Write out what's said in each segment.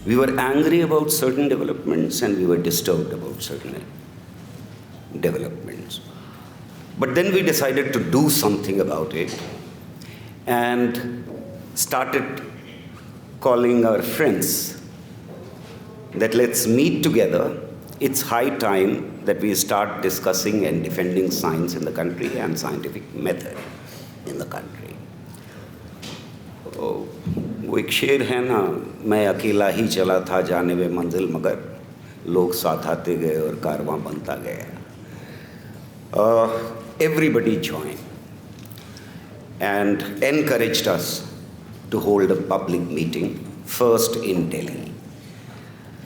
We were angry about certain developments and we were disturbed about certain developments. But then we decided to do something about it and started calling our friends that let's meet together. It's high time that we start discussing and defending science in the country and scientific method in the country. वो एक शेर है ना, मैं अकेला ही चला था जाने में मंजिल मगर लोग साथ आते गए और कारवां बनता गया. Everybody joined and encouraged us to hold a public meeting, first in Delhi.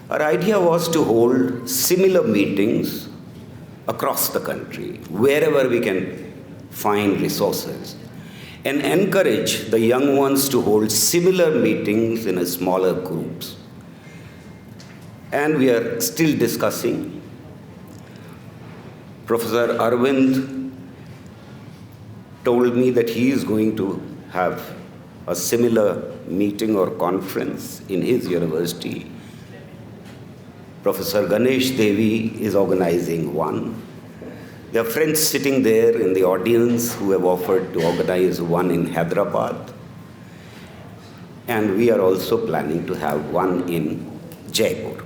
Our idea was to hold similar meetings across the country, wherever we can find resources, and encourage the young ones to hold similar meetings in smaller groups. And we are still discussing. Professor Arvind told me that he is going to have a similar meeting or conference in his university. Professor Ganesh Devi is organizing one. There are friends sitting there in the audience who have offered to organize one in Hyderabad. And we are also planning to have one in Jaipur.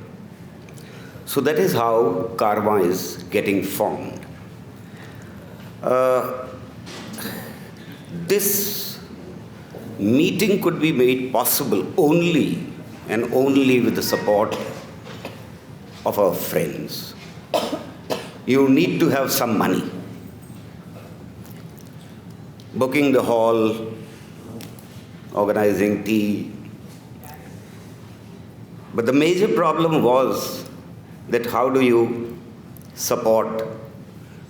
So that is how Karma is getting formed. This meeting could be made possible only and only with the support of our friends. You need to have some money. Booking the hall, organizing tea. But the major problem was that how do you support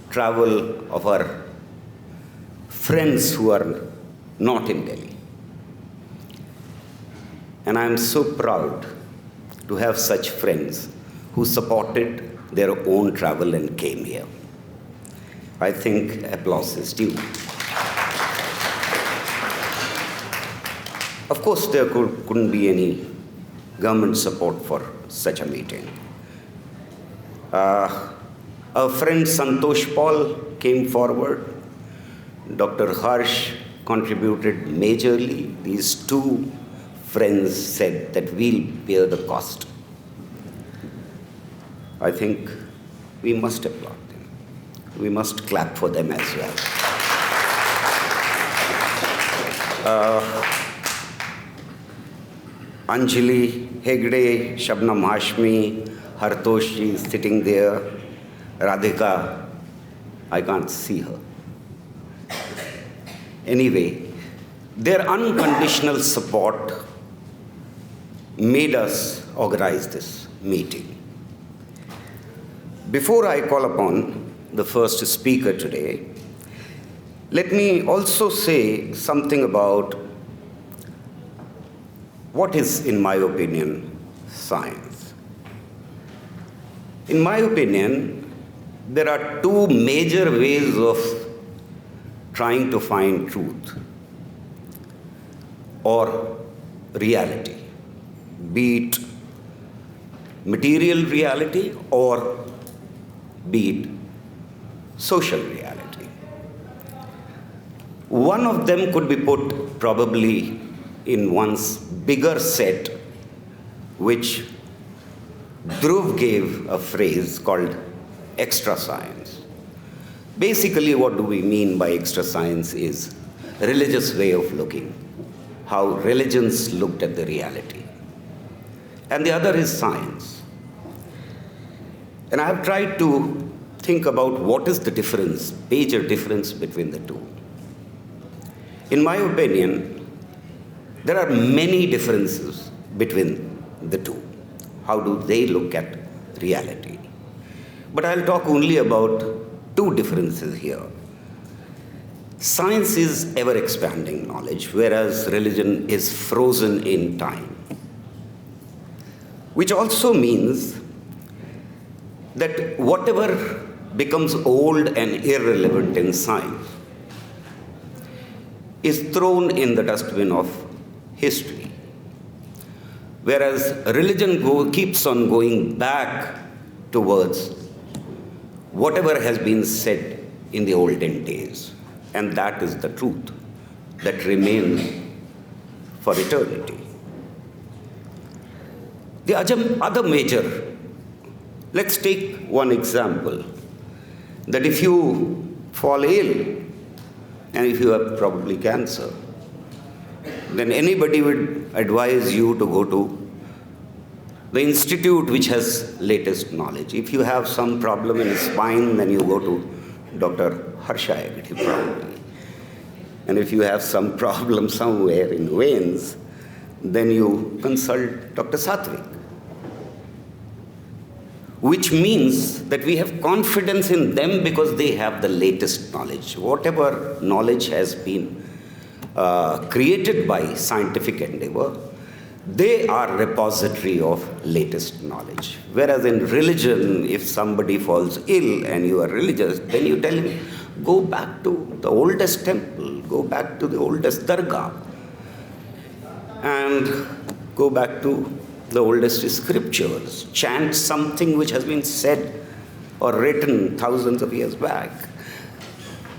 travel of our friends who are not in Delhi. And I am so proud to have such friends who supported their own travel and came here. I think applause is due. Of course, there couldn't be any government support for such a meeting. Our friend Santosh Paul came forward. Dr. Harsh contributed majorly. These two friends said that we'll bear the cost. I think we must applaud them. We must clap for them as well. Anjali Hegde, Shabnam Hashmi, Hartosh is sitting there. Radhika, I can't see her. Anyway, their unconditional support made us organize this meeting. Before I call upon the first speaker today, let me also say something about what is, in my opinion, science. In my opinion, there are two major ways of trying to find truth or reality, be it material reality or be it social reality. One of them could be put probably in one's bigger set, which Dhruv gave a phrase called extra science. Basically, what do we mean by extra science is a religious way of looking, how religions looked at the reality. And the other is science. And I have tried to think about what is the difference, major difference between the two. In my opinion, there are many differences between the two. How do they look at reality? But I'll talk only about two differences here. Science is ever-expanding knowledge, whereas religion is frozen in time. Which also means that whatever becomes old and irrelevant in science is thrown in the dustbin of history. Whereas religion keeps on going back towards whatever has been said in the olden days. And that is the truth that remains for eternity. The other major, let's take one example, that if you fall ill and if you have probably cancer, then anybody would advise you to go to the institute which has latest knowledge. If you have some problem in spine, then you go to Dr. Harsha Agadi probably. And if you have some problem somewhere in veins, then you consult Dr. Satvik. Which means that we have confidence in them because they have the latest knowledge. Whatever knowledge has been created by scientific endeavor, they are repository of latest knowledge. Whereas in religion, if somebody falls ill and you are religious, then you tell him, go back to the oldest temple, go back to the oldest dargah, and go back to the oldest scriptures, chant something which has been said or written thousands of years back.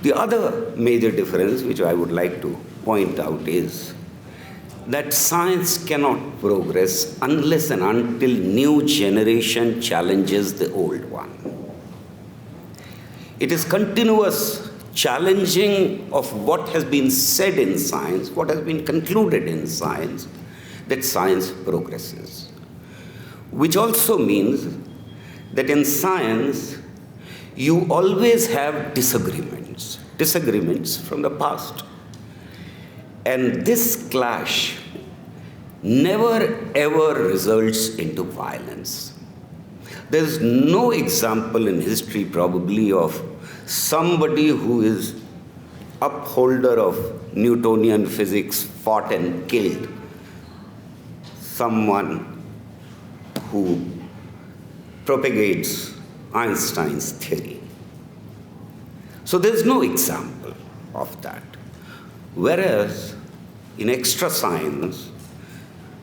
The other major difference which I would like to point out is that science cannot progress unless and until new generation challenges the old one. It is continuous challenging of what has been said in science, what has been concluded in science, that science progresses. Which also means that in science, you always have disagreements from the past. And this clash never ever results into violence. There is no example in history probably of somebody who is upholder of Newtonian physics fought and killed someone who propagates Einstein's theory. So there is no example of that. Whereas in extra science,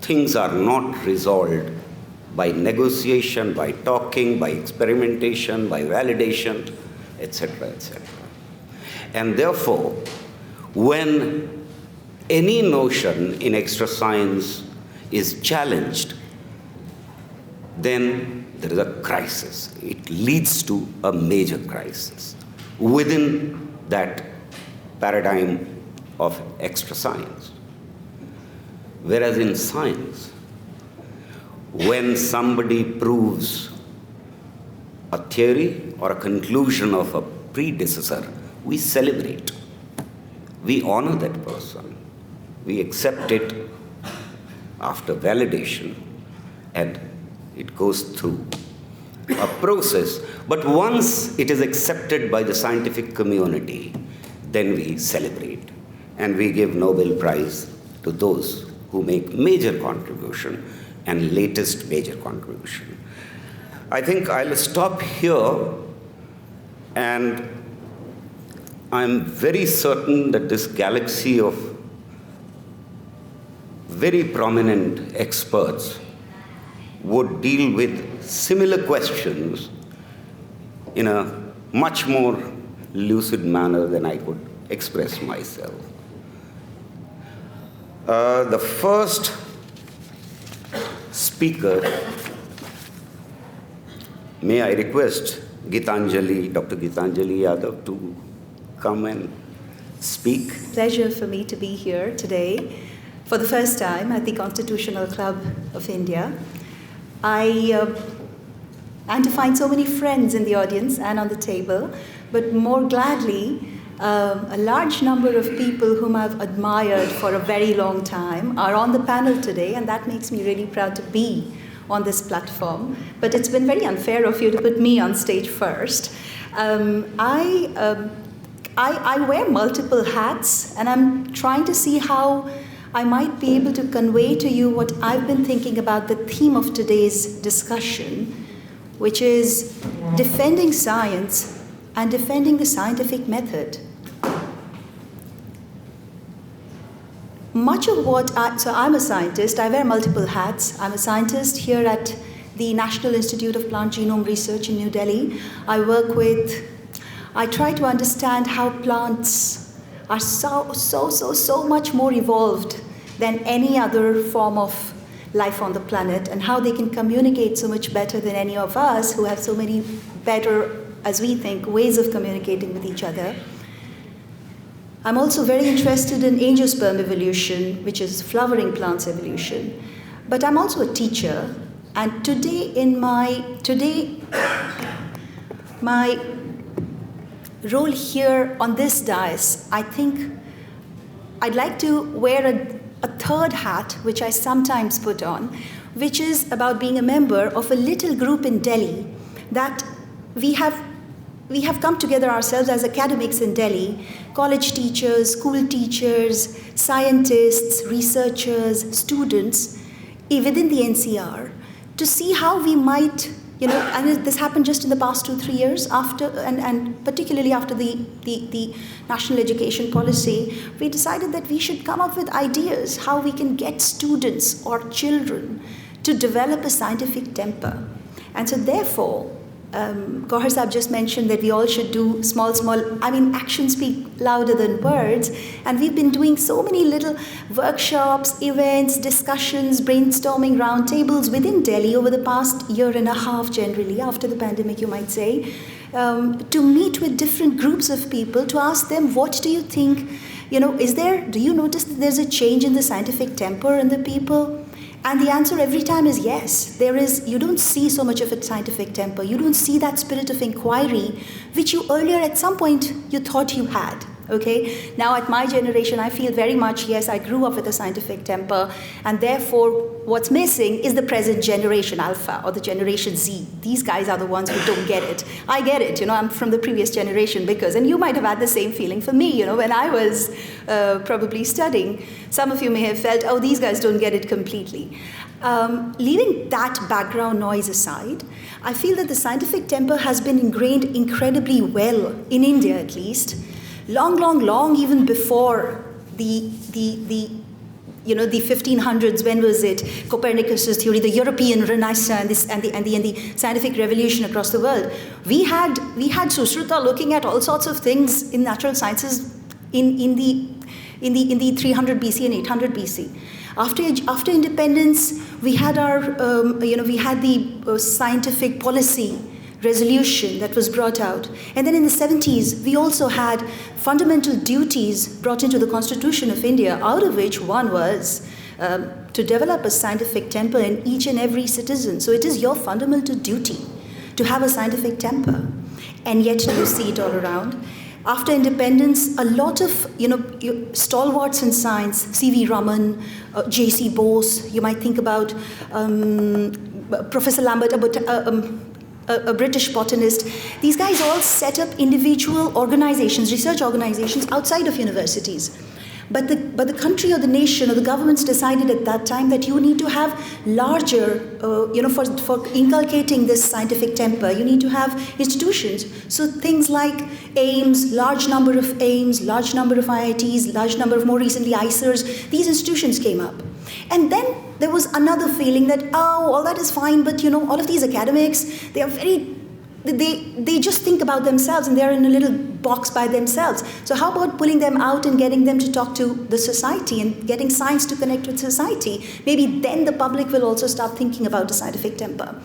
things are not resolved by negotiation, by talking, by experimentation, by validation, etc., etc. And therefore, when any notion in extra science is challenged, then there is a crisis. It leads to a major crisis within that paradigm of extra science. Whereas in science, when somebody proves a theory or a conclusion of a predecessor, we celebrate. We honor that person. We accept it after validation, and it goes through a process. But once it is accepted by the scientific community, then we celebrate. And we give Nobel Prize to those who make major contribution and latest major contribution. I think I'll stop here, and I'm very certain that this galaxy of very prominent experts would deal with similar questions in a much more lucid manner than I could express myself. The first speaker, may I request Gitanjali, Dr. Gitanjali Yadav to come and speak. Pleasure for me to be here today for the first time at the Constitutional Club of India. And to find so many friends in the audience and on the table, but more gladly, a large number of people whom I've admired for a very long time are on the panel today, and that makes me really proud to be on this platform. But it's been very unfair of you to put me on stage first. I wear multiple hats, and I'm trying to see how I might be able to convey to you what I've been thinking about the theme of today's discussion, which is defending science and defending the scientific method. much of so I'm a scientist, I wear multiple hats. I'm a scientist here at the National Institute of Plant Genome Research in New Delhi. I try to understand how plants are so much more evolved than any other form of life on the planet, and how they can communicate so much better than any of us who have so many better, as we think, ways of communicating with each other. I'm also very interested in angiosperm evolution, which is flowering plants evolution. But I'm also a teacher, and today my role here on this dais, I think I'd like to wear a third hat, which I sometimes put on, which is about being a member of a little group in Delhi that we have come together ourselves as academics in Delhi, college teachers, school teachers, scientists, researchers, students within the NCR, to see how we might, and this happened just in the past 2-3 years after, and particularly after the national education policy, we decided that we should come up with ideas how we can get students or children to develop a scientific temper. And so therefore, Gauhar Saab just mentioned that we all should do small, actions speak louder than words. And we've been doing so many little workshops, events, discussions, brainstorming roundtables within Delhi over the past year and a half, generally, after the pandemic, you might say, to meet with different groups of people, to ask them, what do you think, do you notice that there's a change in the scientific temper in the people? And the answer every time is yes. You don't see so much of a scientific temper. You don't see that spirit of inquiry, which you earlier at some point you thought you had. Okay? Now at my generation, I feel very much, yes, I grew up with a scientific temper, and therefore what's missing is the present generation Alpha or the generation Z. These guys are the ones who don't get it. I get it, I'm from the previous generation and you might have had the same feeling for me, when I was probably studying. Some of you may have felt, oh, these guys don't get it completely. Leaving that background noise aside, I feel that the scientific temper has been ingrained incredibly well, in India at least, long, even before the 1500s. When was it? Copernicus's theory, the European Renaissance, and the scientific revolution across the world. We had Sushruta looking at all sorts of things in natural sciences in the 300 BC and 800 BC. After independence, we had the scientific policy resolution that was brought out. And then in the 70s, we also had fundamental duties brought into the Constitution of India, out of which one was to develop a scientific temper in each and every citizen. So it is your fundamental duty to have a scientific temper. And yet you see it all around. After independence, a lot of stalwarts in science, C.V. Raman, J.C. Bose, you might think about Professor Lambert, a British botanist. These guys all set up individual organizations, research organizations outside of universities. But the country or the nation or the governments decided at that time that you need to have larger, for inculcating this scientific temper, you need to have institutions. So things like AIIMS, large number of AIIMS, large number of IITs, large number of more recently ICERs, these institutions came up. And then there was another feeling that, all that is fine, but all of these academics, they are they just think about themselves and they're in a little box by themselves. So how about pulling them out and getting them to talk to the society and getting science to connect with society? Maybe then the public will also start thinking about the scientific temper.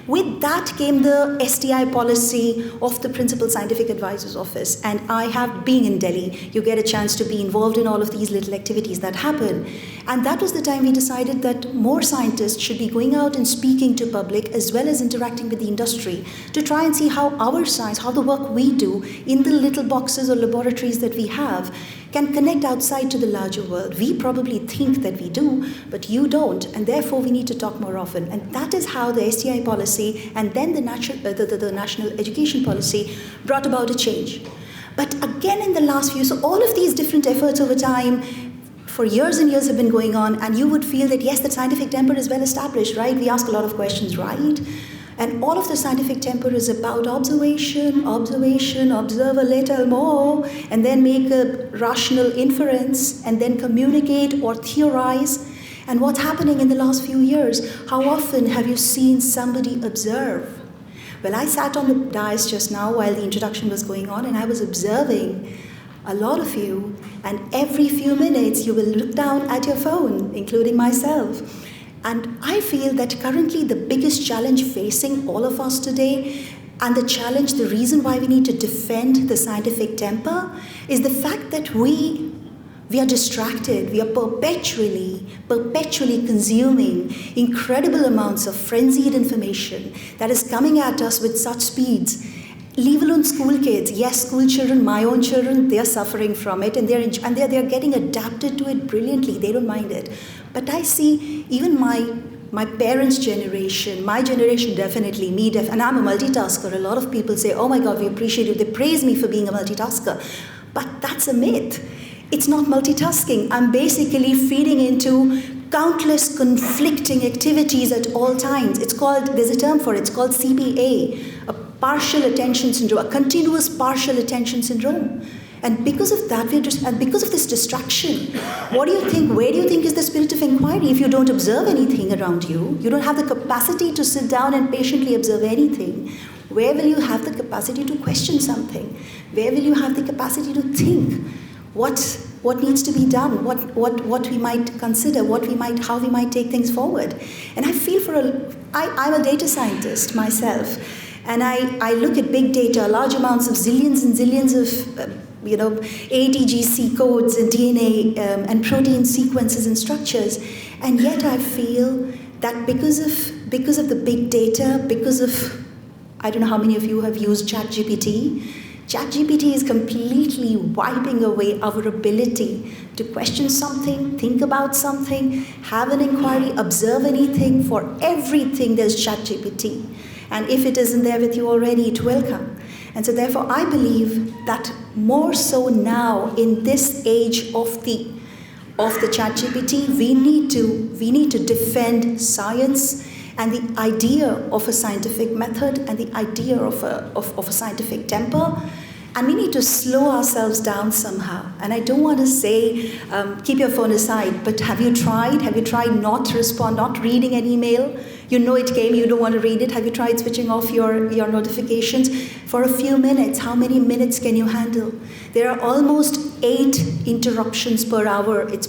With that came the STI policy of the Principal Scientific Advisor's Office. And I have been in Delhi. You get a chance to be involved in all of these little activities that happen. And that was the time we decided that more scientists should be going out and speaking to public as well as interacting with the industry to try and see how our science, how the work we do in the little boxes or laboratories that we have can connect outside to the larger world. We probably think that we do, but you don't, and therefore we need to talk more often. And that is how the STI policy and then the national education policy brought about a change. But again in the last few, so all of these different efforts over time for years and years have been going on, and you would feel that yes, the scientific temper is well established, right? We ask a lot of questions, right? And all of the scientific temper is about observation, observation, observe a little more, and then make a rational inference, and then communicate or theorize. And what's happening in the last few years? How often have you seen somebody observe? Well, I sat on the dais just now while the introduction was going on, and I was observing a lot of you, and every few minutes you will look down at your phone, including myself. And I feel that currently the biggest challenge facing all of us today, and the reason why we need to defend the scientific temper, is the fact that we are distracted. We are perpetually consuming incredible amounts of frenzied information that is coming at us with such speeds. Leave alone school kids. Yes, school children, my own children, they are suffering from it, and they're getting adapted to it brilliantly. They don't mind it. But I see even my parents' generation, my generation definitely, and I'm a multitasker. A lot of people say, oh my God, we appreciate you. They praise me for being a multitasker. But that's a myth. It's not multitasking. I'm basically feeding into countless conflicting activities at all times. There's a term for it, it's called CPA, a partial attention syndrome, a continuous partial attention syndrome. And because of that, because of this distraction, where do you think is the spirit of inquiry if you don't observe anything around you? You don't have the capacity to sit down and patiently observe anything. Where will you have the capacity to question something? Where will you have the capacity to think? What needs to be done? What we might consider? How we might take things forward? And I feel I'm a data scientist myself, and I look at big data, large amounts of zillions and zillions of ATGC codes and DNA and protein sequences and structures, and yet I feel that because of the big data, I don't know how many of you have used ChatGPT. ChatGPT is completely wiping away our ability to question something, think about something, have an inquiry, observe anything. For everything there's ChatGPT. And if it isn't there with you already, it will come. And so therefore I believe that more so now in this age of the ChatGPT, we need to defend science and the idea of a scientific method and the idea of a scientific temper. And we need to slow ourselves down somehow. And I don't want to say, keep your phone aside, but have you tried? Have you tried not to respond, not reading an email? You know it came, you don't want to read it. Have you tried switching off your notifications for a few minutes? How many minutes can you handle? There are almost 8 interruptions per hour. It's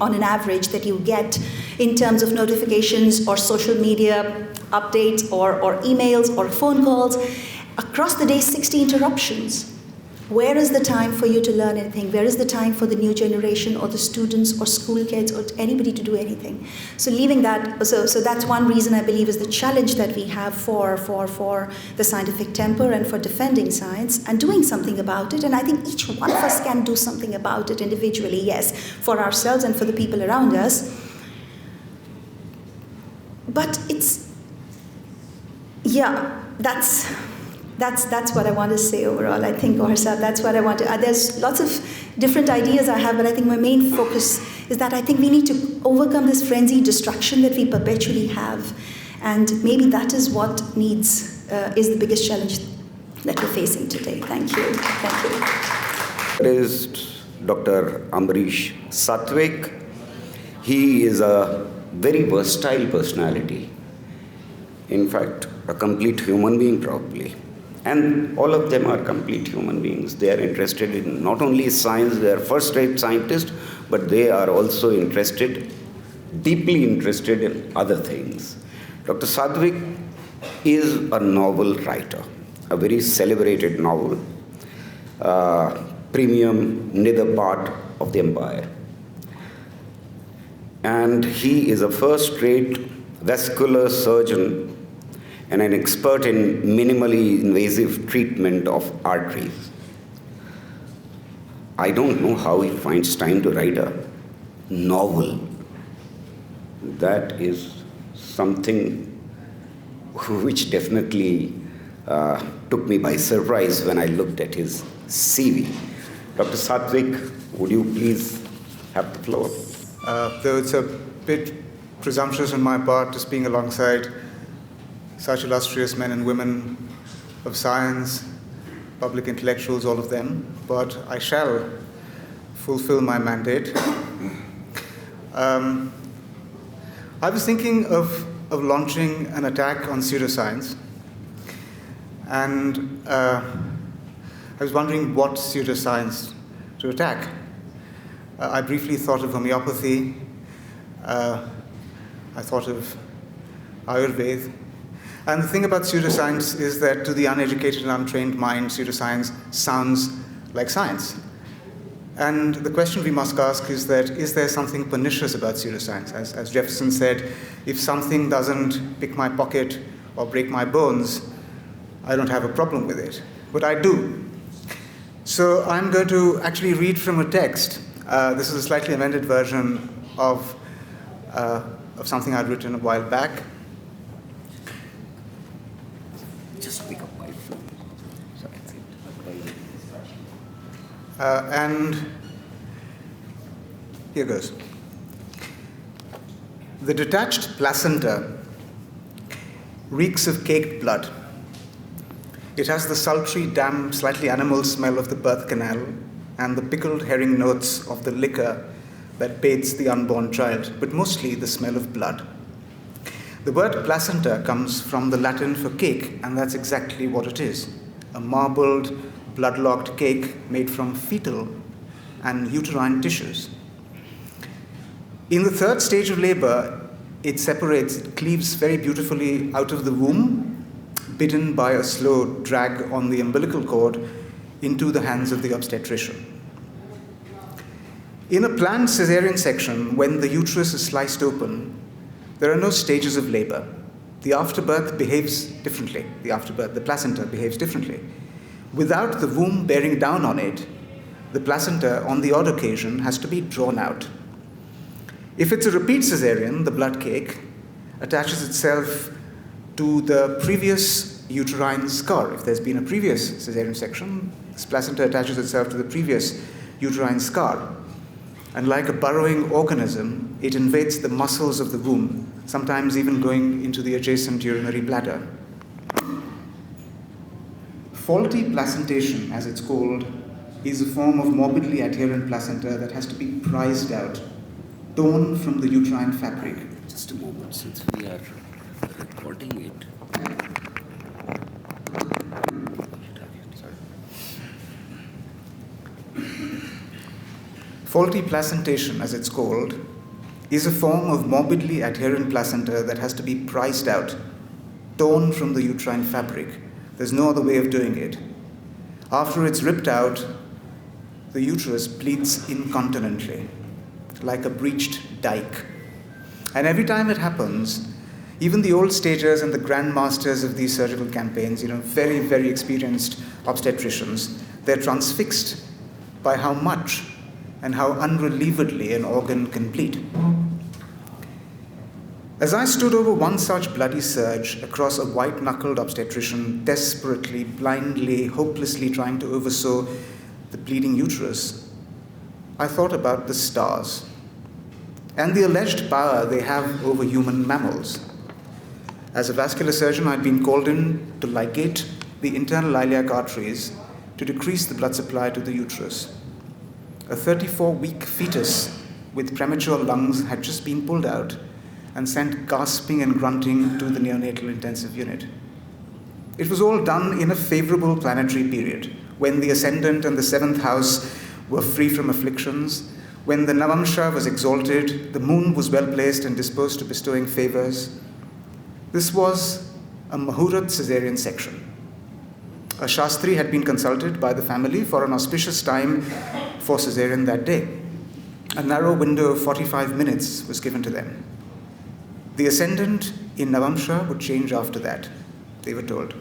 on an average that you get in terms of notifications or social media updates or emails or phone calls. Across the day, 60 interruptions. Where is the time for you to learn anything? Where is the time for the new generation or the students or school kids or anybody to do anything? So leaving that, so that's one reason I believe is the challenge that we have for the scientific temper and for defending science and doing something about it. And I think each one of us can do something about it individually, yes, for ourselves and for the people around us. But that's what I want to say overall. I think, Harshad, that's what I want to. There's lots of different ideas I have, but I think my main focus is that I think we need to overcome this frenzied distraction that we perpetually have, and maybe that is what is the biggest challenge that we're facing today. Thank you. Thank you. There is Dr. Ambarish Satwik. He is a very versatile personality. In fact, a complete human being probably. And all of them are complete human beings. They are interested in not only science, they are first-rate scientists, but they are also deeply interested in other things. Dr. Satwik is a novel writer, a very celebrated novel, premium neither part of the empire. And he is a first-rate vascular surgeon and an expert in minimally invasive treatment of arteries. I don't know how he finds time to write a novel. That is something which definitely took me by surprise when I looked at his CV. Dr. Satwik, would you please have the floor? Though it's a bit presumptuous on my part to speak alongside such illustrious men and women of science, public intellectuals, all of them, but I shall fulfill my mandate. I was thinking of launching an attack on pseudoscience, and I was wondering what pseudoscience to attack. I briefly thought of homeopathy, I thought of Ayurveda. And the thing about pseudoscience is that to the uneducated and untrained mind, pseudoscience sounds like science. And the question we must ask is that, is there something pernicious about pseudoscience? As Jefferson said, if something doesn't pick my pocket or break my bones, I don't have a problem with it. But I do. So I'm going to actually read from a text. This is a slightly amended version of something I'd written a while back. Just pick up my phone. And here goes. The detached placenta reeks of caked blood. It has the sultry, damp, slightly animal smell of the birth canal and the pickled herring notes of the liquor that bathes the unborn child, but mostly the smell of blood. The word placenta comes from the Latin for cake, and that's exactly what it is. A marbled, blood-locked cake made from fetal and uterine tissues. In the third stage of labor, it cleaves very beautifully out of the womb, bidden by a slow drag on the umbilical cord into the hands of the obstetrician. In a planned caesarean section, when the uterus is sliced open, there are no stages of labor. The afterbirth behaves differently. The placenta behaves differently. Without the womb bearing down on it, the placenta, on the odd occasion, has to be drawn out. If it's a repeat caesarean, the blood cake attaches itself to the previous uterine scar. If there's been a previous caesarean section, this placenta attaches itself to the previous uterine scar. And like a burrowing organism, it invades the muscles of the womb, sometimes even going into the adjacent urinary bladder. Faulty placentation, as it's called, is a form of morbidly adherent placenta that has to be prized out, torn from the uterine fabric. Just a moment, since we are recording it. Faulty placentation, as it's called, is a form of morbidly adherent placenta that has to be prized out, torn from the uterine fabric. There's no other way of doing it. After it's ripped out, the uterus bleeds incontinently, like a breached dike. And every time it happens, even the old stagers and the grandmasters of these surgical campaigns, very, very experienced obstetricians, they're transfixed by how much and how unrelievedly an organ can bleed. As I stood over one such bloody surge across a white-knuckled obstetrician, desperately, blindly, hopelessly trying to oversew the bleeding uterus, I thought about the stars and the alleged power they have over human mammals. As a vascular surgeon, I'd been called in to ligate the internal iliac arteries to decrease the blood supply to the uterus. A 34-week fetus with premature lungs had just been pulled out and sent gasping and grunting to the neonatal intensive unit. It was all done in a favorable planetary period, when the ascendant and the seventh house were free from afflictions, when the Navamsha was exalted, the moon was well placed and disposed to bestowing favors. This was a Mahurat caesarean section. A Shastri had been consulted by the family for an auspicious time for caesarean that day. A narrow window of 45 minutes was given to them. The ascendant in Navamsha would change after that, they were told.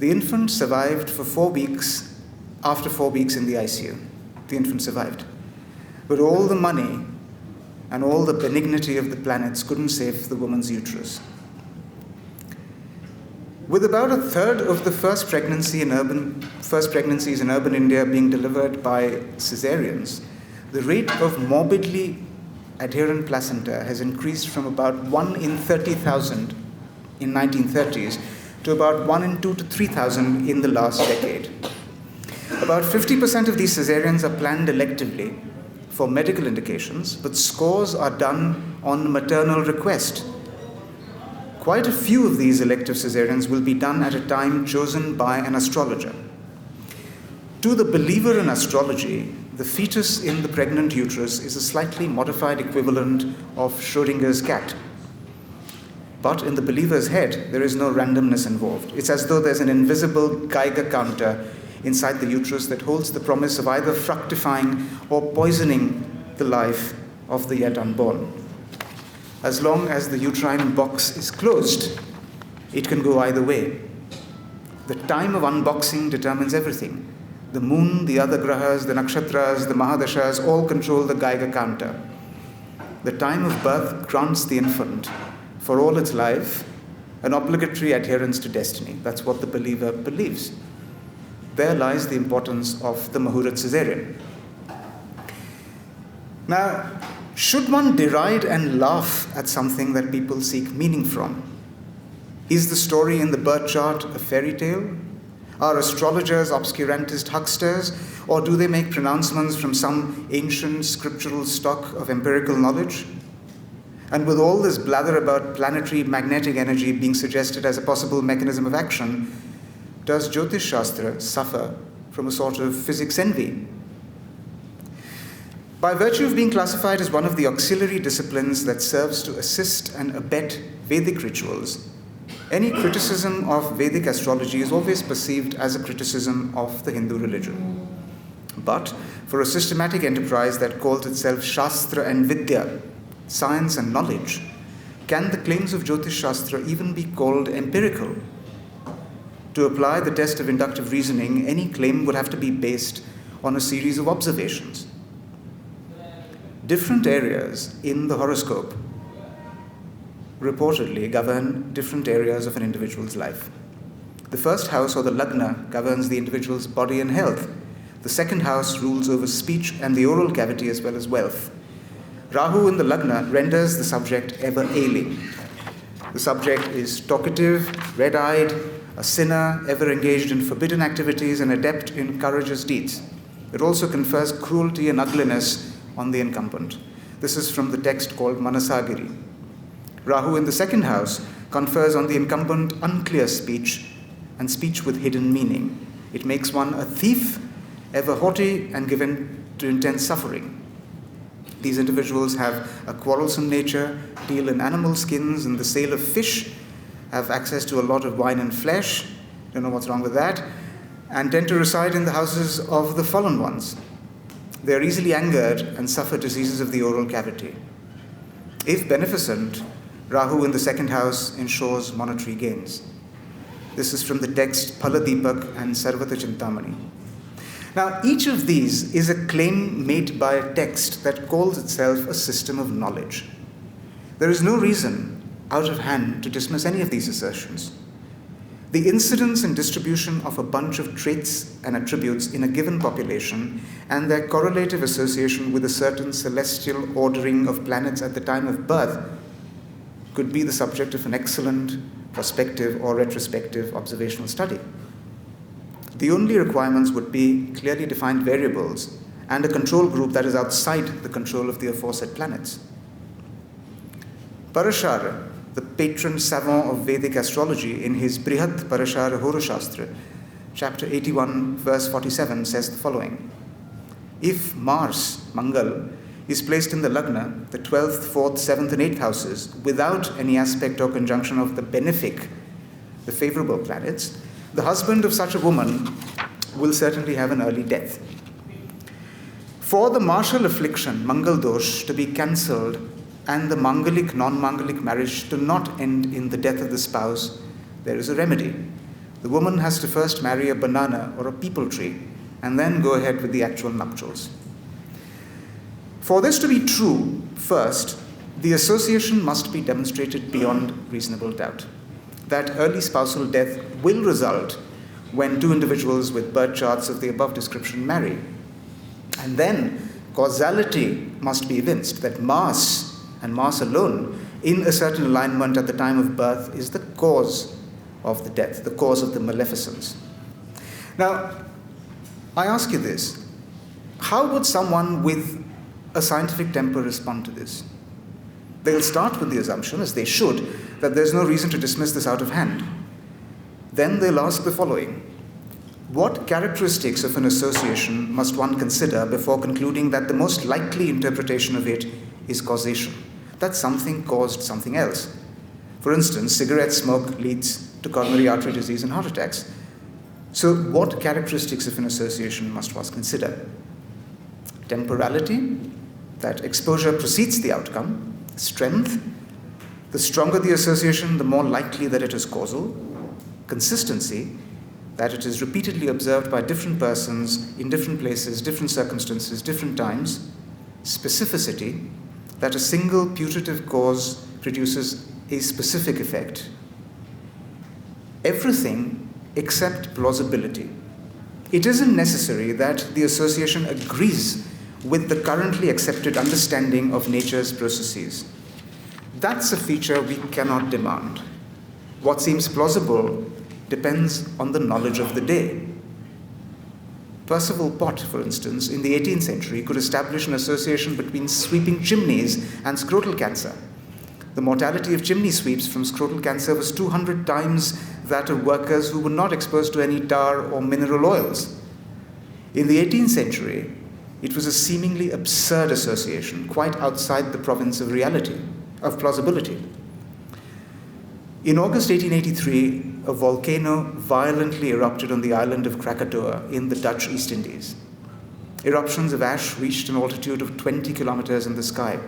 The infant survived for 4 weeks, after 4 weeks in the ICU. The infant survived. But all the money and all the benignity of the planets couldn't save the woman's uterus. With about a third of the first pregnancies in urban India being delivered by caesareans, the rate of morbidly adherent placenta has increased from about 1 in 30,000 in 1930s to about 1 in 2 to 3,000 in the last decade. About 50% of these caesareans are planned electively for medical indications, but scores are done on maternal request. Quite a few of these elective caesareans will be done at a time chosen by an astrologer. To the believer in astrology, the fetus in the pregnant uterus is a slightly modified equivalent of Schrödinger's cat. But in the believer's head, there is no randomness involved. It's as though there's an invisible Geiger counter inside the uterus that holds the promise of either fructifying or poisoning the life of the yet unborn. As long as the uterine box is closed, it can go either way. The time of unboxing determines everything. The moon, the other grahas, the nakshatras, the mahadashas all control the Geiger counter. The time of birth grants the infant, for all its life, an obligatory adherence to destiny. That's what the believer believes. There lies the importance of the Muhurat caesarean. Now, should one deride and laugh at something that people seek meaning from? Is the story in the birth chart a fairy tale? Are astrologers obscurantist hucksters, or do they make pronouncements from some ancient scriptural stock of empirical knowledge? And with all this blather about planetary magnetic energy being suggested as a possible mechanism of action, does Jyotish Shastra suffer from a sort of physics envy? By virtue of being classified as one of the auxiliary disciplines that serves to assist and abet Vedic rituals, any criticism of Vedic astrology is always perceived as a criticism of the Hindu religion. But for a systematic enterprise that calls itself Shastra and Vidya, science and knowledge, can the claims of Jyotish Shastra even be called empirical? To apply the test of inductive reasoning, any claim would have to be based on a series of observations. Different areas in the horoscope reportedly govern different areas of an individual's life. The first house, or the lagna, governs the individual's body and health. The second house rules over speech and the oral cavity as well as wealth. Rahu in the lagna renders the subject ever ailing. The subject is talkative, red-eyed, a sinner, ever engaged in forbidden activities, and adept in courageous deeds. It also confers cruelty and ugliness on the incumbent. This is from the text called Manasagiri. Rahu in the second house confers on the incumbent unclear speech and speech with hidden meaning. It makes one a thief, ever haughty and given to intense suffering. These individuals have a quarrelsome nature, deal in animal skins and the sale of fish, have access to a lot of wine and flesh, don't know what's wrong with that, and tend to reside in the houses of the fallen ones. They are easily angered and suffer diseases of the oral cavity. If beneficent, Rahu in the second house ensures monetary gains. This is from the text Phaladipak and Sarvata Chintamani. Now, each of these is a claim made by a text that calls itself a system of knowledge. There is no reason out of hand to dismiss any of these assertions. The incidence and distribution of a bunch of traits and attributes in a given population and their correlative association with a certain celestial ordering of planets at the time of birth could be the subject of an excellent prospective or retrospective observational study. The only requirements would be clearly defined variables and a control group that is outside the control of the aforesaid planets. Parashara, the patron savant of Vedic astrology, in his Brihat Parashara Horoshastra, chapter 81, verse 47, says the following. If Mars, Mangal, is placed in the lagna, the 12th, 4th, 7th, and 8th houses, without any aspect or conjunction of the benefic, the favorable planets, the husband of such a woman will certainly have an early death. For the martial affliction, Mangal Dosh, to be cancelled and the Mangalic, non-Mangalic marriage to not end in the death of the spouse, there is a remedy. The woman has to first marry a banana or a peepal tree and then go ahead with the actual nuptials. For this to be true, first, the association must be demonstrated beyond reasonable doubt. That early spousal death will result when two individuals with birth charts of the above description marry. And then causality must be evinced that Mars, and Mars alone, in a certain alignment at the time of birth is the cause of the death, the cause of the maleficence. Now, I ask you this. How would someone with a scientific temper respond to this? They'll start with the assumption, as they should, that there's no reason to dismiss this out of hand. Then they'll ask the following. What characteristics of an association must one consider before concluding that the most likely interpretation of it is causation? That something caused something else. For instance, cigarette smoke leads to coronary artery disease and heart attacks. So what characteristics of an association must one consider? Temporality, that exposure precedes the outcome. Strength, the stronger the association, the more likely that it is causal. Consistency, that it is repeatedly observed by different persons in different places, different circumstances, different times. Specificity, that a single putative cause produces a specific effect. Everything except plausibility. It isn't necessary that the association agrees with the currently accepted understanding of nature's processes. That's a feature we cannot demand. What seems plausible depends on the knowledge of the day. Percival Pott, for instance, in the 18th century could establish an association between sweeping chimneys and scrotal cancer. The mortality of chimney sweeps from scrotal cancer was 200 times that of workers who were not exposed to any tar or mineral oils. In the 18th century, it was a seemingly absurd association, quite outside the province of reality, of plausibility. In August 1883, a volcano violently erupted on the island of Krakatoa in the Dutch East Indies. Eruptions of ash reached an altitude of 20 kilometers in the sky.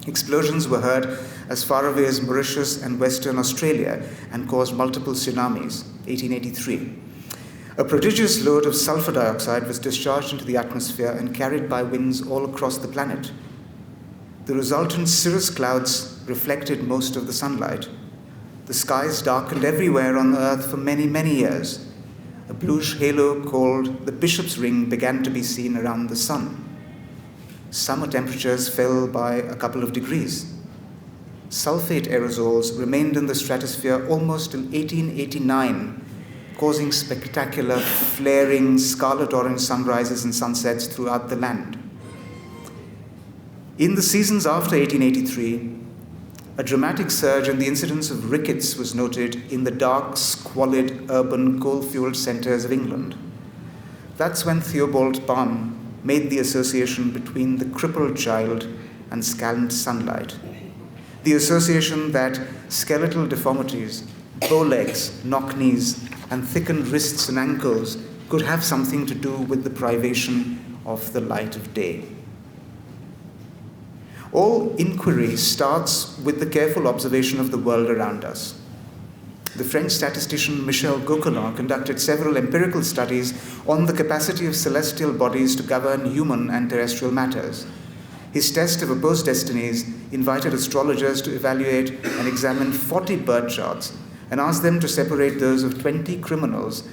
Explosions were heard as far away as Mauritius and Western Australia and caused multiple tsunamis, 1883. A prodigious load of sulfur dioxide was discharged into the atmosphere and carried by winds all across the planet. The resultant cirrus clouds reflected most of the sunlight. The skies darkened everywhere on Earth for many, many years. A bluish halo called the Bishop's Ring began to be seen around the sun. Summer temperatures fell by a couple of degrees. Sulfate aerosols remained in the stratosphere almost till 1889, causing spectacular, flaring, scarlet-orange sunrises and sunsets throughout the land. In the seasons after 1883, a dramatic surge in the incidence of rickets was noted in the dark, squalid, urban, coal-fueled centres of England. That's when Theobald Palm made the association between the crippled child and scant sunlight. The association that skeletal deformities, bow legs, knock knees, and thickened wrists and ankles could have something to do with the privation of the light of day. All inquiry starts with the careful observation of the world around us. The French statistician Michel Gauquelin conducted several empirical studies on the capacity of celestial bodies to govern human and terrestrial matters. His test of opposed destinies invited astrologers to evaluate and examine 40 birth charts and asked them to separate those of 20 criminals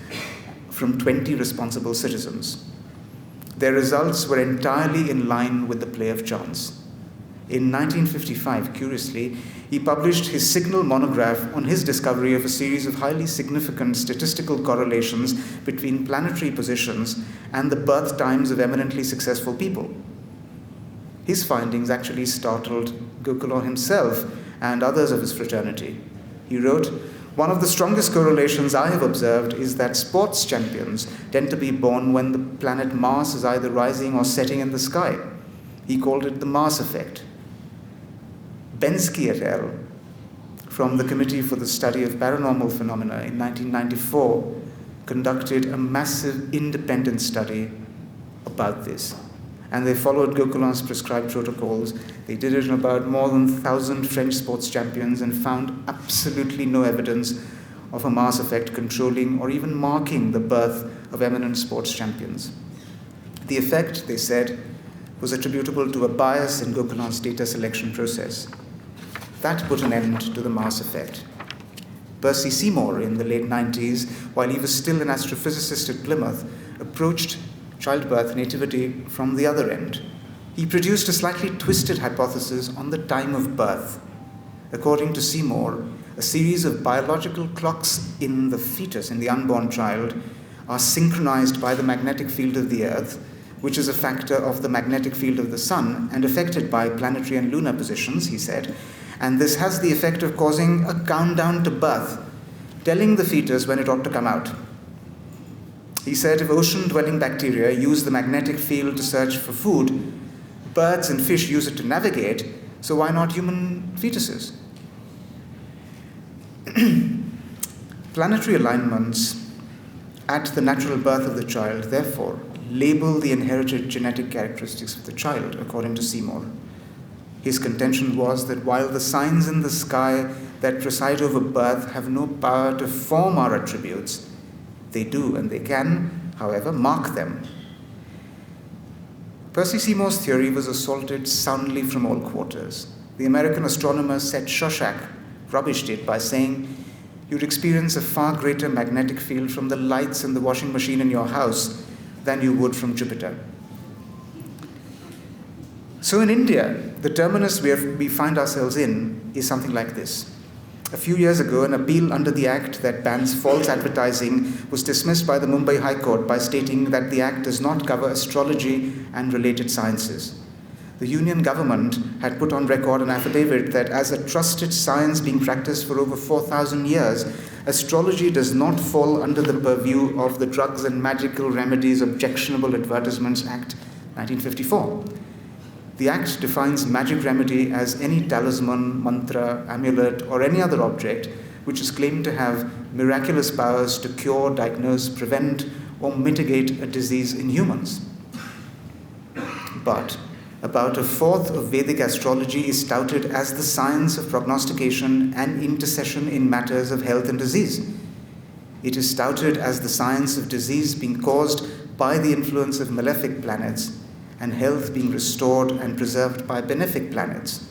from 20 responsible citizens. Their results were entirely in line with the play of chance. In 1955, curiously, he published his signal monograph on his discovery of a series of highly significant statistical correlations between planetary positions and the birth times of eminently successful people. His findings actually startled Gauquelin himself and others of his fraternity. He wrote, "One of the strongest correlations I have observed is that sports champions tend to be born when the planet Mars is either rising or setting in the sky." He called it the Mars effect. Bensky et al., from the Committee for the Study of Paranormal Phenomena in 1994, conducted a massive independent study about this. And they followed Gauquelin's prescribed protocols. They did it on about more than 1,000 French sports champions and found absolutely no evidence of a Mars effect controlling or even marking the birth of eminent sports champions. The effect, they said, was attributable to a bias in Gauquelin's data selection process. That put an end to the Mars effect. Percy Seymour, in the late 90s, while he was still an astrophysicist at Plymouth, approached childbirth nativity from the other end. He produced a slightly twisted hypothesis on the time of birth. According to Seymour, a series of biological clocks in the fetus, in the unborn child, are synchronized by the magnetic field of the Earth, which is a factor of the magnetic field of the Sun and affected by planetary and lunar positions, he said. And this has the effect of causing a countdown to birth, telling the fetus when it ought to come out. He said if ocean-dwelling bacteria use the magnetic field to search for food, birds and fish use it to navigate, so why not human fetuses? Planetary alignments at the natural birth of the child, therefore, label the inherited genetic characteristics of the child, according to Seymour. His contention was that while the signs in the sky that preside over birth have no power to form our attributes, they do, and they can, however, mark them. Percy Seymour's theory was assaulted soundly from all quarters. The American astronomer Seth Shostak rubbished it by saying, you'd experience a far greater magnetic field from the lights in the washing machine in your house than you would from Jupiter. So in India, the terminus where we find ourselves in is something like this. A few years ago, an appeal under the Act that bans false advertising was dismissed by the Mumbai High Court by stating that the Act does not cover astrology and related sciences. The Union government had put on record an affidavit that as a trusted science being practiced for over 4,000 years, astrology does not fall under the purview of the Drugs and Magical Remedies Objectionable Advertisements Act 1954. The Act defines magic remedy as any talisman, mantra, amulet, or any other object which is claimed to have miraculous powers to cure, diagnose, prevent, or mitigate a disease in humans. But about a fourth of Vedic astrology is touted as the science of prognostication and intercession in matters of health and disease. It is touted as the science of disease being caused by the influence of malefic planets and health being restored and preserved by benefic planets.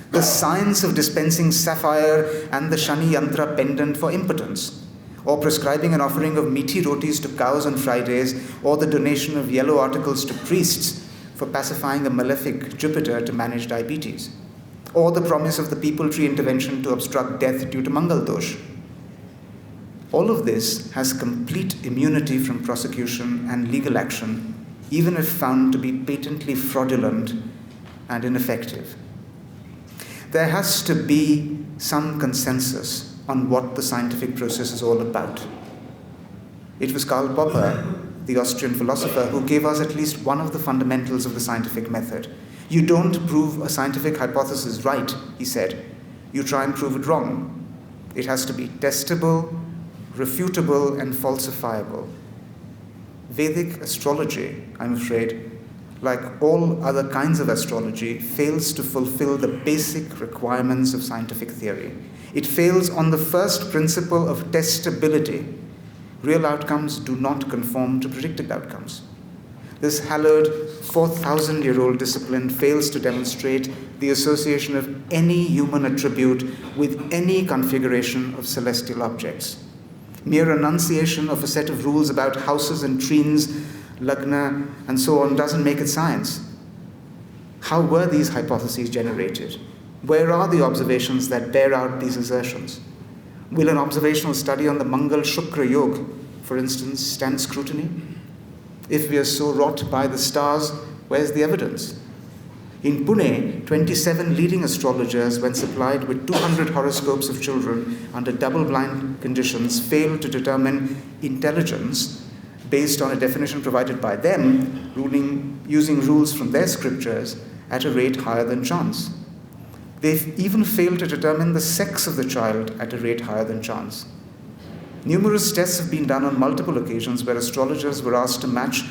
The science of dispensing sapphire and the Shani Yantra pendant for impotence, or prescribing an offering of meaty rotis to cows on Fridays, or the donation of yellow articles to priests for pacifying a malefic Jupiter to manage diabetes, or the promise of the people tree intervention to obstruct death due to Mangal Dosh. All of this has complete immunity from prosecution and legal action, even if found to be patently fraudulent and ineffective. There has to be some consensus on what the scientific process is all about. It was Karl Popper, the Austrian philosopher, who gave us at least one of the fundamentals of the scientific method. You don't prove a scientific hypothesis right, he said. You try and prove it wrong. It has to be testable, refutable, and falsifiable. Vedic astrology, I'm afraid, like all other kinds of astrology, fails to fulfill the basic requirements of scientific theory. It fails on the first principle of testability. Real outcomes do not conform to predicted outcomes. This hallowed 4,000-year-old discipline fails to demonstrate the association of any human attribute with any configuration of celestial objects. Mere enunciation of a set of rules about houses and trees, lagna, and so on doesn't make it science. How were these hypotheses generated? Where are the observations that bear out these assertions? Will an observational study on the Mangal Shukra Yoga, for instance, stand scrutiny? If we are so wrought by the stars, where's the evidence? In Pune, 27 leading astrologers, when supplied with 200 horoscopes of children under double-blind conditions, failed to determine intelligence based on a definition provided by them, using rules from their scriptures at a rate higher than chance. They've even failed to determine the sex of the child at a rate higher than chance. Numerous tests have been done on multiple occasions where astrologers were asked to match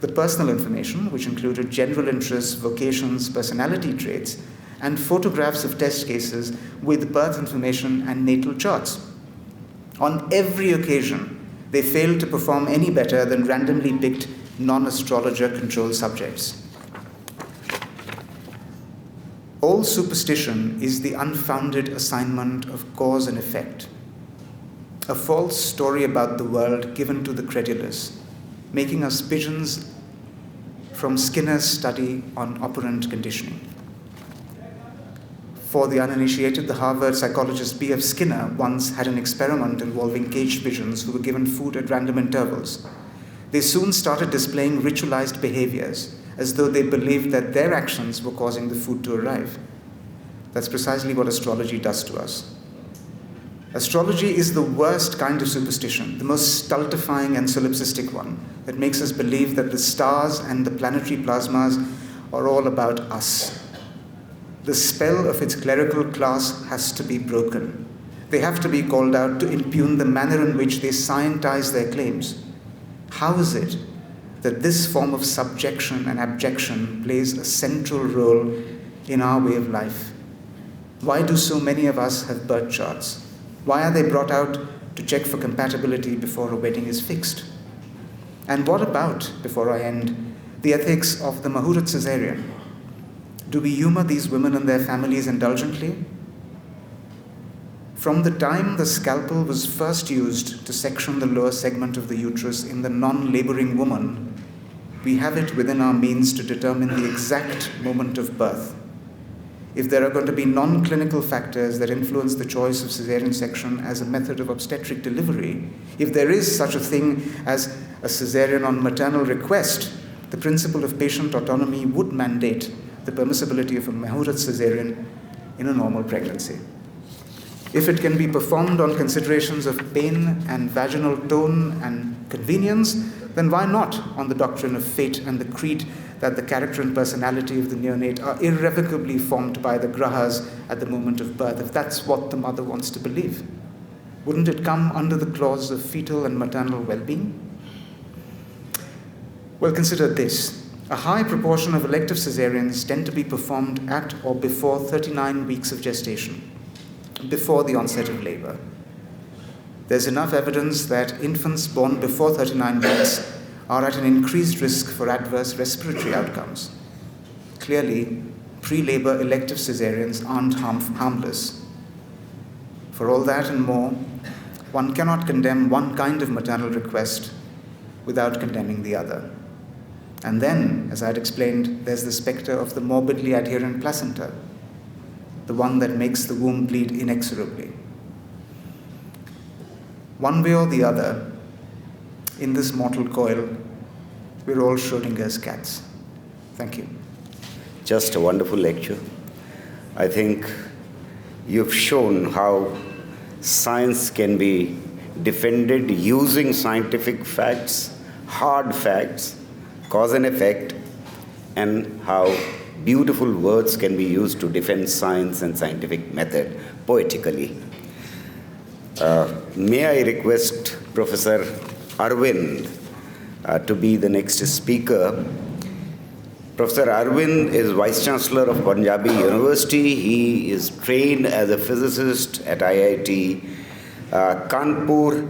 the personal information, which included general interests, vocations, personality traits, and photographs of test cases with birth information and natal charts. On every occasion, they failed to perform any better than randomly picked non-astrologer controlled subjects. All superstition is the unfounded assignment of cause and effect, a false story about the world given to the credulous, making us pigeons from Skinner's study on operant conditioning. For the uninitiated, the Harvard psychologist B.F. Skinner once had an experiment involving caged pigeons who were given food at random intervals. They soon started displaying ritualized behaviors, as though they believed that their actions were causing the food to arrive. That's precisely what astrology does to us. Astrology is the worst kind of superstition, the most stultifying and solipsistic one, that makes us believe that the stars and the planetary plasmas are all about us. The spell of its clerical class has to be broken. They have to be called out to impugn the manner in which they scientize their claims. How is it that this form of subjection and abjection plays a central role in our way of life? Why do so many of us have birth charts? Why are they brought out to check for compatibility before a wedding is fixed? And what about, before I end, the ethics of the Muhurat Caesarean? Do we humor these women and their families indulgently? From the time the scalpel was first used to section the lower segment of the uterus in the non-laboring woman, we have it within our means to determine the exact moment of birth. If there are going to be non-clinical factors that influence the choice of caesarean section as a method of obstetric delivery, if there is such a thing as a caesarean on maternal request, the principle of patient autonomy would mandate the permissibility of a Muhurat caesarean in a normal pregnancy. If it can be performed on considerations of pain and vaginal tone and convenience, then why not on the doctrine of fate and the creed that the character and personality of the neonate are irrevocably formed by the grahas at the moment of birth, if that's what the mother wants to believe? Wouldn't it come under the clause of fetal and maternal well-being? Well, consider this. A high proportion of elective caesareans tend to be performed at or before 39 weeks of gestation, before the onset of labor. There's enough evidence that infants born before 39 weeks are at an increased risk for adverse respiratory outcomes. Clearly, pre-labor elective caesareans aren't harmless. For all that and more, one cannot condemn one kind of maternal request without condemning the other. And then, as I had explained, there's the specter of the morbidly adherent placenta, the one that makes the womb bleed inexorably. One way or the other, in this mortal coil, we're all Schrodinger's cats. Thank you. Just a wonderful lecture. I think you've shown how science can be defended using scientific facts, hard facts, cause and effect, and how beautiful words can be used to defend science and scientific method poetically. May I request Professor Arvind to be the next speaker. Professor Arvind is Vice Chancellor of Punjabi University. He is trained as a physicist at IIT Kanpur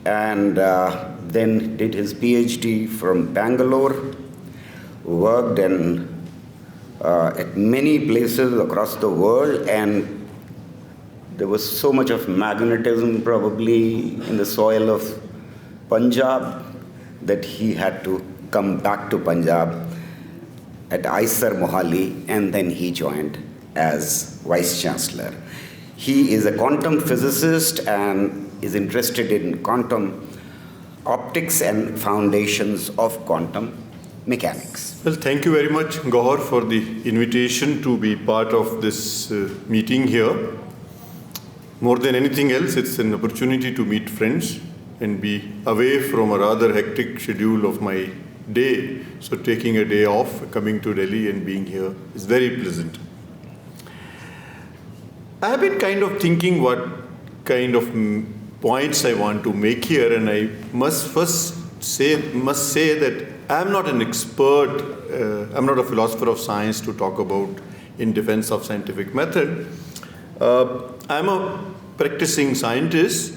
and then did his PhD from Bangalore, worked at many places across the world, and there was so much of magnetism probably in the soil of Punjab that he had to come back to Punjab at IISER Mohali, and then he joined as Vice Chancellor. He is a quantum physicist and is interested in quantum optics and foundations of quantum mechanics. Well, thank you very much, Gauhar, for the invitation to be part of this meeting here. More than anything else, it's an opportunity to meet friends and be away from a rather hectic schedule of my day. So taking a day off, coming to Delhi and being here is very pleasant. I have been kind of thinking what kind of points I want to make here, and I must say that I'm not an expert, I'm not a philosopher of science to talk about in defense of scientific method. I'm a practicing scientist,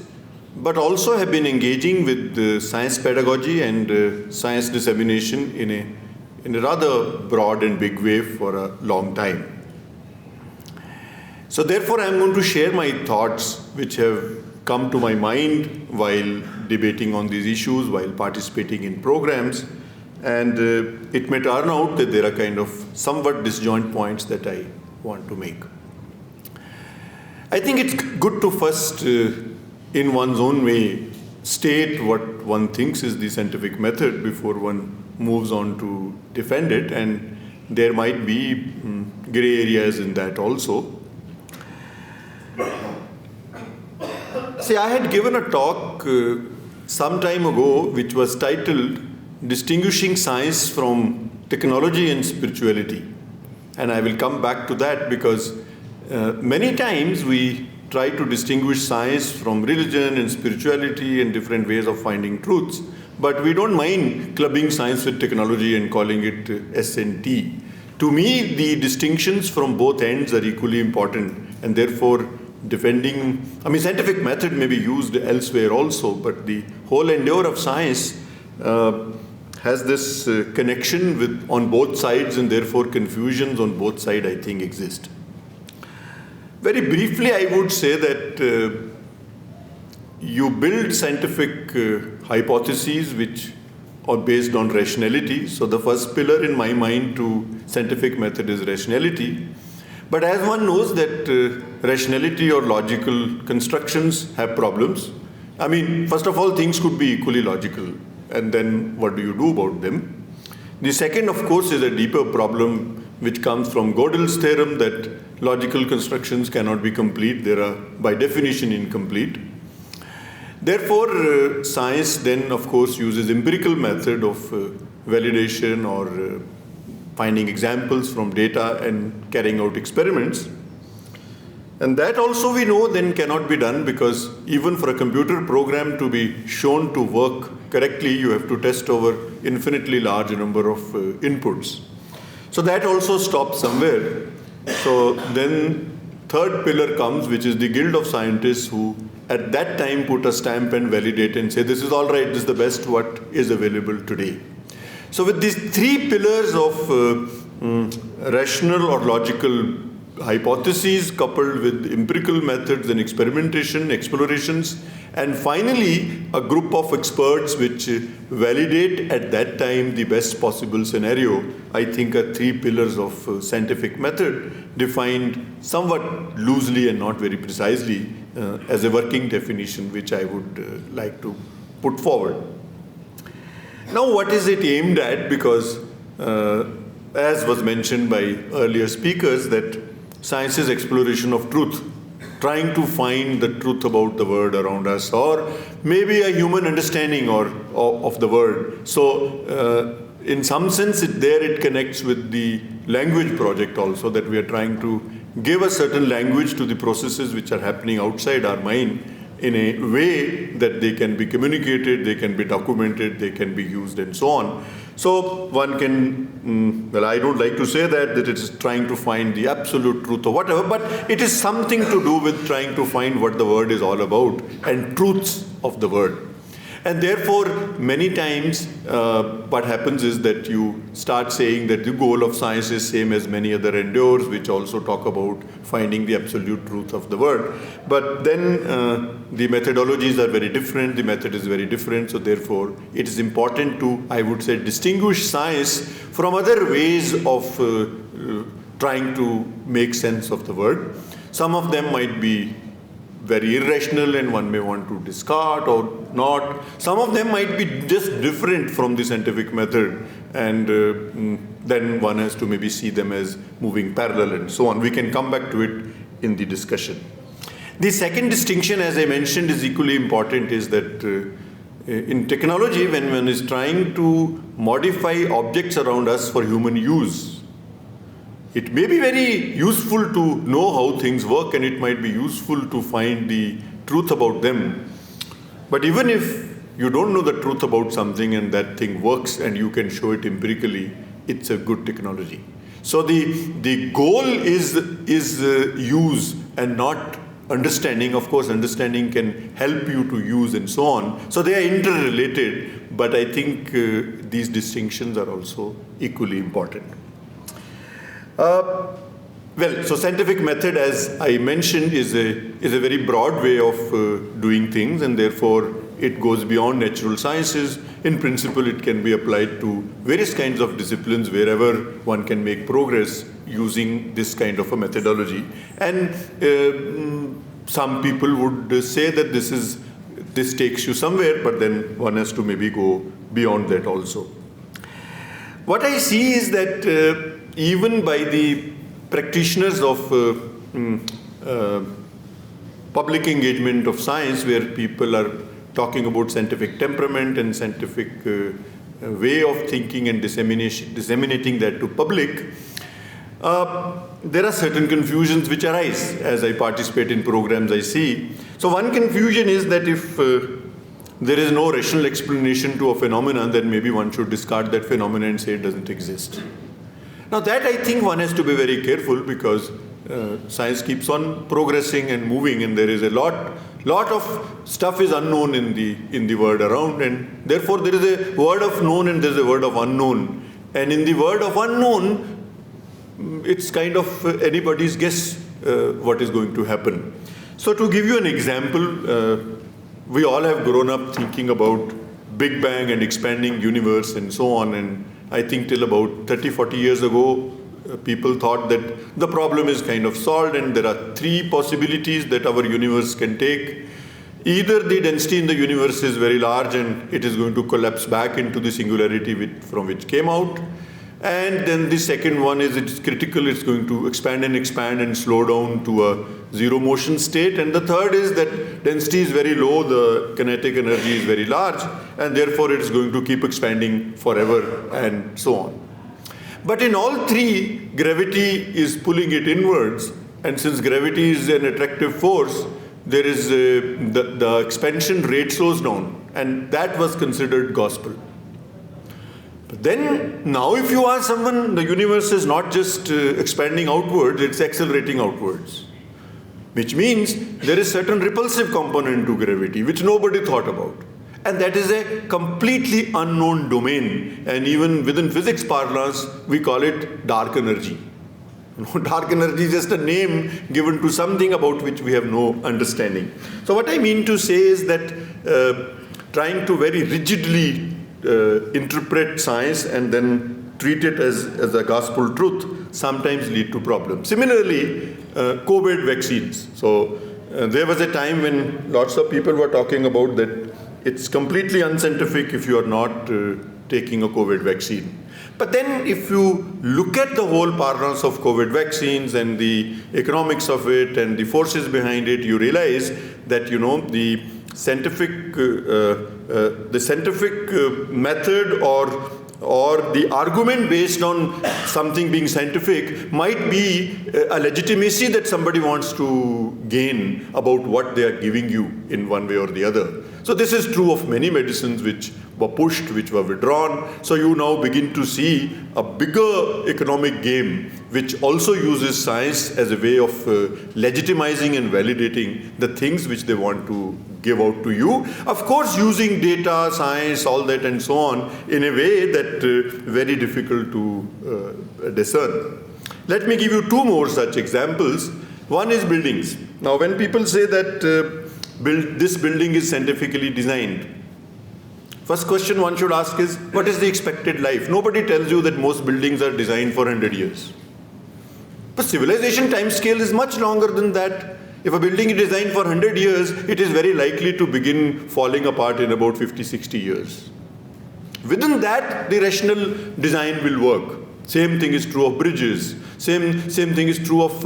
but also have been engaging with science pedagogy and science dissemination in a rather broad and big way for a long time. So therefore, I'm going to share my thoughts which have come to my mind while debating on these issues, while participating in programs, and it may turn out that there are kind of somewhat disjoint points that I want to make. I think it's good to first, in one's own way, state what one thinks is the scientific method before one moves on to defend it, and there might be gray areas in that also. See, I had given a talk some time ago which was titled Distinguishing Science from Technology and Spirituality. And I will come back to that because many times we try to distinguish science from religion and spirituality and different ways of finding truths. But we don't mind clubbing science with technology and calling it S&T. To me, the distinctions from both ends are equally important, and therefore scientific method may be used elsewhere also, but the whole endeavor of science has this connection on both sides, and therefore confusions on both sides, I think, exist. Very briefly, I would say that you build scientific hypotheses which are based on rationality. So the first pillar in my mind to scientific method is rationality. But as one knows that rationality or logical constructions have problems. First of all, things could be equally logical, and then what do you do about them? The second, of course, is a deeper problem which comes from Gödel's theorem that logical constructions cannot be complete. They are by definition incomplete. Therefore, science then, of course, uses empirical method of validation or finding examples from data and carrying out experiments. And that also we know then cannot be done, because even for a computer program to be shown to work correctly, you have to test over infinitely large number of inputs. So that also stops somewhere. So then third pillar comes, which is the guild of scientists who at that time put a stamp and validate and say, this is all right, this is the best what is available today. So with these three pillars of rational or logical hypotheses coupled with empirical methods and experimentation, explorations, and finally a group of experts which validate at that time the best possible scenario, I think are three pillars of scientific method, defined somewhat loosely and not very precisely as a working definition, which I would like to put forward. Now, what is it aimed at? Because as was mentioned by earlier speakers, that science is exploration of truth, trying to find the truth about the world around us, or maybe a human understanding of the world. So in some sense, it connects with the language project also, that we are trying to give a certain language to the processes which are happening outside our mind in a way that they can be communicated, they can be documented, they can be used, and so on. So one can, I don't like to say that it is trying to find the absolute truth or whatever, but it is something to do with trying to find what the word is all about and truths of the word. And therefore, many times what happens is that you start saying that the goal of science is same as many other endeavors, which also talk about finding the absolute truth of the word. But then the methodologies are very different, the method is very different, so therefore it is important to, I would say, distinguish science from other ways of trying to make sense of the word. Some of them might be very irrational and one may want to discard or not. Some of them might be just different from the scientific method, and then one has to maybe see them as moving parallel and so on. We can come back to it in the discussion. The second distinction, as I mentioned, is equally important, is that in technology, when one is trying to modify objects around us for human use, it may be very useful to know how things work, and it might be useful to find the truth about them. But even if you don't know the truth about something and that thing works and you can show it empirically, it's a good technology. So the goal is use and not understanding. Of course, understanding can help you to use and so on. So they are interrelated, but I think these distinctions are also equally important. So scientific method, as I mentioned, is a very broad way of doing things, and therefore it goes beyond natural sciences. In principle, it can be applied to various kinds of disciplines wherever one can make progress using this kind of a methodology. And some people would say that this takes you somewhere, but then one has to maybe go beyond that also. What I see is that even by the practitioners of public engagement of science, where people are talking about scientific temperament and scientific way of thinking and disseminating that to public, there are certain confusions which arise as I participate in programs I see. So one confusion is that if there is no rational explanation to a phenomenon, then maybe one should discard that phenomenon and say it doesn't exist. Now that I think one has to be very careful, because science keeps on progressing and moving, and there is a lot of stuff is unknown in the world around, and therefore there is a word of known and there is a word of unknown. And in the word of unknown, it's kind of anybody's guess what is going to happen. So to give you an example, we all have grown up thinking about Big Bang and expanding universe and so on, and I think till about 30-40 years ago, people thought that the problem is kind of solved and there are three possibilities that our universe can take. Either the density in the universe is very large and it is going to collapse back into the singularity from which came out. And then the second one is it's critical, it's going to expand and slow down to a zero motion state. And the third is that density is very low, the kinetic energy is very large, and therefore it's going to keep expanding forever and so on. But in all three, gravity is pulling it inwards, and since gravity is an attractive force, there is the expansion rate slows down, and that was considered gospel. But then, now if you ask someone, the universe is not just expanding outwards, it's accelerating outwards. Which means there is certain repulsive component to gravity, which nobody thought about. And that is a completely unknown domain. And even within physics parlance, we call it dark energy. Dark energy is just a name given to something about which we have no understanding. So what I mean to say is that trying to very rigidly interpret science and then treat it as a gospel truth sometimes lead to problems. Similarly, COVID vaccines. So there was a time when lots of people were talking about that it's completely unscientific if you are not taking a COVID vaccine. But then if you look at the whole parlance of COVID vaccines and the economics of it and the forces behind it, you realize that, the scientific method or the argument based on something being scientific might be a legitimacy that somebody wants to gain about what they are giving you in one way or the other. So this is true of many medicines which were pushed, which were withdrawn. So you now begin to see a bigger economic game which also uses science as a way of legitimizing and validating the things which they want to give out to you. Of course, using data, science, all that and so on in a way that very difficult to discern. Let me give you two more such examples. One is buildings. Now, when people say that this building is scientifically designed, first question one should ask is, what is the expected life? Nobody tells you that most buildings are designed for 100 years. But civilization time scale is much longer than that. If a building is designed for 100 years, it is very likely to begin falling apart in about 50, 60 years. Within that, the rational design will work. Same thing is true of bridges. Same thing is true of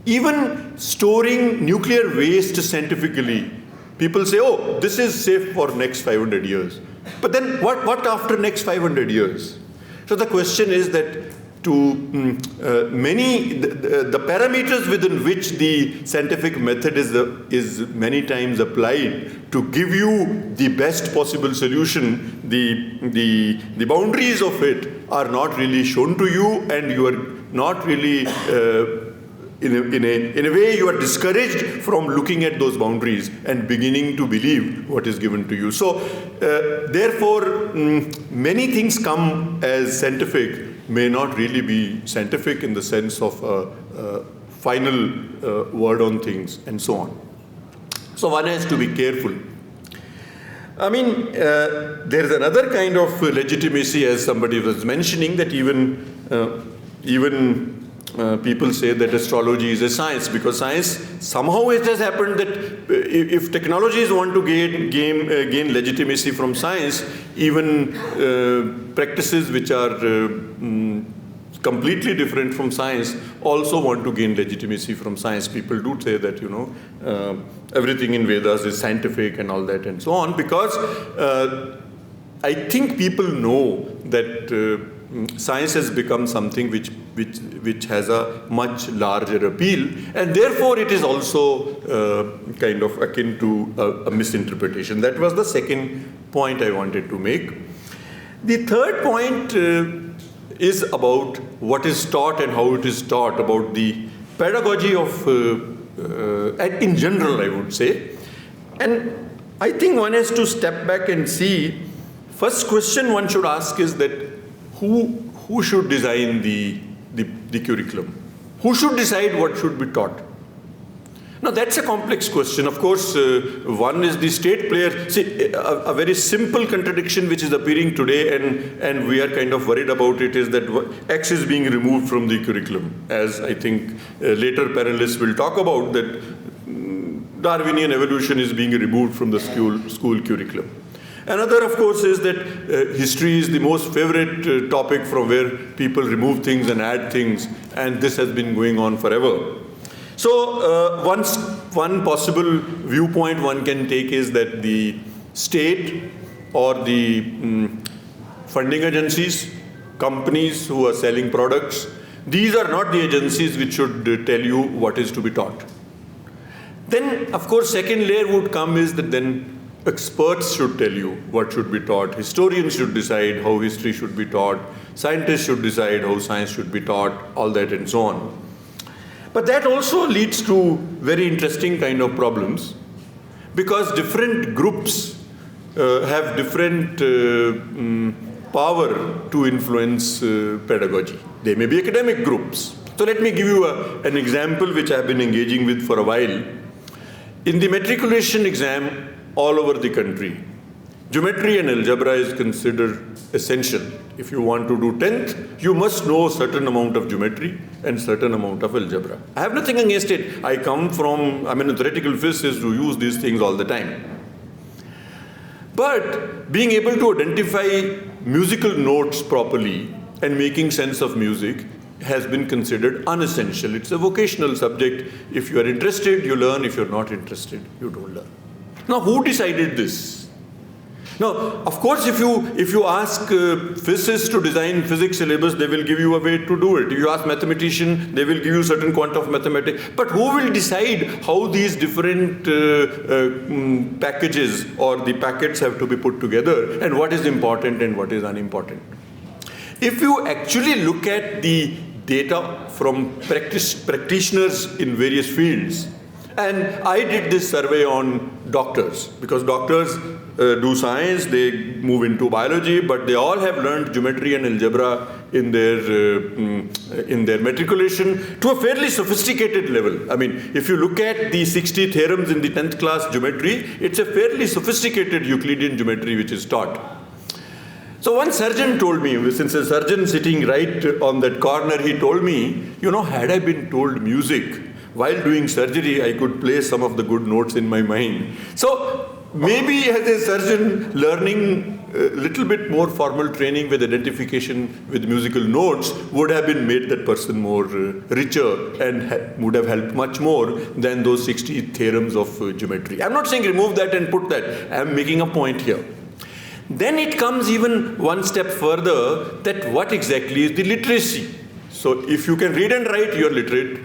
even storing nuclear waste scientifically. People say, oh, this is safe for next 500 years. But then what after next 500 years? So the question is that to the parameters within which the scientific method is many times applied to give you the best possible solution, the boundaries of it are not really shown to you, and you are not really in a way you are discouraged from looking at those boundaries and beginning to believe what is given to you. So therefore many things come as scientific may not really be scientific in the sense of final word on things and so on. So one has to be careful. I mean, there is another kind of legitimacy, as somebody was mentioning, that even people say that astrology is a science, because science, somehow it has happened that if technologies want to gain legitimacy from science, even practices which are completely different from science also want to gain legitimacy from science. People do say that, everything in Vedas is scientific and all that and so on, because I think people know that science has become something which has a much larger appeal, and therefore it is also kind of akin to a misinterpretation. That was the second point I wanted to make. The third point is about what is taught and how it is taught, about the pedagogy of, in general, I would say. And I think one has to step back and see, first question one should ask is that who should design the curriculum? Who should decide what should be taught? Now that's a complex question. Of course, one is the state player. See, a very simple contradiction which is appearing today, and we are kind of worried about it, is that X is being removed from the curriculum. As I think later panelists will talk about, that Darwinian evolution is being removed from the school curriculum. Another, of course, is that history is the most favorite topic from where people remove things and add things, and this has been going on forever. So one possible viewpoint one can take is that the state or the funding agencies, companies who are selling products, these are not the agencies which should tell you what is to be taught. Then, of course, second layer would come is that then experts should tell you what should be taught. Historians should decide how history should be taught. Scientists should decide how science should be taught, all that and so on. But that also leads to very interesting kind of problems, because different groups have different power to influence pedagogy. They may be academic groups. So let me give you an example which I've been engaging with for a while. In the matriculation exam all over the country, geometry and algebra is considered essential. If you want to do 10th, you must know a certain amount of geometry and certain amount of algebra. I have nothing against it. I'm a theoretical physicist who use these things all the time. But being able to identify musical notes properly and making sense of music has been considered unessential. It's a vocational subject. If you are interested, you learn. If you're not interested, you don't learn. Now, who decided this? Now, of course, if you ask physicists to design physics syllabus, they will give you a way to do it. If you ask mathematician, they will give you certain quantity of mathematics. But who will decide how these different packages or the packets have to be put together, and what is important and what is unimportant? If you actually look at the data from practitioners in various fields, and I did this survey on doctors, because doctors do science, they move into biology, but they all have learned geometry and algebra in their matriculation to a fairly sophisticated level. I mean, if you look at the 60 theorems in the 10th class geometry, it's a fairly sophisticated Euclidean geometry which is taught. So one surgeon told me, since a surgeon sitting right on that corner, he told me, had I been told music while doing surgery, I could play some of the good notes in my mind. So maybe as a surgeon, learning a little bit more formal training with identification with musical notes would have been made that person more richer and would have helped much more than those 60 theorems of geometry. I'm not saying remove that and put that. I'm making a point here. Then it comes even one step further, that what exactly is the literacy? So if you can read and write, you're literate.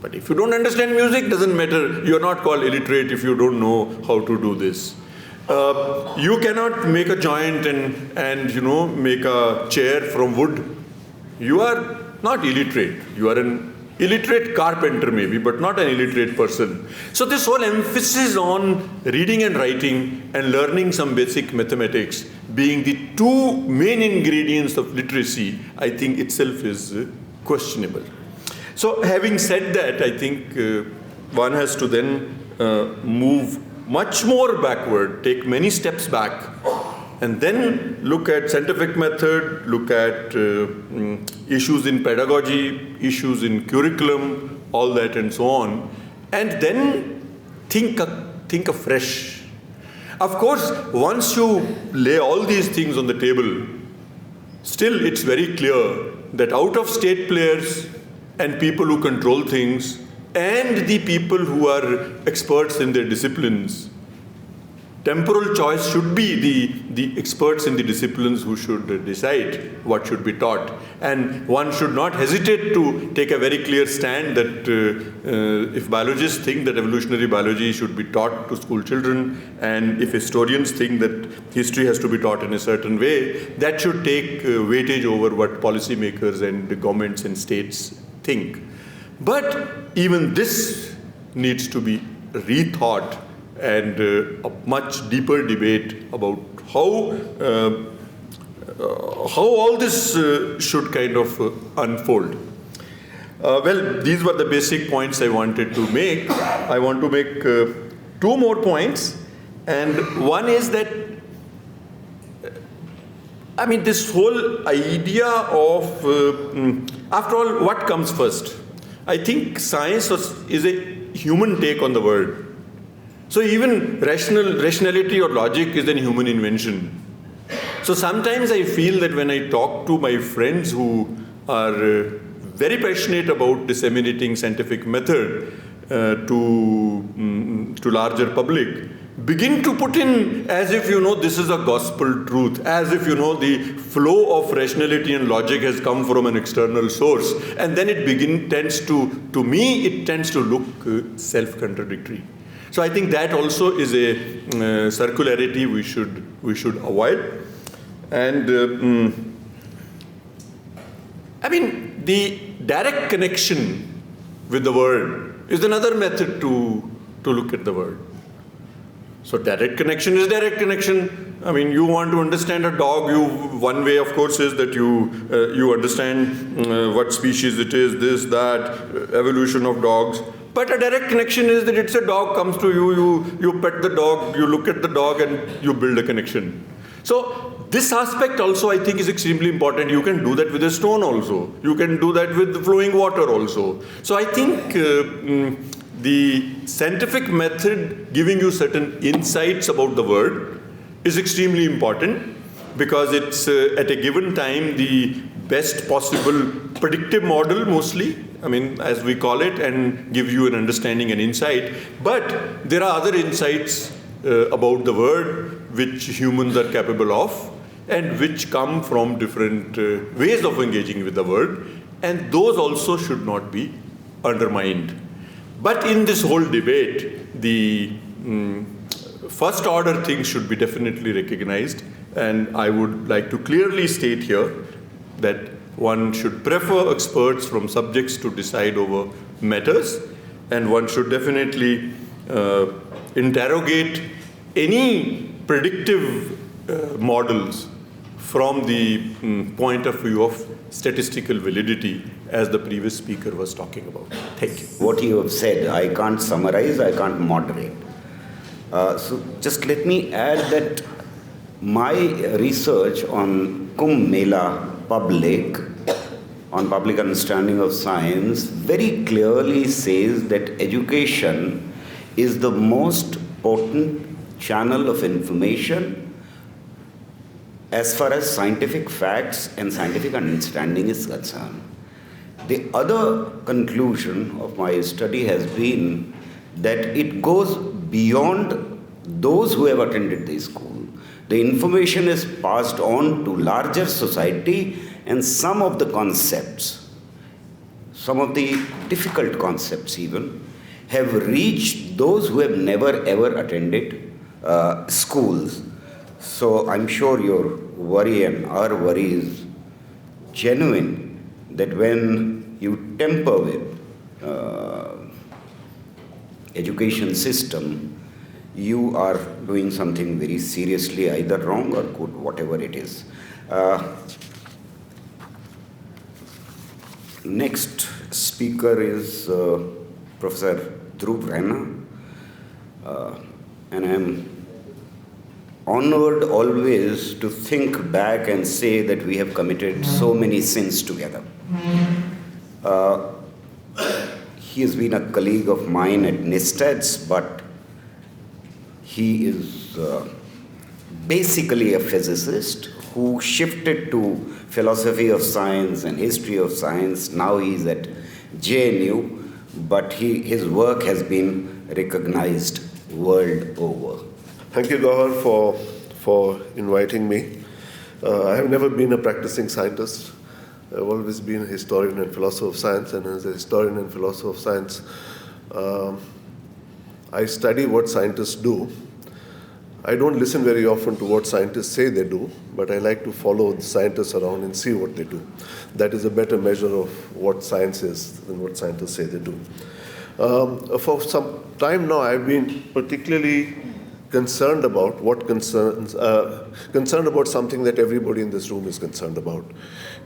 But if you don't understand music, doesn't matter. You're not called illiterate if you don't know how to do this. You cannot make a joint and make a chair from wood. You are not illiterate. You are an illiterate carpenter maybe, but not an illiterate person. So this whole emphasis on reading and writing and learning some basic mathematics being the two main ingredients of literacy, I think itself is questionable. So having said that, I think one has to then move much more backward, take many steps back, and then look at scientific method, look at issues in pedagogy, issues in curriculum, all that and so on, and then think afresh. Of course, once you lay all these things on the table, still it's very clear that out-of-state players and people who control things and the people who are experts in their disciplines, temporal choice should be the experts in the disciplines who should decide what should be taught. And one should not hesitate to take a very clear stand that if biologists think that evolutionary biology should be taught to school children, and if historians think that history has to be taught in a certain way, that should take weightage over what policymakers and the governments and states think. But even this needs to be rethought, and a much deeper debate about how all this should kind of unfold. Well, these were the basic points I wanted to make. I want to make two more points, and one is that this whole idea of, after all, what comes first? I think science is a human take on the world. So even rationality or logic is a human invention. So sometimes I feel that when I talk to my friends who are very passionate about disseminating scientific method to larger public, begin to put in as if this is a gospel truth, as if the flow of rationality and logic has come from an external source, and then it tends to look self-contradictory. So I think that also is a circularity we should avoid. And the direct connection with the world is another method to look at the world. So direct connection is direct connection. You want to understand a dog, one way of course is that you understand what species it is, this, that, evolution of dogs. But a direct connection is that it's a dog comes to you pet the dog, you look at the dog and you build a connection. So this aspect also I think is extremely important. You can do that with a stone also. You can do that with flowing water also. So I think the scientific method giving you certain insights about the world is extremely important, because it's at a given time the best possible predictive model mostly, as we call it, and give you an understanding and insight. But there are other insights about the world which humans are capable of and which come from different ways of engaging with the world, and those also should not be undermined. But in this whole debate, the first order things should be definitely recognized, and I would like to clearly state here that one should prefer experts from subjects to decide over matters, and one should definitely interrogate any predictive models from the point of view of statistical validity, as the previous speaker was talking about. Thank you. What you have said, I can't summarize, I can't moderate. So just let me add that my research on Kumbh Mela Public, on public understanding of science, very clearly says that education is the most potent channel of information as far as scientific facts and scientific understanding is concerned. The other conclusion of my study has been that it goes beyond those who have attended the school. The information is passed on to larger society, and some of the concepts, some of the difficult concepts even, have reached those who have never ever attended schools. So I'm sure your worry and our worry is genuine, that when you tamper with education system, you are doing something very seriously either wrong or good, whatever it is. Next speaker is Professor Dhruv Raina. and I'm honored always to think back and say that we have committed so many sins together. He has been a colleague of mine at Nisted's, but he is basically a physicist who shifted to philosophy of science and history of science. Now he's at JNU, but his work has been recognized world over. Thank you, Gauhar, for inviting me. I have never been a practicing scientist. I've always been a historian and philosopher of science, and as a historian and philosopher of science, I study what scientists do. I don't listen very often to what scientists say they do, but I like to follow the scientists around and see what they do. That is a better measure of what science is than what scientists say they do. For some time now, I've been particularly concerned about concerned about something that everybody in this room is concerned about,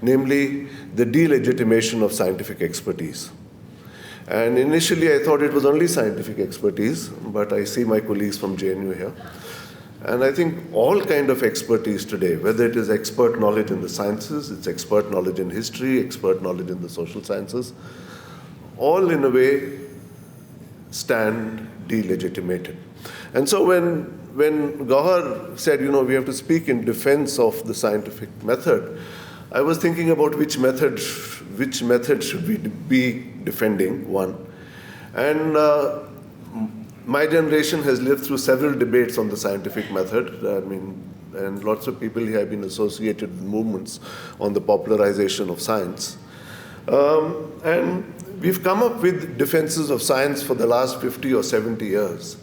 namely the delegitimation of scientific expertise. And initially, I thought it was only scientific expertise, but I see my colleagues from JNU here. And I think all kind of expertise today, whether it is expert knowledge in the sciences, it's expert knowledge in history, expert knowledge in the social sciences, all in a way stand delegitimated. And so when Gauhar said, we have to speak in defense of the scientific method, I was thinking about which method should we be defending, one. And my generation has lived through several debates on the scientific method. And lots of people here have been associated with movements on the popularization of science. And we've come up with defenses of science for the last 50 or 70 years.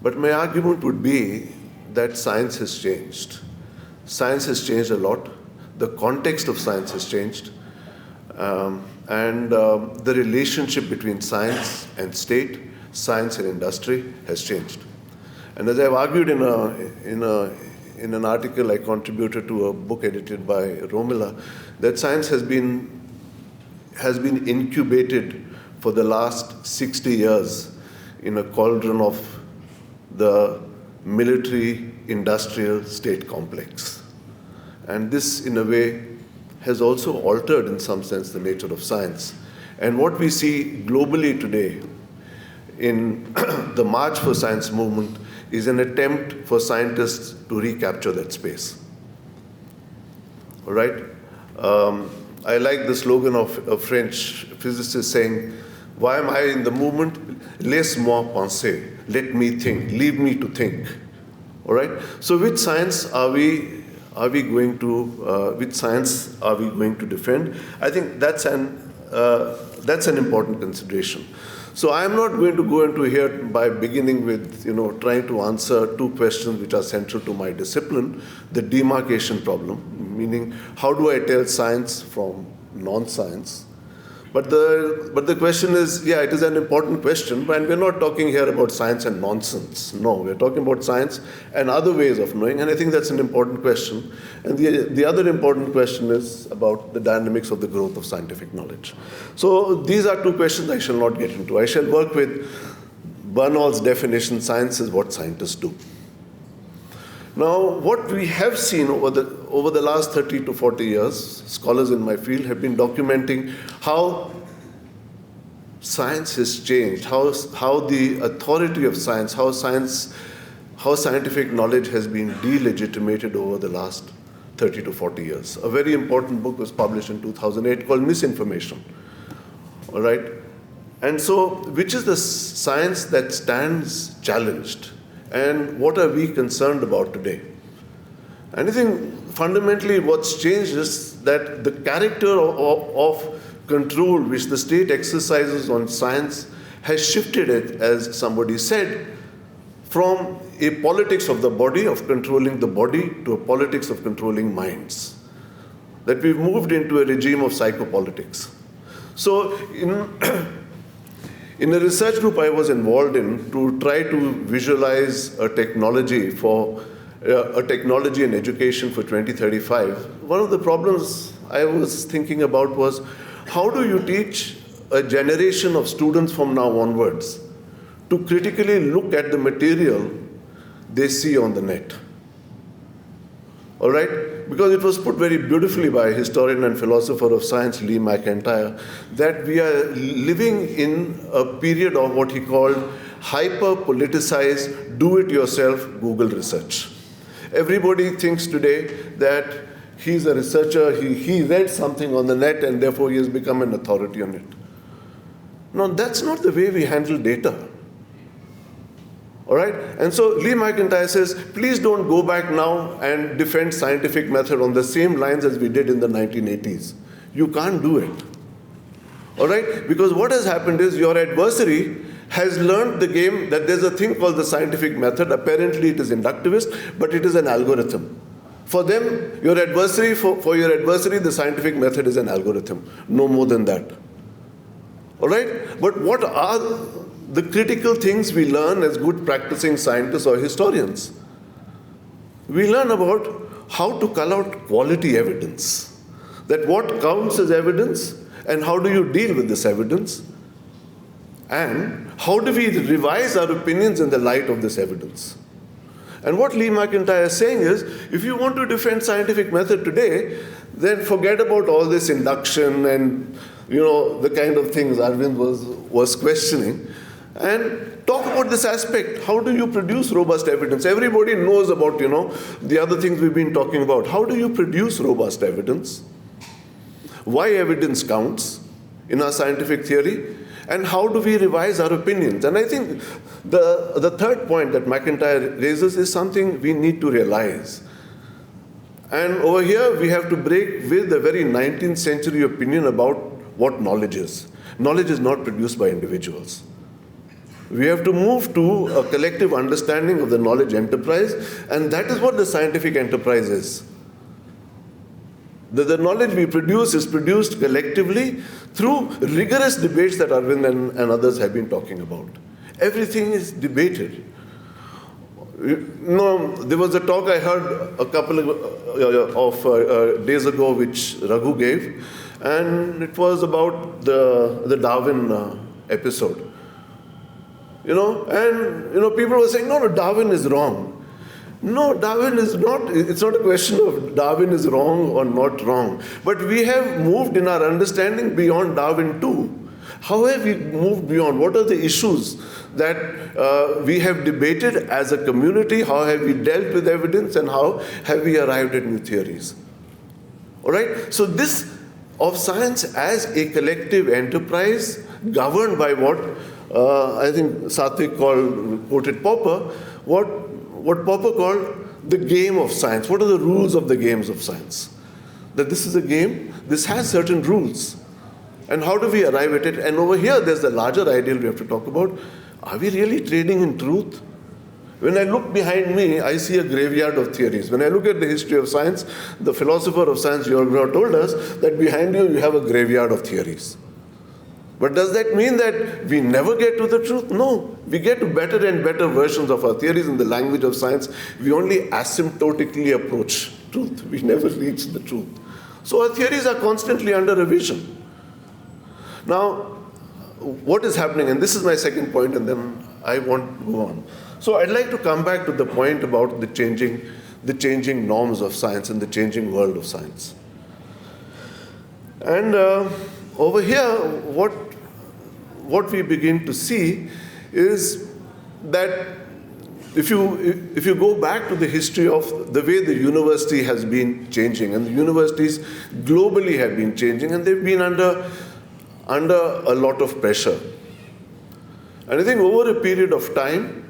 But my argument would be that science has changed. Science has changed a lot. The context of science has changed. And the relationship between science and state, science and industry has changed. And as I've argued in an article I contributed to a book edited by Romila, that science has been incubated for the last 60 years in a cauldron of the military-industrial state complex. And this, in a way, has also altered, in some sense, the nature of science. And what we see globally today in the March for Science movement is an attempt for scientists to recapture that space. All right? I like the slogan of a French physicist saying, "Why am I in the movement? Laisse-moi penser. Let me think. Leave me to think." All right? So which science are we going to defend? I think that's an important consideration. So I'm not going to go into here by beginning with, trying to answer two questions which are central to my discipline: the demarcation problem, meaning how do I tell science from non-science? But the question is, it is an important question, and we're not talking here about science and nonsense. No, we're talking about science and other ways of knowing, and I think that's an important question. And the other important question is about the dynamics of the growth of scientific knowledge. So these are two questions I shall not get into. I shall work with Bernol's definition: science is what scientists do. Now, what we have seen over the last 30 to 40 years, scholars in my field have been documenting how science has changed, how the authority of science, how scientific knowledge has been delegitimated over the last 30 to 40 years. A very important book was published in 2008 called Misinformation. All right? And so, which is the science that stands challenged? And what are we concerned about today? And I think fundamentally what's changed is that the character of control which the state exercises on science has shifted it, as somebody said, from a politics of the body, of controlling the body, to a politics of controlling minds. That we've moved into a regime of psychopolitics. So in a research group I was involved in to try to visualize a technology in education for 2035, one of the problems I was thinking about was, how do you teach a generation of students from now onwards to critically look at the material they see on the net. All right? Because it was put very beautifully by historian and philosopher of science Lee McIntyre that we are living in a period of what he called hyper-politicized, do-it-yourself Google research. Everybody thinks today that he's a researcher, he read something on the net and therefore he has become an authority on it. No, that's not the way we handle data. All right? And so Lee McIntyre says, please don't go back now and defend scientific method on the same lines as we did in the 1980s. You can't do it. All right? Because what has happened is your adversary has learned the game that there's a thing called the scientific method. Apparently it is inductivist, but it is an algorithm. For them, your adversary, for your adversary, the scientific method is an algorithm. No more than that. All right? But what are the critical things we learn as good practicing scientists or historians? We learn about how to cull out quality evidence. That what counts as evidence and how do you deal with this evidence? And how do we revise our opinions in the light of this evidence? And what Lee McIntyre is saying is, if you want to defend scientific method today, then forget about all this induction and the kind of things Arvind was questioning. And talk about this aspect. How do you produce robust evidence? Everybody knows about, the other things we've been talking about. How do you produce robust evidence? Why evidence counts in our scientific theory? And how do we revise our opinions? And I think the third point that McIntyre raises is something we need to realize. And over here, we have to break with a very 19th century opinion about what knowledge is. Knowledge is not produced by individuals. We have to move to a collective understanding of the knowledge enterprise, and that is what the scientific enterprise is. The knowledge we produce is produced collectively through rigorous debates that Arvind and others have been talking about. Everything is debated. There was a talk I heard a couple of days ago which Raghu gave, and it was about the Darwin episode. People were saying, no, Darwin is wrong. No, Darwin is not. It's not a question of Darwin is wrong or not wrong. But we have moved in our understanding beyond Darwin too. How have we moved beyond? What are the issues that we have debated as a community? How have we dealt with evidence and how have we arrived at new theories? All right? So this of science as a collective enterprise governed by what I think Satvik quoted Popper, what Popper called the game of science. What are the rules of the games of science? That this is a game, this has certain rules. And how do we arrive at it? And over here, there's the larger ideal we have to talk about. Are we really trading in truth? When I look behind me, I see a graveyard of theories. When I look at the history of science, the philosopher of science, Georg Grau, told us that behind you have a graveyard of theories. But does that mean that we never get to the truth? No. We get to better and better versions of our theories in the language of science. We only asymptotically approach truth. We never reach the truth. So our theories are constantly under revision. Now, what is happening, and this is my second point, and then I want to go on. So I'd like to come back to the point about the changing norms of science and the changing world of science. And over here, what we begin to see is that if you go back to the history of the way the university has been changing, and the universities globally have been changing, and they've been under a lot of pressure. And I think over a period of time,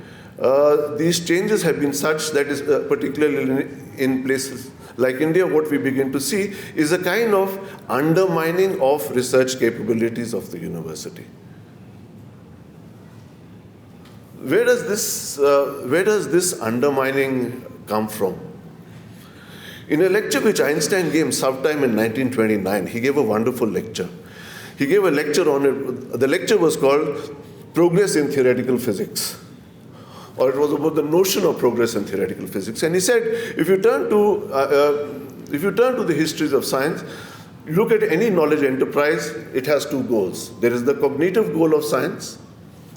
these changes have been such that is particularly in places like India, what we begin to see is a kind of undermining of research capabilities of the university. Where does this undermining come from? In a lecture which Einstein gave sometime in 1929, he gave a wonderful lecture. He gave a lecture on it. The lecture was called Progress in Theoretical Physics. Or it was about the notion of progress in theoretical physics. And he said, if you turn to the histories of science, look at any knowledge enterprise, it has two goals. There is the cognitive goal of science,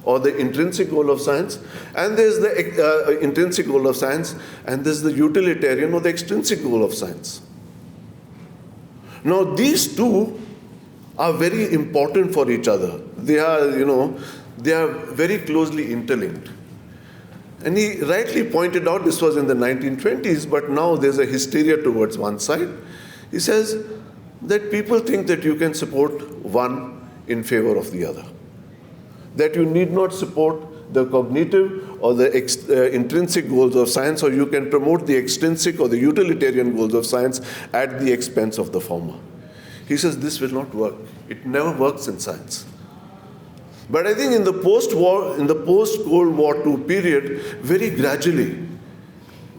or the intrinsic goal of science, and there's the intrinsic goal of science, and there's the utilitarian or the extrinsic goal of science. Now, these two are very important for each other. They are, they are very closely interlinked. And he rightly pointed out, this was in the 1920s, but now there's a hysteria towards one side. He says that people think that you can support one in favor of the other. That you need not support the cognitive or the intrinsic goals of science, or you can promote the extrinsic or the utilitarian goals of science at the expense of the former. He says this will not work. It never works in science. But I think in the post-Cold War II period, very gradually,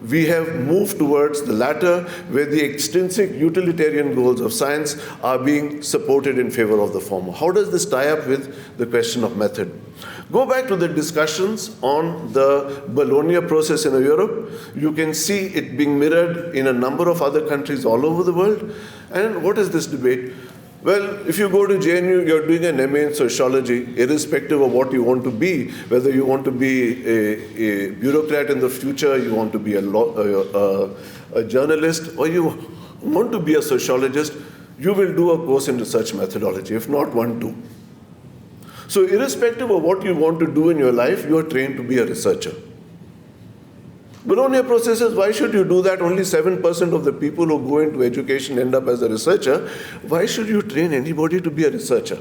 we have moved towards the latter, where the extrinsic utilitarian goals of science are being supported in favor of the former. How does this tie up with the question of method? Go back to the discussions on the Bologna process in Europe. You can see it being mirrored in a number of other countries all over the world. And what is this debate? Well, if you go to JNU, you're doing an MA in sociology, irrespective of what you want to be, whether you want to be a bureaucrat in the future, you want to be a journalist, or you want to be a sociologist, you will do a course in research methodology, if not one, two. So irrespective of what you want to do in your life, you are trained to be a researcher. Bologna processes, why should you do that? Only 7% of the people who go into education end up as a researcher. Why should you train anybody to be a researcher?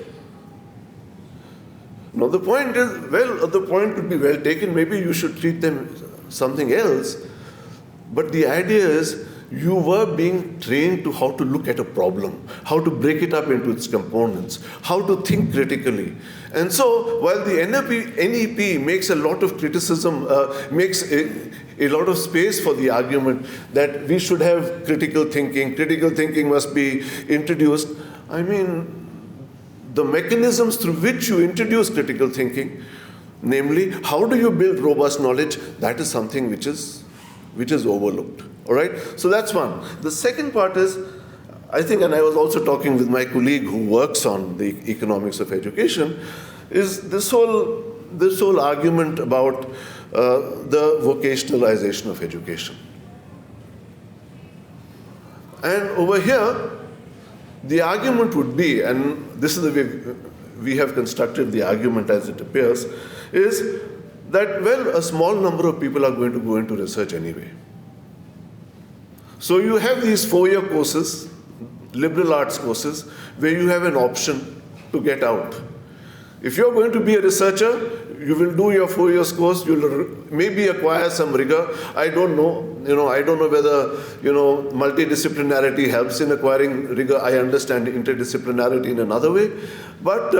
Now the point is, the point would be well taken. Maybe you should treat them something else. But the idea is, you were being trained to how to look at a problem, how to break it up into its components, how to think critically. And so, while the NEP makes a lot of criticism, makes a lot of space for the argument that we should have critical thinking must be introduced. I mean, the mechanisms through which you introduce critical thinking, namely, how do you build robust knowledge, that is something which is overlooked. All right? So that's one. The second part is, I think, and I was also talking with my colleague who works on the economics of education, is this whole argument about the vocationalization of education. And over here, the argument would be, and this is the way we have constructed the argument as it appears, is that, well, a small number of people are going to go into research anyway. So you have these 4-year courses, liberal arts courses, where you have an option to get out. If you're going to be a researcher, you will do your 4 years course, you'll maybe acquire some rigor. I don't know. I don't know whether, multidisciplinarity helps in acquiring rigor. I understand interdisciplinarity in another way. But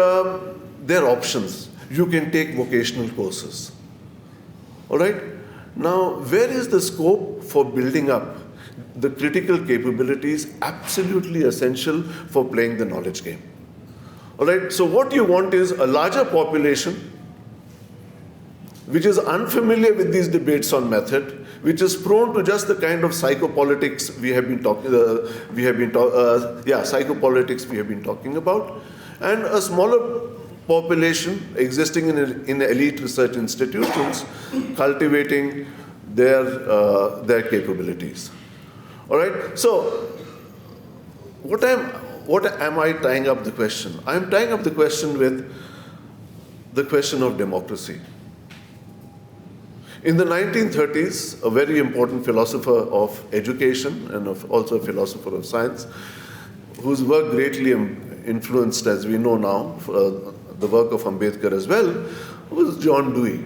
there are options. You can take vocational courses. All right? Now, where is the scope for building up the critical capabilities absolutely essential for playing the knowledge game? All right? So what you want is a larger population which is unfamiliar with these debates on method, which is prone to just the kind of psychopolitics we have been talking about, and a smaller population existing in elite research institutions cultivating their capabilities. All right. So, what am I tying up the question? I am tying up the question with the question of democracy. In the 1930s, a very important philosopher of education and also a philosopher of science, whose work greatly influenced, as we know now, the work of Ambedkar as well, was John Dewey.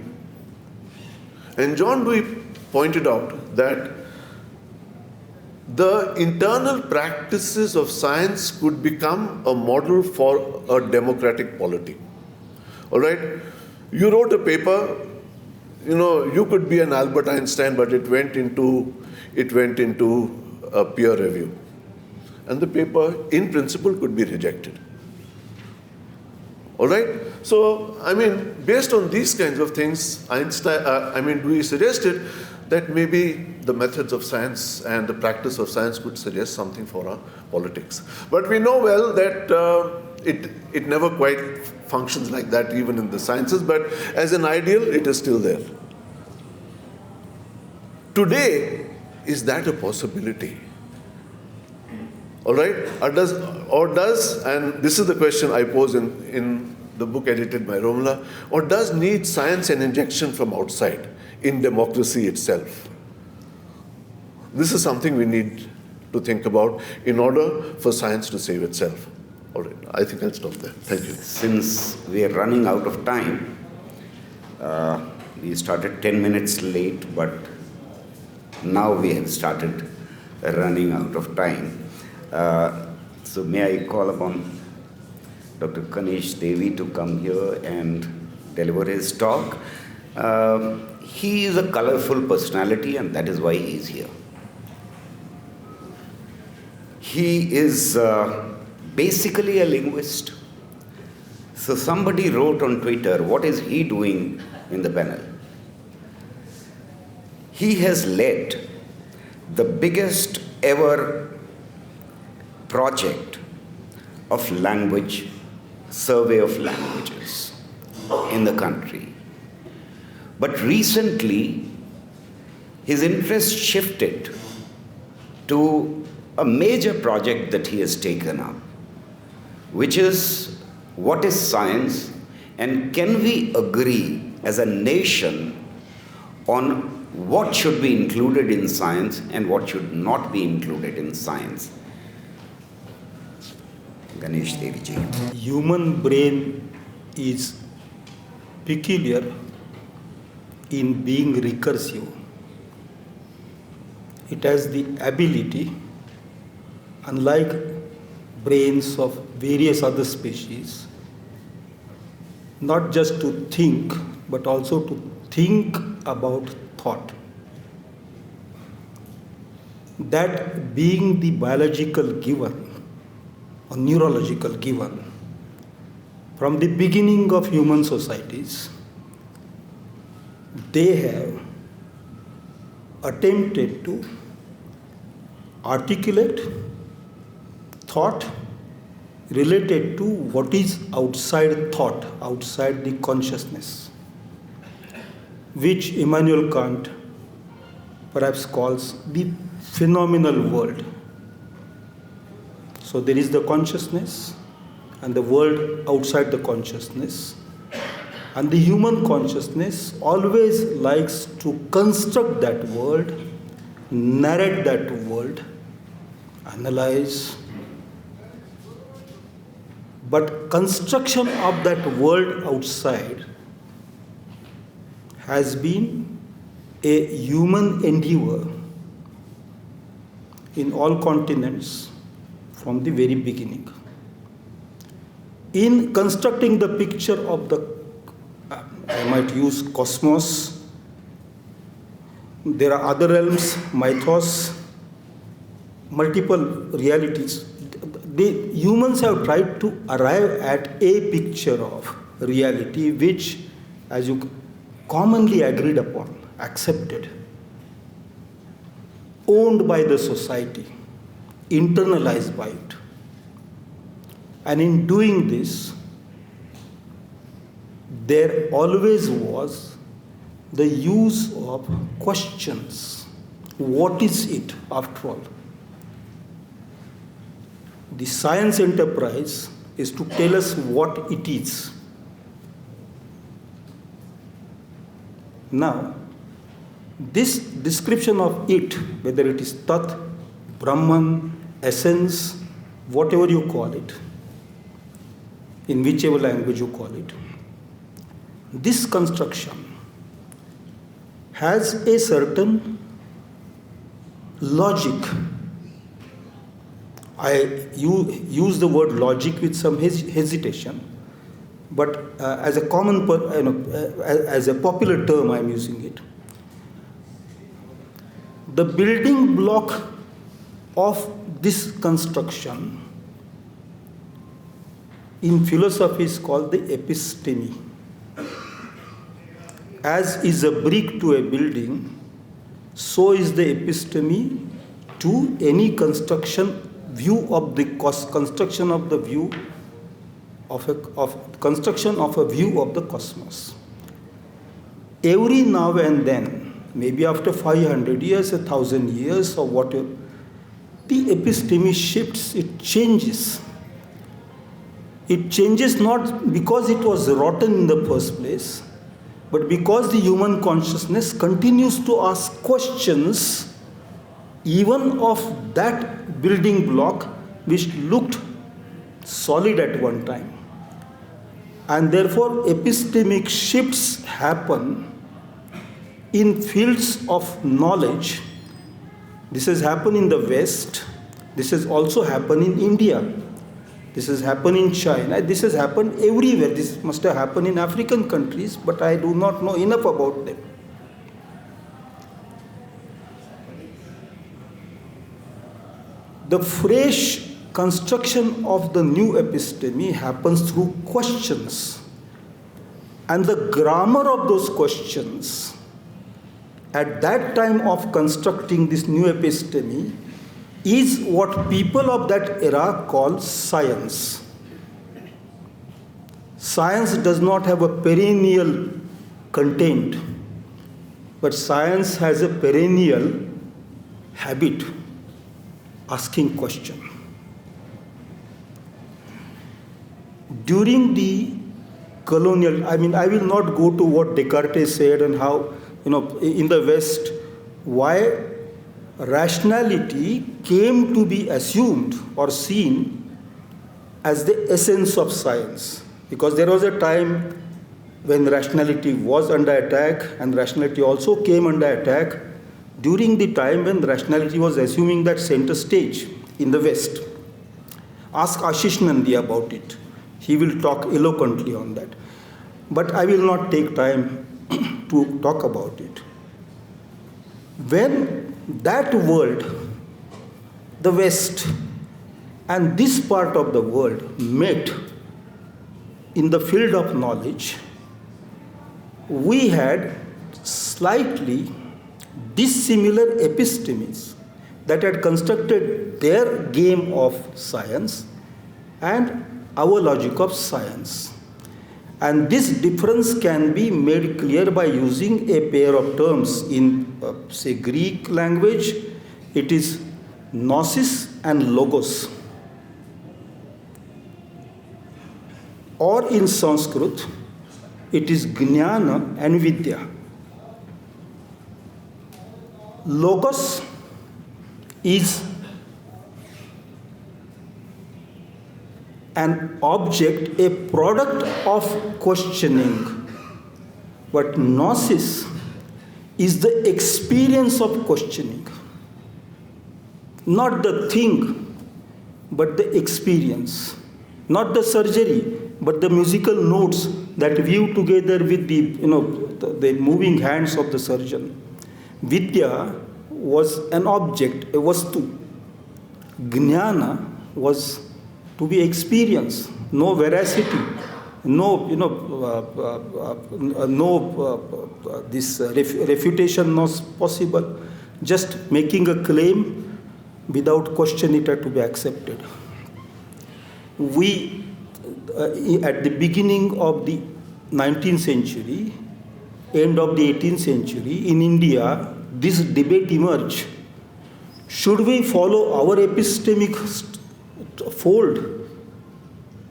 And John Dewey pointed out that the internal practices of science could become a model for a democratic polity. All right? You wrote a paper, you could be an Albert Einstein, but it went into a peer review. And the paper, in principle, could be rejected. All right? So, based on these kinds of things, Dewey suggested that maybe the methods of science and the practice of science could suggest something for our politics. But we know well that it never quite functions like that even in the sciences, but as an ideal, it is still there. Today, is that a possibility? All right? Or does, and this is the question I pose in the book edited by Romla, or does need science an injection from outside in democracy itself? This is something we need to think about in order for science to save itself. All right, I think I'll stop there. Thank you. Since we are running out of time, we started 10 minutes late, but now we have started running out of time. So may I call upon Dr. Kanish Devi to come here and deliver his talk. He is a colorful personality, and that is why he is here. He is basically a linguist. So somebody wrote on Twitter, what is he doing in the panel? He has led the biggest ever project of language, survey of languages in the country. But recently, his interest shifted to a major project that he has taken up, which is what is science, and can we agree as a nation on what should be included in science and what should not be included in science. Ganesh Devi ji. Human brain is peculiar in being recursive. It has the ability, unlike brains of various other species, not just to think, but also to think about thought. That being the biological given, or neurological given, from the beginning of human societies, they have attempted to articulate thought related to what is outside thought, outside the consciousness, which Immanuel Kant perhaps calls the phenomenal world. So there is the consciousness and the world outside the consciousness. And the human consciousness always likes to construct that world, narrate that world, analyze. But construction of that world outside has been a human endeavor in all continents from the very beginning. In constructing the picture of the, I might use cosmos, there are other realms, mythos, multiple realities. Humans have tried to arrive at a picture of reality which, as you commonly agreed upon, accepted, owned by the society, internalized by it. And in doing this, there always was the use of questions. What is it after all? The science enterprise is to tell us what it is. Now, this description of it, whether it is Tat, Brahman, essence, whatever you call it, in whichever language you call it, this construction has a certain logic. I use the word logic with some hesitation, but as a common, as a popular term, I'm using it. The building block of this construction in philosophy is called the episteme. As is a brick to a building, so is the episteme to any construction view of the construction of the view of construction of a view of the cosmos. Every now and then, maybe after 500 years, 1,000 years, or whatever, the episteme shifts, it changes. It changes not because it was rotten in the first place, but because the human consciousness continues to ask questions even of that building block which looked solid at one time. And therefore, epistemic shifts happen in fields of knowledge. This has happened in the West. This has also happened in India. This has happened in China. This has happened everywhere. This must have happened in African countries, but I do not know enough about them. The fresh construction of the new episteme happens through questions. And the grammar of those questions at that time of constructing this new episteme is what people of that era call science. Science does not have a perennial content, but science has a perennial habit, asking questions. During the colonial, I will not go to what Descartes said and how, in the West, why rationality came to be assumed or seen as the essence of science. Because there was a time when rationality was under attack, and rationality also came under attack during the time when rationality was assuming that center stage in the West. Ask Ashish Nandy about it. He will talk eloquently on that. But I will not take time to talk about it. When that world, the West, and this part of the world met in the field of knowledge, we had slightly dissimilar epistemes that had constructed their game of science and our logic of science. And this difference can be made clear by using a pair of terms in, say, Greek language. It is gnosis and logos. Or in Sanskrit, it is jnana and vidya. Logos is an object, a product of questioning. But gnosis is the experience of questioning. Not the thing, but the experience. Not the surgery, but the musical notes that weave together with the moving hands of the surgeon. Vidya was an object, a vastu. Jnana was to be experienced, no veracity, this refutation not possible, just making a claim without question it had to be accepted. We, at the beginning of the 19th century, end of the 18th century, in India, this debate emerged. Should we follow our epistemic fold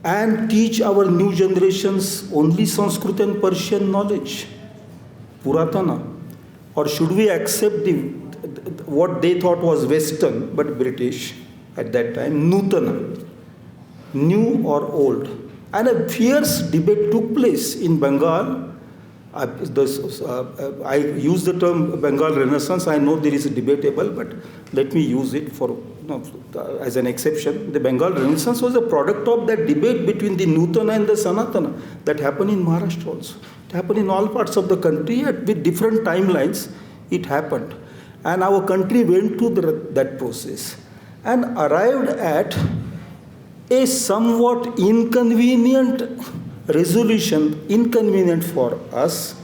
and teach our new generations only Sanskrit and Persian knowledge, Puratana? Or should we accept what they thought was Western, but British at that time, Nutana, new or old? And a fierce debate took place in Bengal. I use the term Bengal Renaissance. I know there is a debatable, but let me use it as an exception. The Bengal Renaissance was a product of that debate between the Nutana and the Sanatana that happened in Maharashtra also. It happened in all parts of the country with different timelines. It happened. And our country went through that process and arrived at a somewhat inconvenient resolution, inconvenient for us,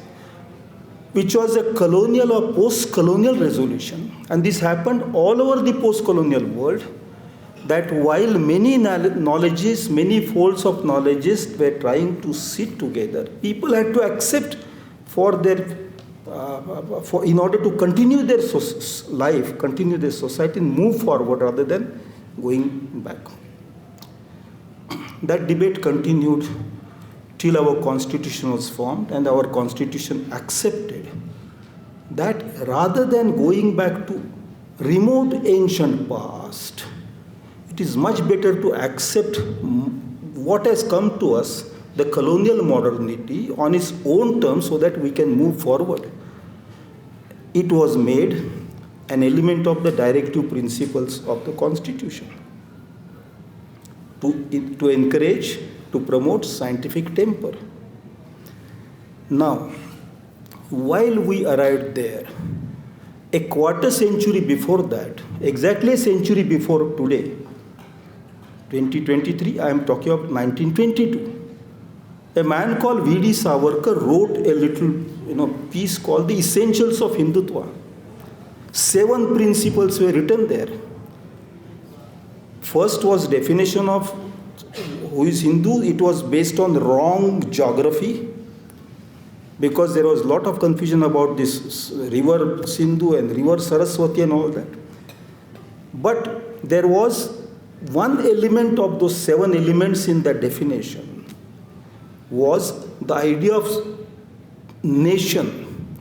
which was a colonial or post-colonial resolution. And this happened all over the post-colonial world, that while many knowledges, many folds of knowledges were trying to sit together, people had to accept for their, in order to continue their life, continue their society, and move forward rather than going back. That debate continued till our constitution was formed, and our constitution accepted that rather than going back to remote ancient past, it is much better to accept what has come to us, the colonial modernity, on its own terms so that we can move forward. It was made an element of the directive principles of the Constitution to encourage, to promote scientific temper. Now, while we arrived there, a quarter century before that, exactly a century before today, 2023, I am talking of 1922, a man called V.D. Savarkar wrote a little piece called The Essentials of Hindutva. 7 principles were written there. First was definition of who is Hindu. It was based on wrong geography, because there was a lot of confusion about this river Sindhu and river Saraswati and all that. But there was one element of those 7 elements in that definition was the idea of nation.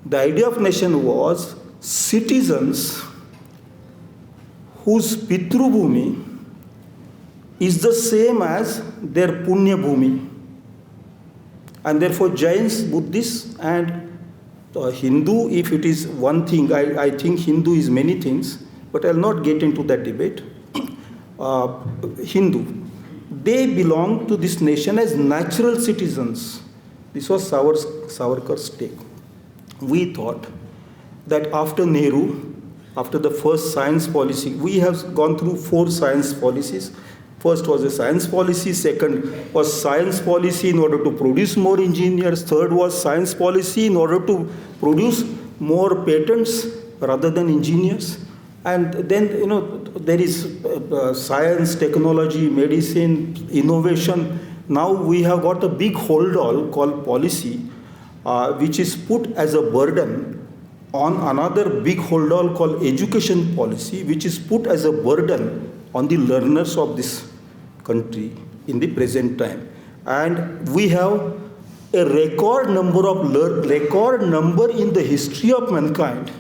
The idea of nation was citizens whose Pitru Bhumi is the same as their Punya Bhumi. And therefore Jains, Buddhists and Hindu, if it is one thing, I think Hindu is many things, but I'll not get into that debate. Hindu, they belong to this nation as natural citizens. This was Savarkar's take. We thought that after Nehru, after the first science policy, we have gone through 4 science policies. First was a science policy, second was science policy in order to produce more engineers, third was science policy in order to produce more patents rather than engineers. And then, there is science, technology, medicine, innovation. Now we have got a big hold all called policy, which is put as a burden on another big hold all called education policy, which is put as a burden on the learners of this country in the present time. And we have a record number in the history of mankind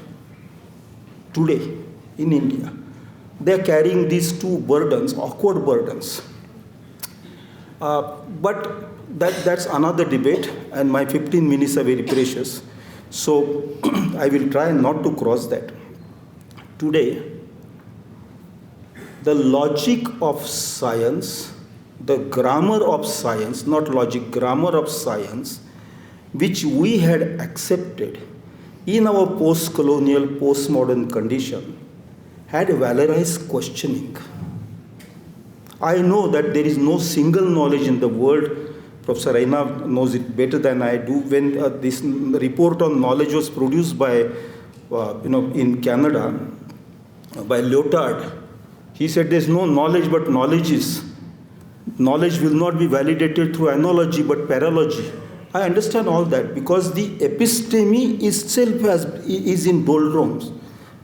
today in India. They are carrying these 2 burdens, awkward burdens. But that's another debate, and my 15 minutes are very precious. So I will try not to cross that. Today, the logic of science, the grammar of science, not logic, grammar of science, which we had accepted in our post-colonial, post-modern condition, had valorized questioning. I know that there is no single knowledge in the world. Professor Raina knows it better than I do. When this report on knowledge was produced by, in Canada, by Lyotard, he said there's no knowledge but knowledge is. Knowledge will not be validated through analogy but paralogy. I understand all that because the episteme itself is in doldrums,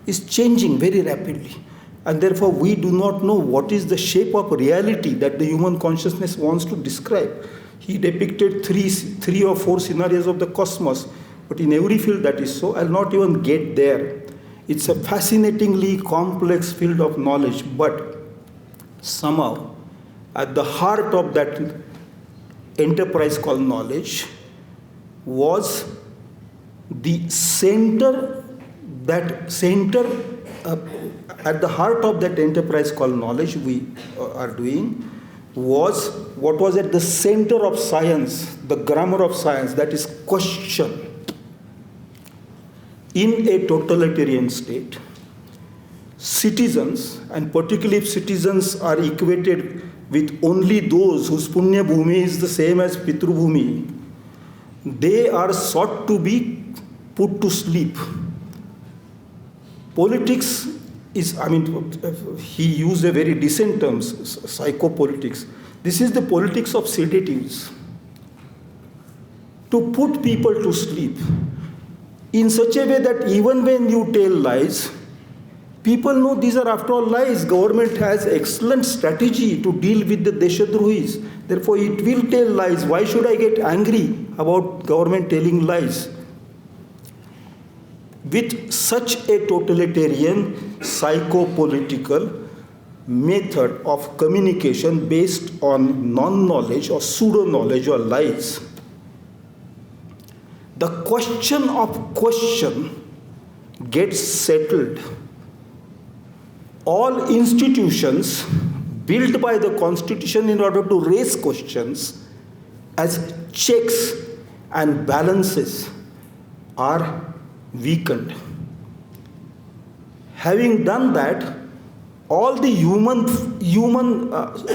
is changing very rapidly. And therefore we do not know what is the shape of reality that the human consciousness wants to describe. He depicted three or four scenarios of the cosmos, but in every field that is so. I'll not even get there. It's a fascinatingly complex field of knowledge, but somehow at the heart of that enterprise called knowledge was the center, at the heart of that enterprise called knowledge we are doing was what was at the center of science, the grammar of science, that is question. In a totalitarian state, citizens, and particularly if citizens are equated with only those whose Punya Bhumi is the same as Pitru Bhumi, they are sought to be put to sleep. Politics he used a very decent term, psychopolitics. This is the politics of sedatives. To put people to sleep in such a way that even when you tell lies, people know these are after all lies. Government has excellent strategy to deal with the Deshadrohis. Therefore, it will tell lies. Why should I get angry about government telling lies? With such a totalitarian psychopolitical method of communication based on non-knowledge or pseudo-knowledge or lies, the question of question gets settled. All institutions built by the Constitution in order to raise questions as checks and balances are weakened. Having done that, all the human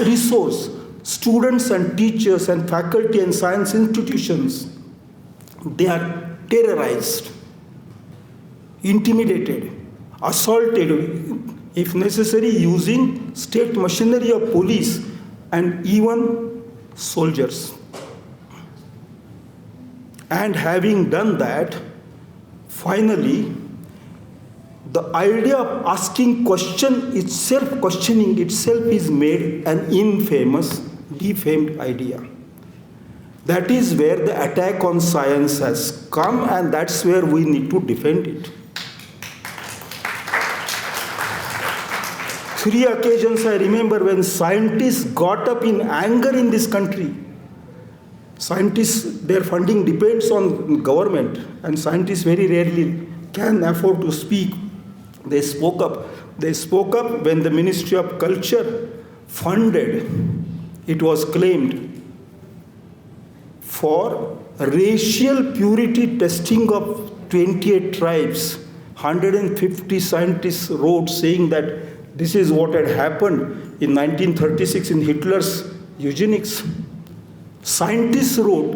resource, students and teachers and faculty and science institutions, they are terrorized, intimidated, assaulted, if necessary, using state machinery of police and even soldiers. And having done that, finally, the idea of asking questioning itself is made an infamous, defamed idea. That is where the attack on science has come, and that's where we need to defend it. 3 occasions I remember when scientists got up in anger in this country. Scientists, their funding depends on government, and scientists very rarely can afford to speak. They spoke up. They spoke up when the Ministry of Culture funded, it was claimed, for racial purity testing of 28 tribes. 150 scientists wrote saying that this is what had happened in 1936 in Hitler's eugenics. Scientists wrote,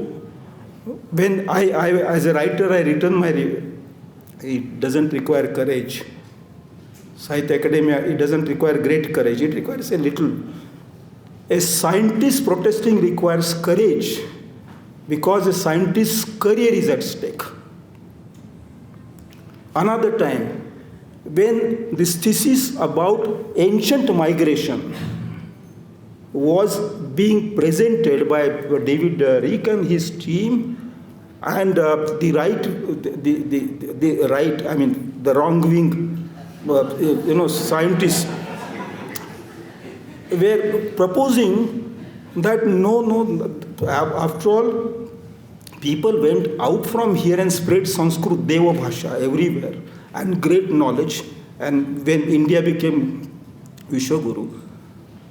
when I as a writer, I written it doesn't require courage. Sahitya Academia, it doesn't require great courage, it requires a little. A scientist protesting requires courage because a scientist's career is at stake. Another time, when this thesis about ancient migration was being presented by David Rick and his team, and the wrong-wing scientists were proposing that no, after all, people went out from here and spread Sanskrit Deva Bhasha everywhere, and great knowledge. And when India became Vishwaguru,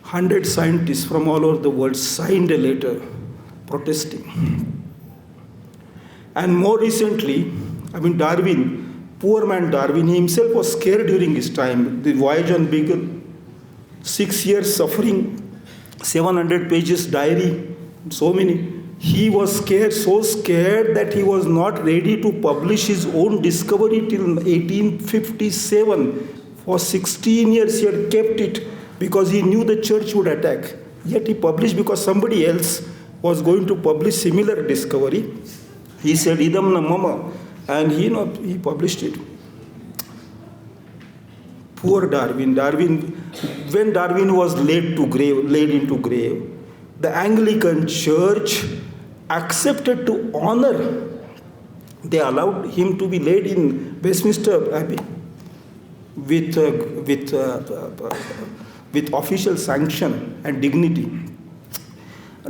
100 scientists from all over the world signed a letter protesting. And more recently, Darwin, poor man Darwin, he himself was scared during his time. The voyage on Beagle, 6 years suffering, 700 pages diary, so many. He was scared, so scared that he was not ready to publish his own discovery till 1857. For 16 years he had kept it because he knew the church would attack. Yet he published because somebody else was going to publish similar discovery. He said, "Idam na mama," and he published it. Poor Darwin. When Darwin was laid into grave, the Anglican Church accepted to honor. They allowed him to be laid in Westminster Abbey with official sanction and dignity.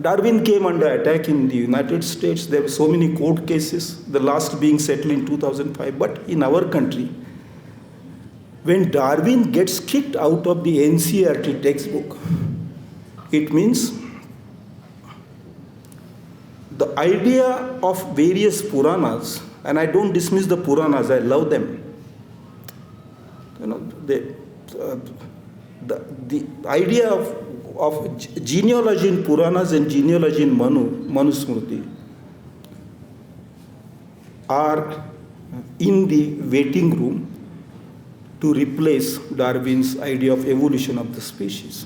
Darwin came under attack in the United States. There were so many court cases, the last being settled in 2005. But in our country, when Darwin gets kicked out of the NCERT textbook, it means the idea of various Puranas, and I don't dismiss the Puranas, I love them. The idea of genealogy in Puranas and genealogy in Manusmriti are in the waiting room to replace Darwin's idea of evolution of the species.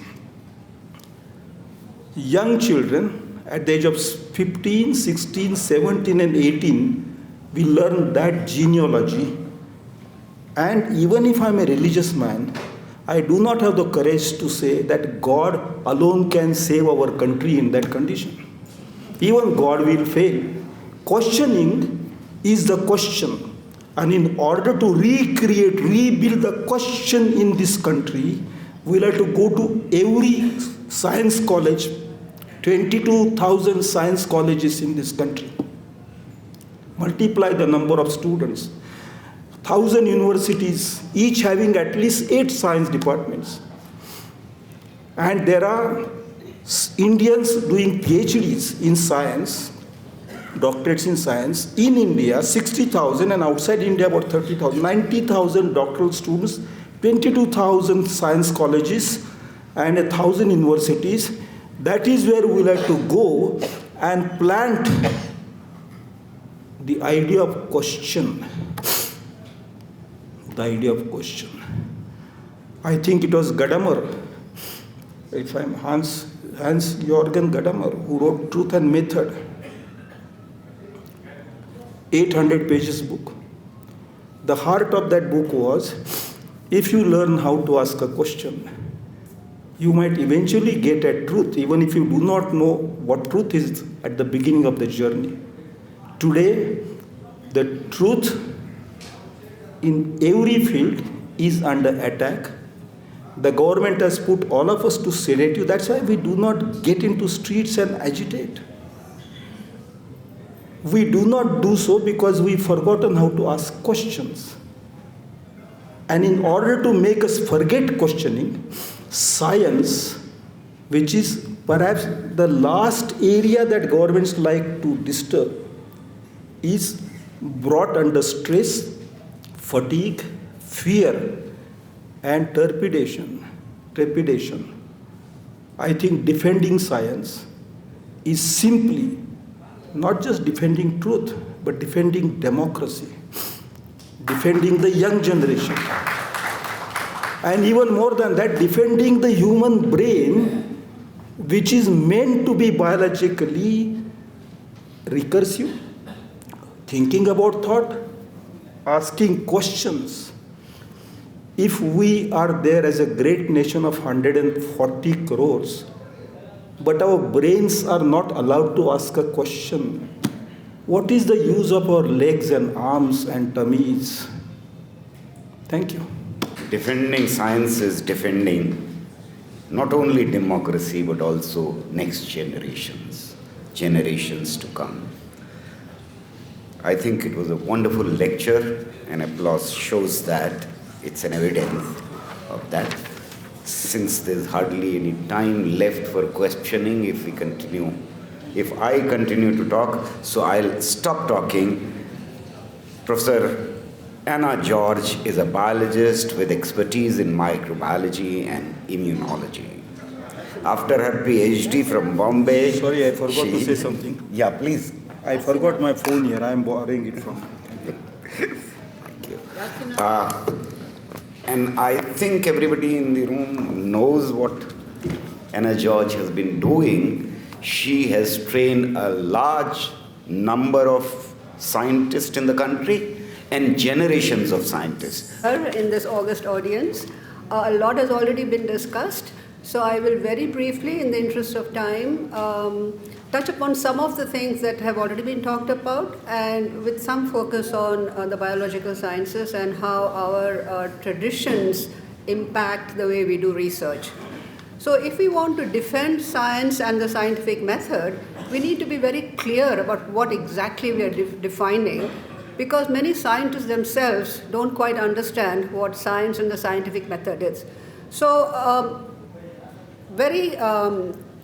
Young children at the age of 15, 16, 17, and 18 will learn that genealogy. And even if I'm a religious man, I do not have the courage to say that God alone can save our country in that condition. Even God will fail. Questioning is the question. And in order to recreate, rebuild the question in this country, we'll have to go to every science college, 22,000 science colleges in this country. Multiply the number of students. 1,000 universities, each having at least 8 science departments. And there are Indians doing PhDs in science, doctorates in science, in India, 60,000, and outside India, about 30,000, 90,000 doctoral students, 22,000 science colleges, and 1,000 universities. That is where we'll have to go and plant the idea of question. The idea of question. I think it was Gadamer, if I'm Hans-Jürgen Gadamer, who wrote Truth and Method, 800 pages book. The heart of that book was, if you learn how to ask a question, you might eventually get at truth, even if you do not know what truth is at the beginning of the journey. Today, the truth in every field is under attack. The government has put all of us to sedative. That's why we do not get into streets and agitate. We do not do so because we've forgotten how to ask questions. And in order to make us forget questioning, science, which is perhaps the last area that governments like to disturb, is brought under stress, fatigue, fear, and trepidation. I think defending science is simply not just defending truth, but defending democracy, defending the young generation. And even more than that, defending the human brain, which is meant to be biologically recursive, thinking about thought, asking questions. If we are there as a great nation of 140 crores, but our brains are not allowed to ask a question, what is the use of our legs and arms and tummies? Thank you. Defending science is defending not only democracy but also next generations to come. I think it was a wonderful lecture, and applause shows that it's an evidence of that. Since there's hardly any time left for questioning, if I continue to talk, so I'll stop talking. Professor Anna George is a biologist with expertise in microbiology and immunology. After her PhD from Bombay... Sorry, I forgot to say something. Yeah, please. I forgot my phone here. I am borrowing it from. Thank you. And I think everybody in the room knows what Anna George has been doing. She has trained a large number of scientists in the country and generations of scientists. In this August audience, a lot has already been discussed. So I will very briefly, in the interest of time, touch upon some of the things that have already been talked about, and with some focus on the biological sciences and how our traditions impact the way we do research. So if we want to defend science and the scientific method, we need to be very clear about what exactly we are defining, because many scientists themselves don't quite understand what science and the scientific method is. So very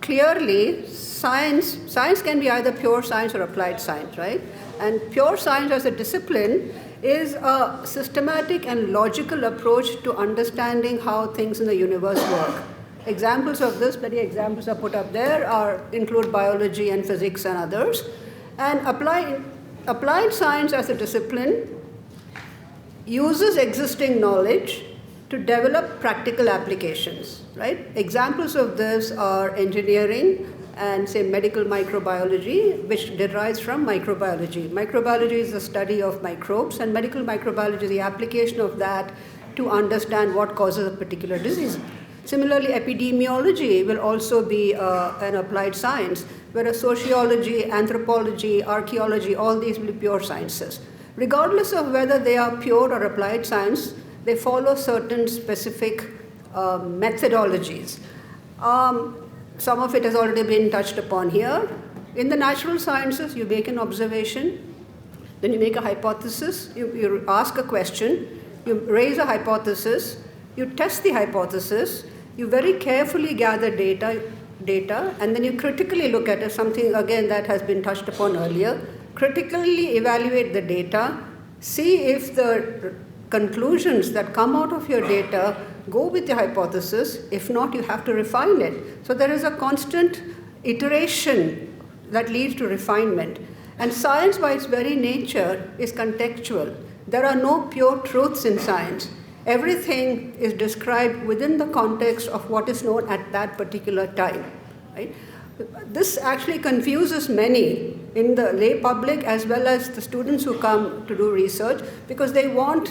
clearly, science can be either pure science or applied science, right? And pure science as a discipline is a systematic and logical approach to understanding how things in the universe work. Examples of this, many examples are put up there, include biology and physics and others. And applied science as a discipline uses existing knowledge to develop practical applications, right? Examples of this are engineering and say medical microbiology, which derives from microbiology. Microbiology is the study of microbes, and medical microbiology is the application of that to understand what causes a particular disease. Similarly, epidemiology will also be an applied science, whereas sociology, anthropology, archaeology, all these will be pure sciences. Regardless of whether they are pure or applied science, they follow certain specific methodologies. Some of it has already been touched upon here. In the natural sciences, you make an observation, then you make a hypothesis, you ask a question, you raise a hypothesis, you test the hypothesis, you very carefully gather data, and then you critically look at it, something again that has been touched upon earlier, critically evaluate the data, see if the conclusions that come out of your data go with the hypothesis. If not, you have to refine it. So there is a constant iteration that leads to refinement. And science by its very nature is contextual. There are no pure truths in science. Everything is described within the context of what is known at that particular time. Right? This actually confuses many in the lay public as well as the students who come to do research, because they want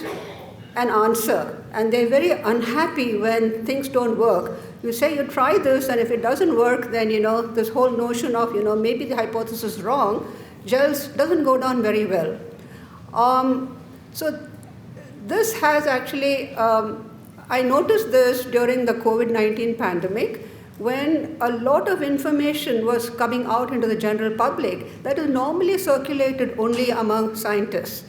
an answer and they're very unhappy when things don't work. You say you try this, and if it doesn't work, then this whole notion of maybe the hypothesis is wrong just doesn't go down very well. So this has actually, I noticed this during the COVID-19 pandemic, when a lot of information was coming out into the general public that is normally circulated only among scientists.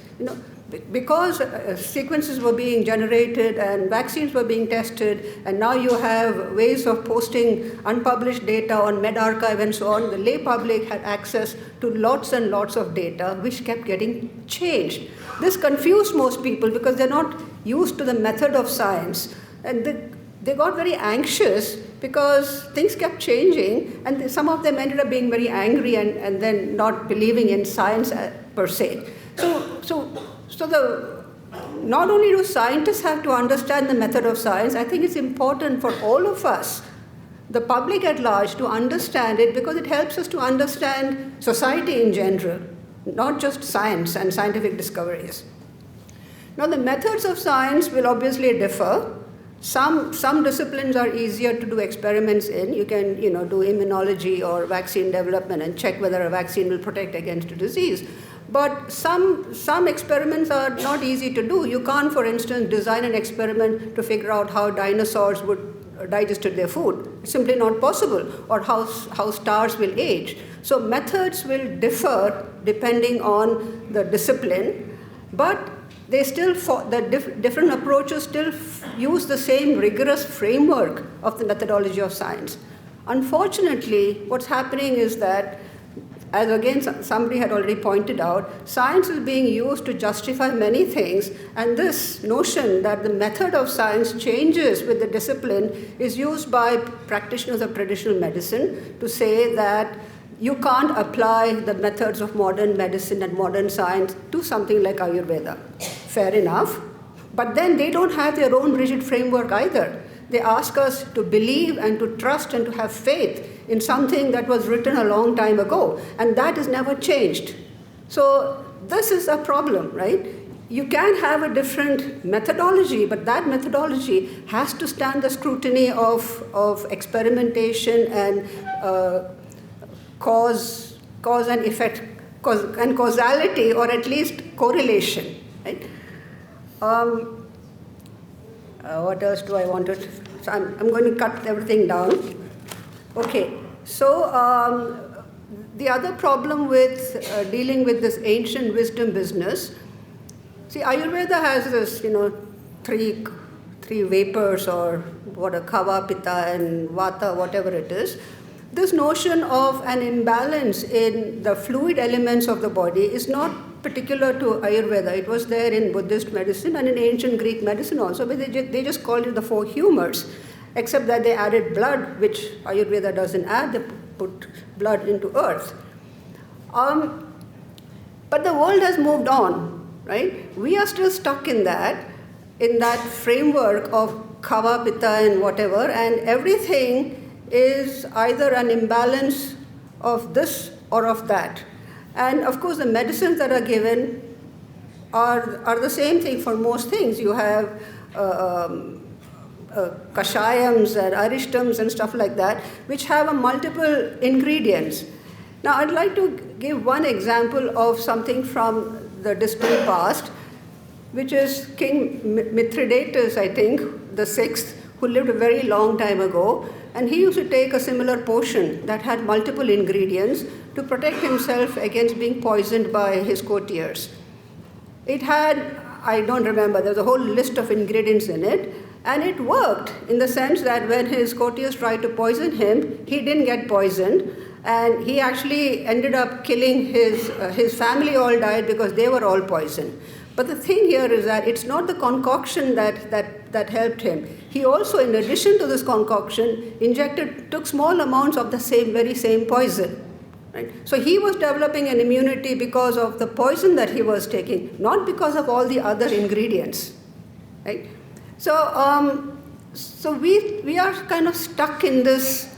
Because sequences were being generated and vaccines were being tested, and now you have ways of posting unpublished data on medRxiv and so on, the lay public had access to lots and lots of data which kept getting changed. This confused most people because they're not used to the method of science, and they got very anxious because things kept changing, and some of them ended up being very angry and then not believing in science per se. So not only do scientists have to understand the method of science, I think it's important for all of us, the public at large, to understand it, because it helps us to understand society in general, not just science and scientific discoveries. Now, the methods of science will obviously differ. Some disciplines are easier to do experiments in. You can do immunology or vaccine development and check whether a vaccine will protect against a disease. But some experiments are not easy to do. You can't, for instance, design an experiment to figure out how dinosaurs would digested their food. It's simply not possible. Or how stars will age. So methods will differ depending on the discipline, but they still different approaches still use the same rigorous framework of the methodology of science. Unfortunately, what's happening is that, as again somebody had already pointed out, science is being used to justify many things, and this notion that the method of science changes with the discipline is used by practitioners of traditional medicine to say that you can't apply the methods of modern medicine and modern science to something like Ayurveda. Fair enough, but then they don't have their own rigid framework either. They ask us to believe and to trust and to have faith in something that was written a long time ago, and that has never changed. So this is a problem, right? You can have a different methodology, but that methodology has to stand the scrutiny of experimentation and cause and effect, and causality, or at least correlation, right? What else do I want to? So I'm going to cut everything down. Okay, so the other problem with dealing with this ancient wisdom business, see, Ayurveda has this, three vapors, or Kava, Pitta, and Vata, whatever it is. This notion of an imbalance in the fluid elements of the body is not particular to Ayurveda. It was there in Buddhist medicine and in ancient Greek medicine also, but they just called it the four humors, except that they added blood, which Ayurveda doesn't add. They put blood into earth. But the world has moved on, right? We are still stuck in that. in that framework of kava, pitta, and whatever, and everything is either an imbalance of this or of that. And of course, the medicines that are given are the same thing for most things. You have kashayams and arishtams and stuff like that, which have a multiple ingredients. Now, I'd like to give one example of something from the distant past, which is King Mithridates, I think, the sixth, who lived a very long time ago, and he used to take a similar potion that had multiple ingredients to protect himself against being poisoned by his courtiers. It had, I don't remember, there's a whole list of ingredients in it, and it worked in the sense that when his courtiers tried to poison him, he didn't get poisoned, and he actually ended up killing his family all died because they were all poisoned. But the thing here is that it's not the concoction that helped him. He also, in addition to this concoction, took small amounts of the very same poison. Right? So he was developing an immunity because of the poison that he was taking, not because of all the other ingredients. Right? So, we are kind of stuck in this.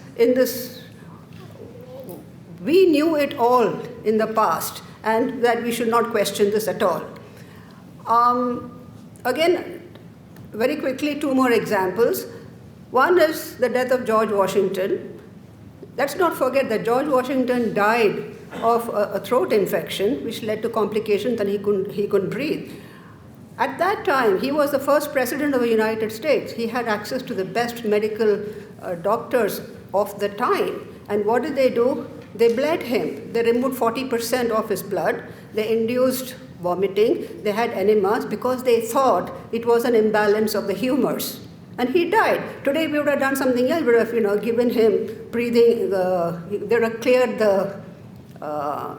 We knew it all in the past, and that we should not question this at all. Again, very quickly, two more examples. One is the death of George Washington. Let's not forget that George Washington died of a throat infection, which led to complications and he couldn't breathe. At that time, he was the first president of the United States. He had access to the best medical doctors of the time. And what did they do? They bled him. They removed 40% of his blood. They induced vomiting. They had enemas because they thought it was an imbalance of the humors. And he died. Today we would have done something else. We would have, given him breathing. They would have cleared the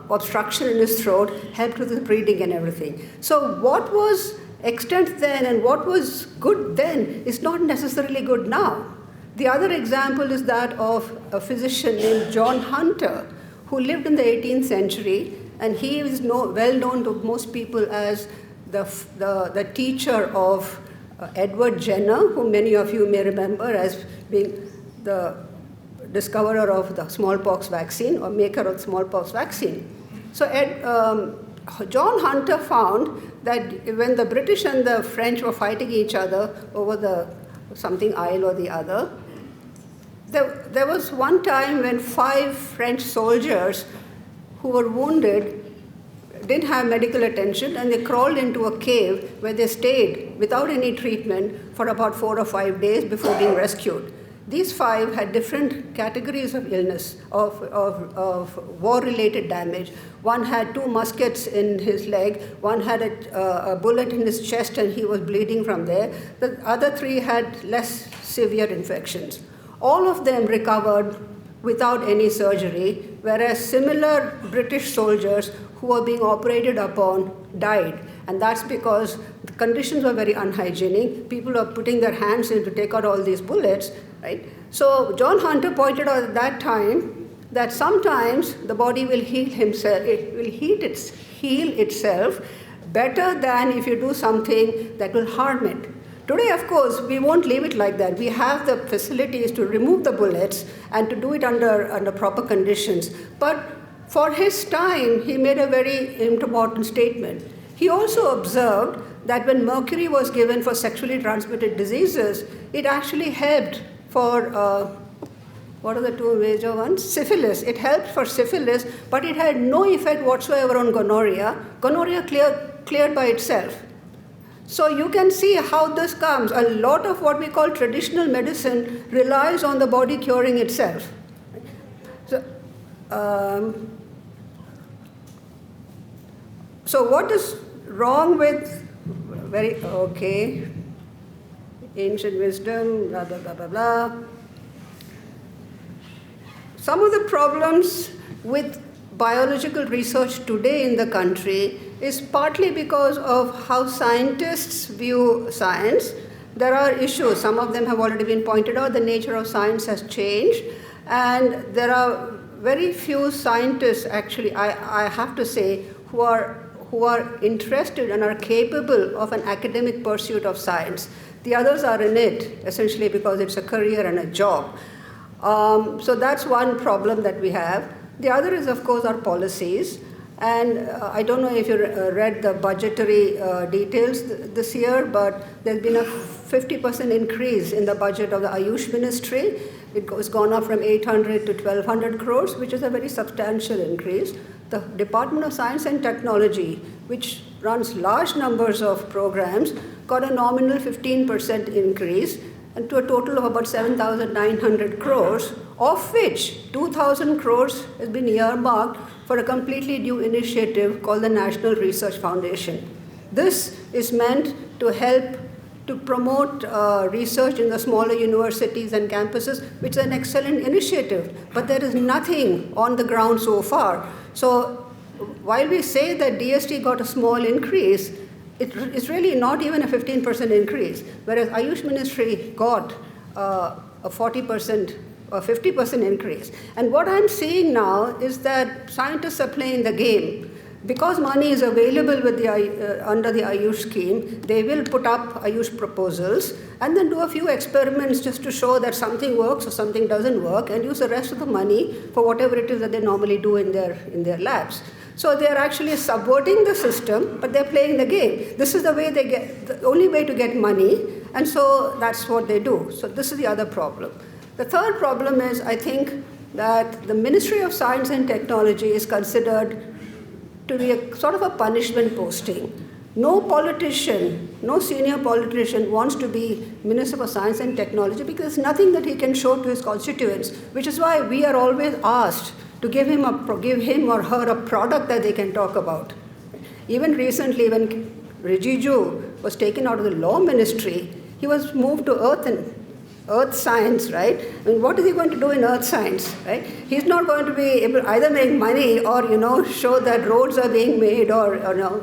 obstruction in his throat, helped with the breathing and everything. So what was extant then and what was good then is not necessarily good now. The other example is that of a physician named John Hunter, who lived in the 18th century, and he is well known to most people as the teacher of Edward Jenner, who many of you may remember as being the discoverer of the smallpox vaccine or maker of the smallpox vaccine. So John Hunter found that when the British and the French were fighting each other over something isle or the other, there was one time when 5 French soldiers who were wounded didn't have medical attention, and they crawled into a cave where they stayed without any treatment for about 4 or 5 days before being rescued. These 5 had different categories of illness, of war-related damage. One had 2 muskets in his leg, one had a bullet in his chest and he was bleeding from there. The other 3 had less severe infections. All of them recovered without any surgery, whereas similar British soldiers who were being operated upon died. And that's because the conditions were very unhygienic. People were putting their hands in to take out all these bullets, right? So John Hunter pointed out at that time that sometimes the body will heal himself, it will heal itself better than if you do something that will harm it. Today, of course, we won't leave it like that. We have the facilities to remove the bullets and to do it under proper conditions. But for his time, he made a very important statement. He also observed that when mercury was given for sexually transmitted diseases, it actually helped for, what are the 2 major ones? Syphilis. It helped for syphilis, but it had no effect whatsoever on gonorrhea. Gonorrhea cleared by itself. So you can see how this comes. A lot of what we call traditional medicine relies on the body curing itself. So what is wrong with ancient wisdom, blah, blah, blah, blah, blah. Some of the problems with biological research today in the country is partly because of how scientists view science. There are issues, some of them have already been pointed out. The nature of science has changed, and there are very few scientists, actually, I have to say, who are interested and are capable of an academic pursuit of science. The others are in it essentially because it's a career and a job. So that's one problem that we have. The other is, of course, our policies. And I don't know if you read the budgetary details this year, but there's been a 50% increase in the budget of the Ayush Ministry. It has gone up from 800 to 1200 crores, which is a very substantial increase. The Department of Science and Technology, which runs large numbers of programs, got a nominal 15% increase, and to a total of about 7,900 crores, of which 2,000 crores has been earmarked for a completely new initiative called the National Research Foundation. This is meant to help to promote research in the smaller universities and campuses, which is an excellent initiative, but there is nothing on the ground so far. So while we say that DST got a small increase, it's really not even a 15% increase, whereas Ayush Ministry got a 40% or 50% increase. And what I'm seeing now is that scientists are playing the game. Because money is available with under the Ayush scheme, they will put up Ayush proposals and then do a few experiments just to show that something works or something doesn't work, and use the rest of the money for whatever it is that they normally do in their labs. So they're actually subverting the system, but they're playing the game. This is the only way to get money, and so that's what they do. So this is the other problem. The third problem is, I think, that the Ministry of Science and Technology is considered to be a sort of a punishment posting. No politician, no senior politician wants to be Minister for Science and Technology because there's nothing that he can show to his constituents, which is why we are always asked to give him or her a product that they can talk about. Even recently, when Rijiju was taken out of the Law Ministry, he was moved to Earth Science, right? I mean, what is he going to do in Earth Science, right? He's not going to be able to either make money or, show that roads are being made or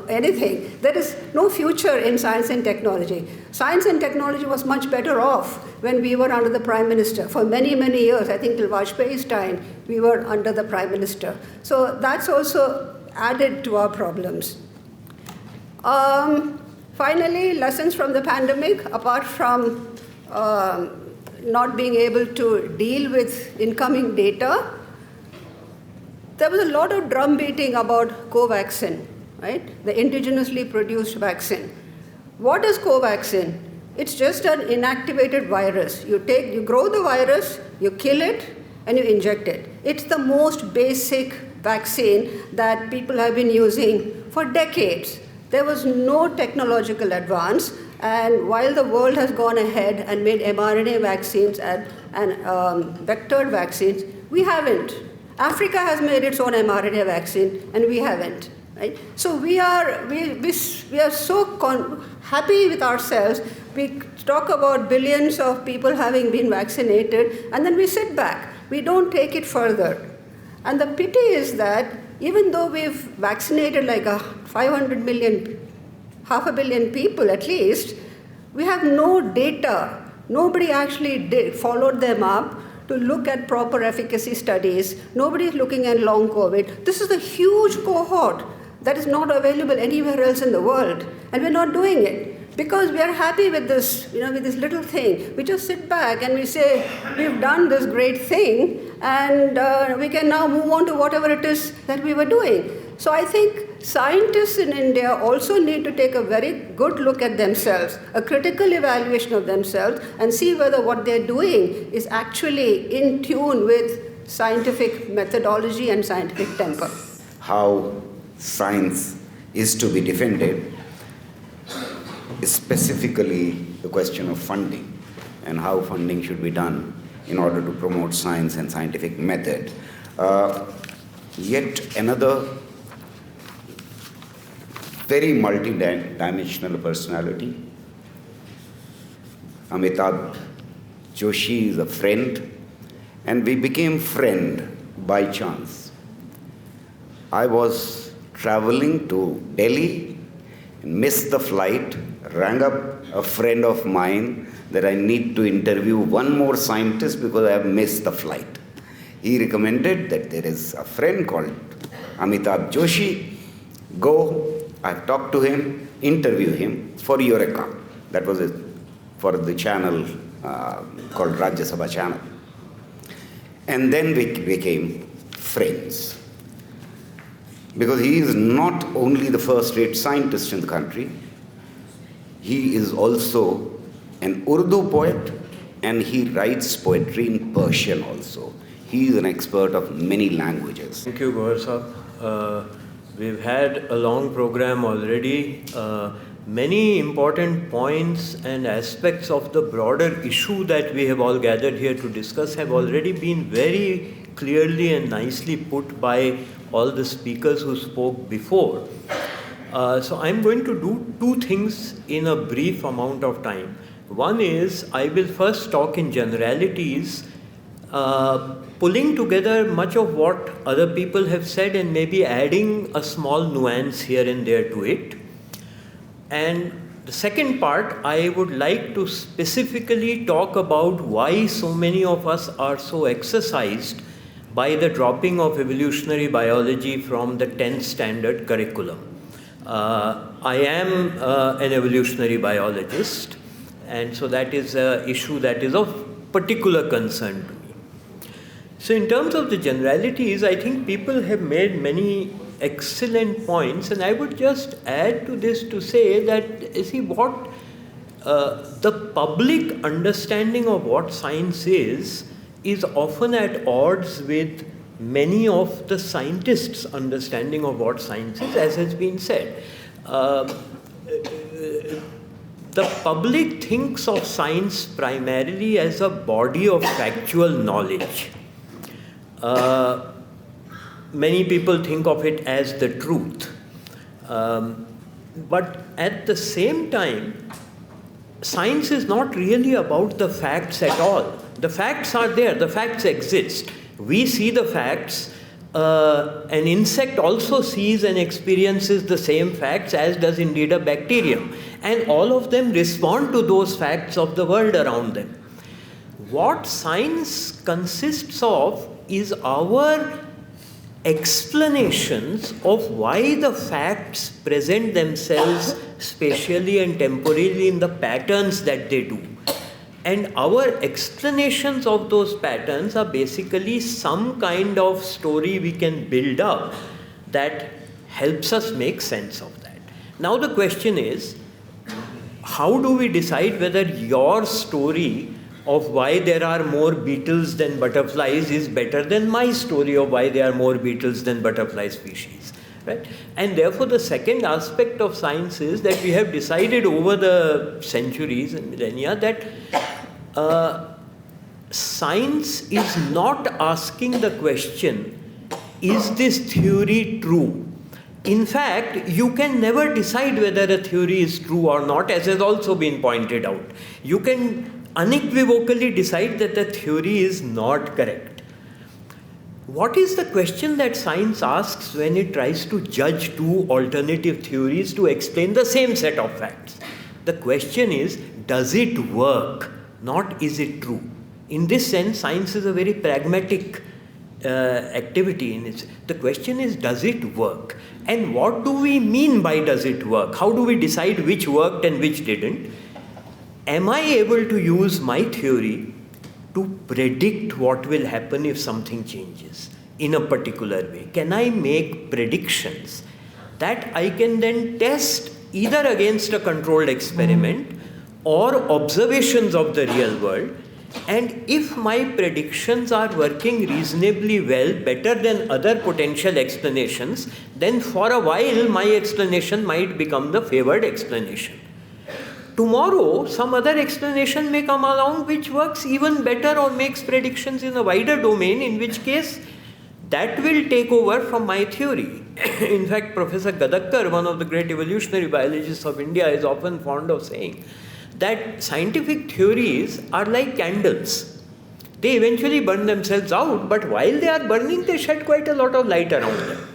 anything. There is no future in science and technology. Science and technology was much better off when we were under the Prime Minister. For many, many years, I think till Vajpayee's time, we were under the Prime Minister. So that's also added to our problems. Finally, lessons from the pandemic, apart from not being able to deal with incoming data, there was a lot of drum beating about Covaxin, right? The indigenously produced vaccine. What is Covaxin? It's just an inactivated virus. You grow the virus, you kill it, and you inject it. It's the most basic vaccine that people have been using for decades. There was no technological advance. And while the world has gone ahead and made mRNA vaccines and vectored vaccines, we haven't. Africa has made its own mRNA vaccine, and we haven't. Right? So we are so happy with ourselves. We talk about billions of people having been vaccinated, and then we sit back. We don't take it further. And the pity is that even though we've vaccinated like 500 million, 500 million people at least, we have no data. Nobody actually followed them up to look at proper efficacy studies. Nobody is looking at long COVID. This is a huge cohort that is not available anywhere else in the world, and we're not doing it because we are happy with this, with this little thing. We just sit back and we say, we've done this great thing, and we can now move on to whatever it is that we were doing. So I think scientists in India also need to take a very good look at themselves, a critical evaluation of themselves, and see whether what they're doing is actually in tune with scientific methodology and scientific temper. How science is to be defended is specifically the question of funding and how funding should be done in order to promote science and scientific method. Yet another very multi-dimensional personality, Amitabh Joshi, is a friend, and we became friend by chance. I was traveling to Delhi, missed the flight, rang up a friend of mine that I need to interview one more scientist because I have missed the flight. He recommended that there is a friend called Amitabh Joshi. Go. I've talked to him, interviewed him for Eureka. That was it, for the channel called Rajya Sabha channel. And then we became friends. Because he is not only the first-rate scientist in the country, he is also an Urdu poet, and he writes poetry in Persian also. He is an expert of many languages. Thank you, Gohar Saab. We've had a long program already. Many important points and aspects of the broader issue that we have all gathered here to discuss have already been very clearly and nicely put by all the speakers who spoke before. So I'm going to do two things in a brief amount of time. One is I will first talk in generalities, pulling together much of what other people have said and maybe adding a small nuance here and there to it. And the second part, I would like to specifically talk about why so many of us are so exercised by the dropping of evolutionary biology from the 10th standard curriculum. I am an evolutionary biologist, and so that is an issue that is of particular concern to me. So in terms of the generalities, I think people have made many excellent points, and I would just add to this to say that, see, what the public understanding of what science is often at odds with many of the scientists' understanding of what science is, as has been said. The public thinks of science primarily as a body of factual knowledge. Many people think of it as the truth. But at the same time, science is not really about the facts at all. The facts are there, the facts exist. We see the facts. An insect also sees and experiences the same facts as does indeed a bacterium. And all of them respond to those facts of the world around them. What science consists of is our explanations of why the facts present themselves spatially and temporally in the patterns that they do. And our explanations of those patterns are basically some kind of story we can build up that helps us make sense of that. Now the question is, how do we decide whether your story of why there are more beetles than butterflies is better than my story of why there are more beetles than butterfly species, right? And therefore the second aspect of science is that we have decided over the centuries and millennia that science is not asking the question, is this theory true? In fact, you can never decide whether a theory is true or not, as has also been pointed out. You can unequivocally decide that the theory is not correct. What is the question that science asks when it tries to judge two alternative theories to explain the same set of facts? The question is, does it work? Not is it true. In this sense, science is a very pragmatic activity. The question is, does it work? And what do we mean by does it work? How do we decide which worked and which didn't? Am I able to use my theory to predict what will happen if something changes in a particular way? Can I make predictions that I can then test either against a controlled experiment or observations of the real world? And if my predictions are working reasonably well, better than other potential explanations, then for a while my explanation might become the favored explanation. Tomorrow, some other explanation may come along which works even better or makes predictions in a wider domain, in which case that will take over from my theory. In fact, Professor Gadakkar, one of the great evolutionary biologists of India, is often fond of saying that scientific theories are like candles. They eventually burn themselves out, but while they are burning, they shed quite a lot of light around them.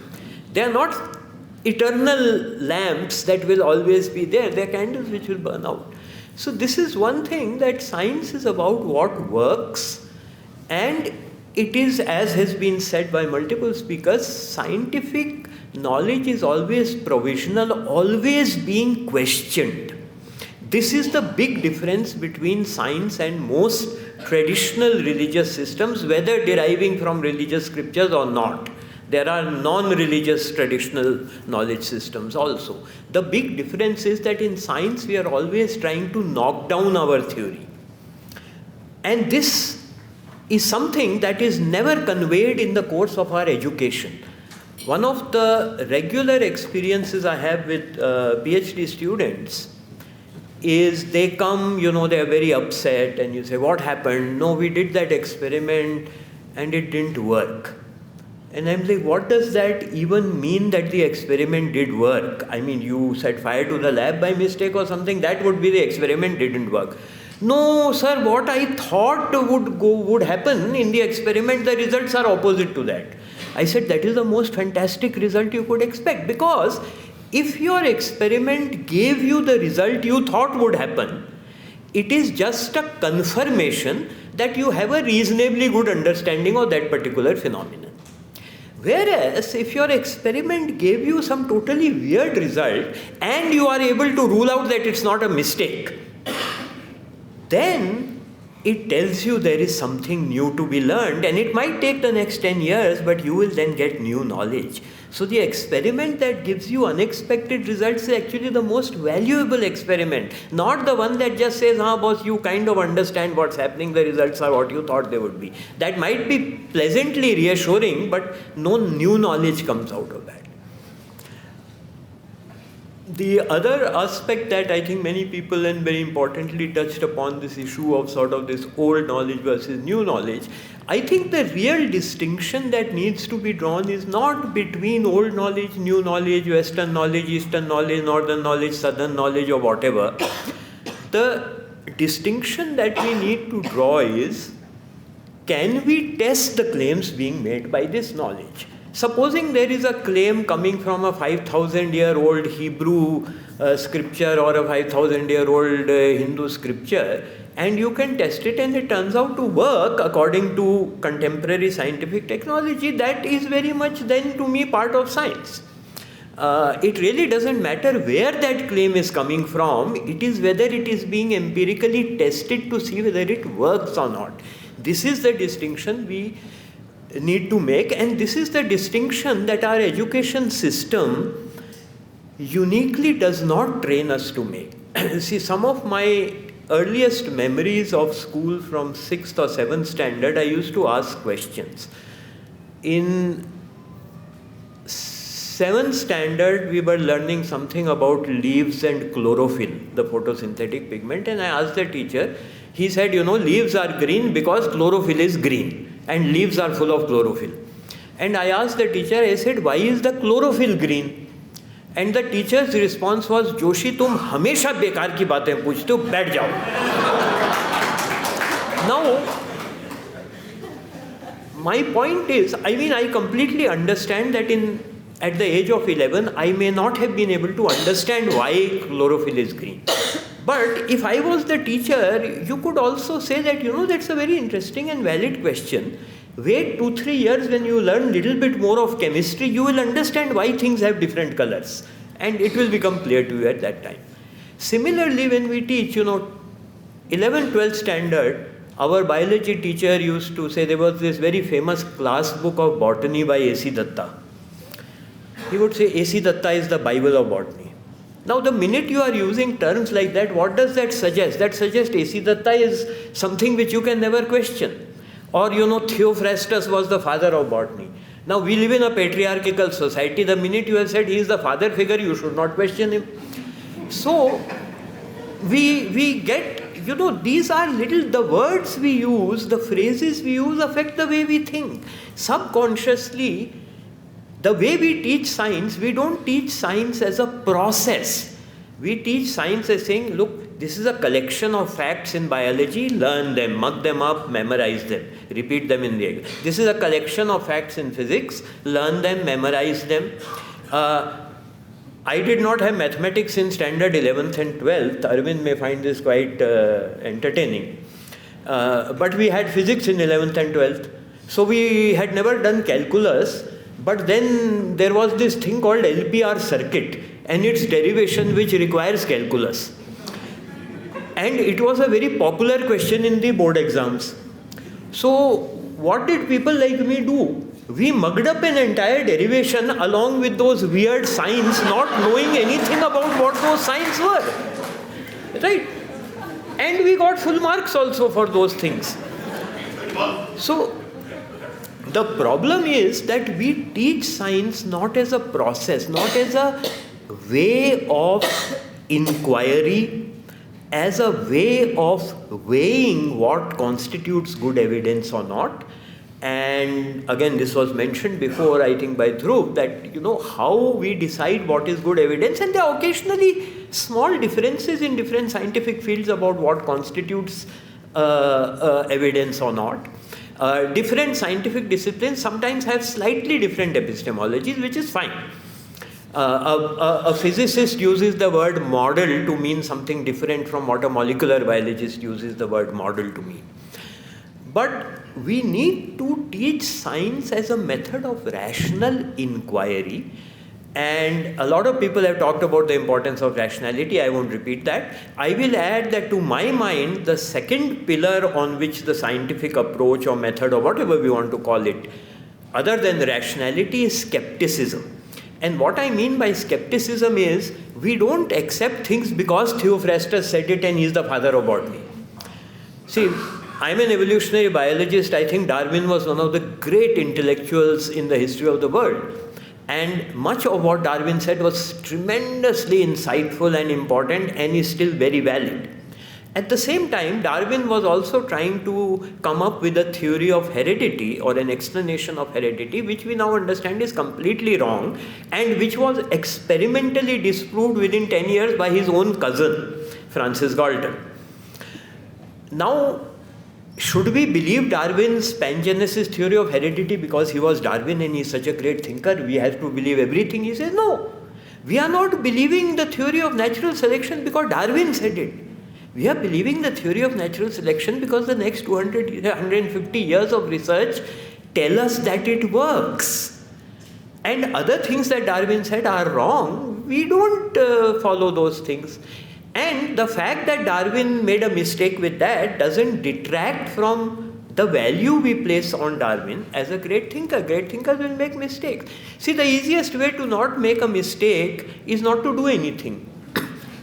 They are not eternal lamps that will always be there. They are candles which will burn out. So this is one thing, that science is about what works, and it is, as has been said by multiple speakers, scientific knowledge is always provisional, always being questioned. This is the big difference between science and most traditional religious systems, whether deriving from religious scriptures or not. There are non-religious traditional knowledge systems also. The big difference is that in science we are always trying to knock down our theory. And this is something that is never conveyed in the course of our education. One of the regular experiences I have with PhD students is they come, they are very upset, and you say, what happened? No, we did that experiment and it didn't work. And I'm like, what does that even mean, that the experiment did work? I mean, you set fire to the lab by mistake or something, that would be the experiment didn't work. No, sir, what I thought would happen in the experiment, the results are opposite to that. I said, that is the most fantastic result you could expect, because if your experiment gave you the result you thought would happen, it is just a confirmation that you have a reasonably good understanding of that particular phenomenon. Whereas, if your experiment gave you some totally weird result and you are able to rule out that it's not a mistake, then it tells you there is something new to be learned, and it might take the next 10 years, but you will then get new knowledge. So the experiment that gives you unexpected results is actually the most valuable experiment, not the one that just says, boss, you kind of understand what's happening, the results are what you thought they would be. That might be pleasantly reassuring, but no new knowledge comes out of that. The other aspect that I think many people, and very importantly, touched upon this issue of sort of this old knowledge versus new knowledge. I think the real distinction that needs to be drawn is not between old knowledge, new knowledge, Western knowledge, Eastern knowledge, Northern knowledge, Southern knowledge, or whatever. The distinction that we need to draw is, can we test the claims being made by this knowledge? Supposing there is a claim coming from a 5,000-year-old Hebrew scripture or a 5,000-year-old Hindu scripture, and you can test it and it turns out to work according to contemporary scientific technology, that is very much then to me part of science. It really doesn't matter where that claim is coming from, it is whether it is being empirically tested to see whether it works or not. This is the distinction we need to make, and this is the distinction that our education system uniquely does not train us to make. See, some of my earliest memories of school from 6th or 7th standard, I used to ask questions. In 7th standard, we were learning something about leaves and chlorophyll, the photosynthetic pigment, and I asked the teacher, he said, leaves are green because chlorophyll is green. And leaves are full of chlorophyll. And I asked the teacher, I said, why is the chlorophyll green? And the teacher's response was, Joshi, तुम हमेशा बेकार की बातें पूछते हो, बैठ जाओ. Now, my point is, I completely understand that at the age of 11, I may not have been able to understand why chlorophyll is green. But if I was the teacher, you could also say that, that's a very interesting and valid question. Wait 2-3 years, when you learn little bit more of chemistry, you will understand why things have different colors. And it will become clear to you at that time. Similarly, when we teach, 11th, 12th standard, our biology teacher used to say, there was this very famous class book of botany by A.C. Datta. He would say, A.C. Datta is the Bible of botany. Now, the minute you are using terms like that, what does that suggest? That suggests A.C. Datta is something which you can never question. Or, Theophrastus was the father of botany. Now, we live in a patriarchal society. The minute you have said he is the father figure, you should not question him. So, we get, these are the words we use, the phrases we use affect the way we think. Subconsciously, the way we teach science, we don't teach science as a process. We teach science as saying, look, this is a collection of facts in biology, learn them, mug them up, memorize them, repeat them in the exam. This is a collection of facts in physics, learn them, memorize them. I did not have mathematics in standard 11th and 12th. Arvind may find this quite entertaining. But we had physics in 11th and 12th. So we had never done calculus. But then there was this thing called LPR circuit and its derivation, which requires calculus. And it was a very popular question in the board exams. So what did people like me do? We mugged up an entire derivation along with those weird signs, not knowing anything about what those signs were. Right? And we got full marks also for those things. So the problem is that we teach science not as a process, not as a way of inquiry, as a way of weighing what constitutes good evidence or not. And again, this was mentioned before, I think, by Dhruv, that how we decide what is good evidence, and there are occasionally small differences in different scientific fields about what constitutes evidence or not. Different scientific disciplines sometimes have slightly different epistemologies, which is fine. A physicist uses the word model to mean something different from what a molecular biologist uses the word model to mean. But we need to teach science as a method of rational inquiry. And a lot of people have talked about the importance of rationality. I won't repeat that. I will add that to my mind, the second pillar on which the scientific approach or method or whatever we want to call it, other than rationality, is skepticism. And what I mean by skepticism is we don't accept things because Theophrastus said it and he's the father of botany. See, I'm an evolutionary biologist. I think Darwin was one of the great intellectuals in the history of the world. And much of what Darwin said was tremendously insightful and important and is still very valid. At the same time, Darwin was also trying to come up with a theory of heredity or an explanation of heredity, which we now understand is completely wrong and which was experimentally disproved within 10 years by his own cousin, Francis Galton. Now, should we believe Darwin's pangenesis theory of heredity because he was Darwin and he's such a great thinker? We have to believe everything he says? No. We are not believing the theory of natural selection because Darwin said it. We are believing the theory of natural selection because the next 150 years of research tell us that it works. And other things that Darwin said are wrong. We don't follow those things. And the fact that Darwin made a mistake with that doesn't detract from the value we place on Darwin as a great thinker. Great thinkers will make mistakes. See, the easiest way to not make a mistake is not to do anything.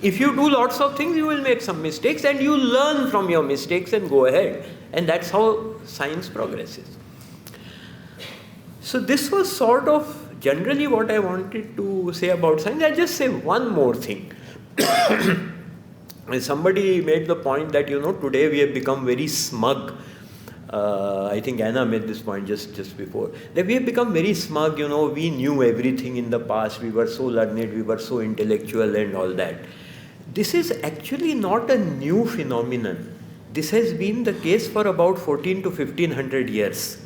If you do lots of things, you will make some mistakes and you learn from your mistakes and go ahead. And that's how science progresses. So this was sort of generally what I wanted to say about science. I'll just say one more thing. Somebody made the point that, today we have become very smug. I think Anna made this point just before. That we have become very smug, we knew everything in the past. We were so learned, we were so intellectual and all that. This is actually not a new phenomenon. This has been the case for about 14 to 1500 years.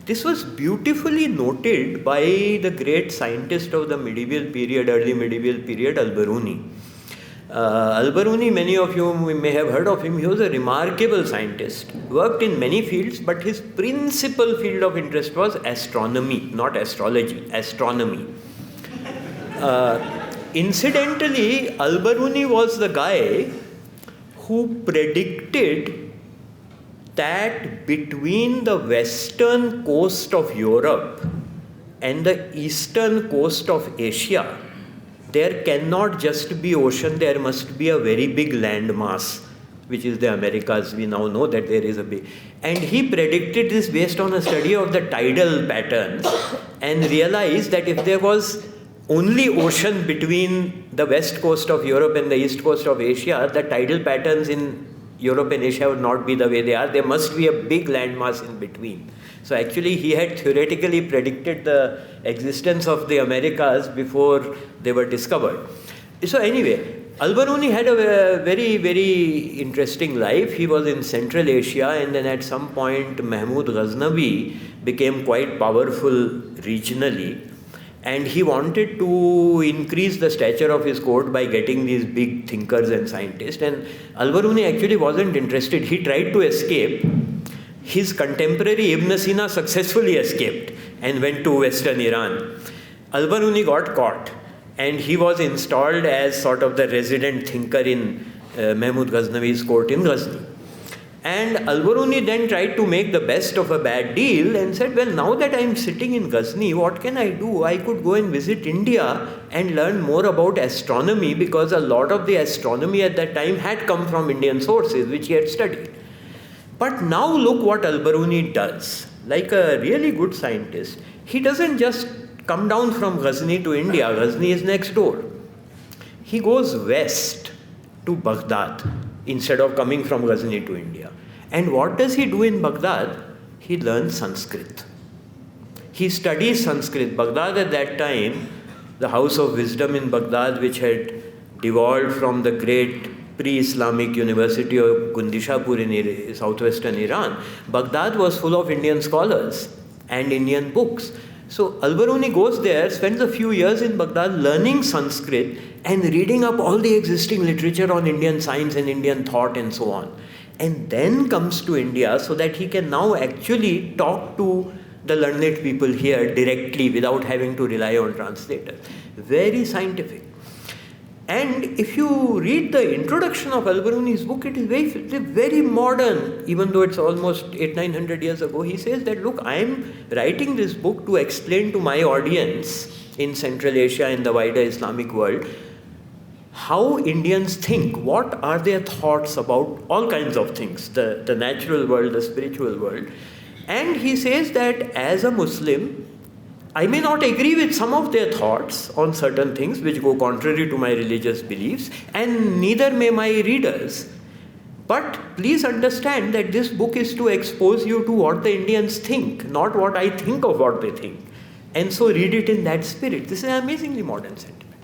This was beautifully noted by the great scientist of the medieval period, early medieval period, Al-Biruni. Al-Biruni, many of you may have heard of him. He was a remarkable scientist, worked in many fields, but his principal field of interest was astronomy, not astrology, astronomy. Incidentally, Al-Biruni was the guy who predicted that between the western coast of Europe and the eastern coast of Asia, there cannot just be ocean, there must be a very big land mass, which is the Americas. We now know that there is a big. And he predicted this based on a study of the tidal patterns and realized that if there was only ocean between the west coast of Europe and the east coast of Asia, the tidal patterns in Europe and Asia would not be the way they are. There must be a big landmass in between. So actually he had theoretically predicted the existence of the Americas before they were discovered. So anyway, Al-Biruni had a very, very interesting life. He was in Central Asia, and then at some point Mahmud Ghaznavi became quite powerful regionally. And he wanted to increase the stature of his court by getting these big thinkers and scientists. And Al-Biruni actually wasn't interested. He tried to escape. His contemporary Ibn Sina successfully escaped. and went to Western Iran. Al-Biruni got caught, and he was installed as sort of the resident thinker in Mahmud Ghaznavi's court in Ghazni. And Al-Biruni then tried to make the best of a bad deal and said, well, now that I'm sitting in Ghazni, what can I do? I could go and visit India and learn more about astronomy, because a lot of the astronomy at that time had come from Indian sources, which he had studied. But now look what Al-Biruni does. Like a really good scientist, he doesn't just come down from Ghazni to India. Ghazni is next door. He goes west to Baghdad instead of coming from Ghazni to India. And what does he do in Baghdad? He learns Sanskrit. He studies Sanskrit. Baghdad at that time, the house of wisdom in Baghdad, which had devolved from the great pre-Islamic University of Gundishapur in southwestern Iran, Baghdad was full of Indian scholars and Indian books. So Al-Biruni goes there, spends a few years in Baghdad learning Sanskrit and reading up all the existing literature on Indian science and Indian thought and so on. And then comes to India so that he can now actually talk to the learned people here directly without having to rely on translators. Very scientific. And if you read the introduction of Al-Biruni's book, it is very modern, even though it's almost 800-900 years ago. He says that, look, I am writing this book to explain to my audience in Central Asia and the wider Islamic world how Indians think, what are their thoughts about all kinds of things, the natural world, the spiritual world. And he says that as a Muslim, I may not agree with some of their thoughts on certain things which go contrary to my religious beliefs, and neither may my readers. But please understand that this book is to expose you to what the Indians think, not what I think of what they think. And so read it in that spirit. This is an amazingly modern sentiment.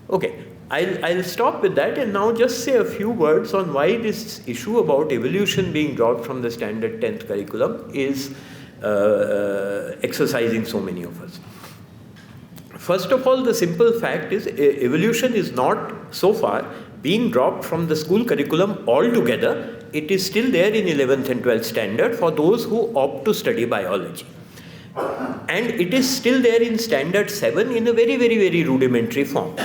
Okay, I'll stop with that and now just say a few words on why this issue about evolution being dropped from the standard 10th curriculum is exercising so many of us. First of all, the simple fact is evolution is not so far being dropped from the school curriculum altogether. It is still there in 11th and 12th standard for those who opt to study biology. And it is still there in standard 7 in a very, very, very rudimentary form.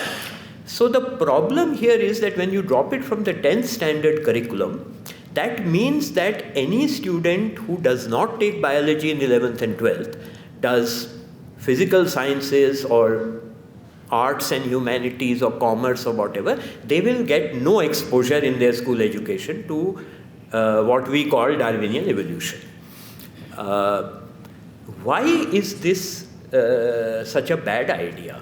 So the problem here is that when you drop it from the 10th standard curriculum, that means that any student who does not take biology in 11th and 12th, does physical sciences or arts and humanities or commerce or whatever, they will get no exposure in their school education to what we call Darwinian evolution. Why is this such a bad idea?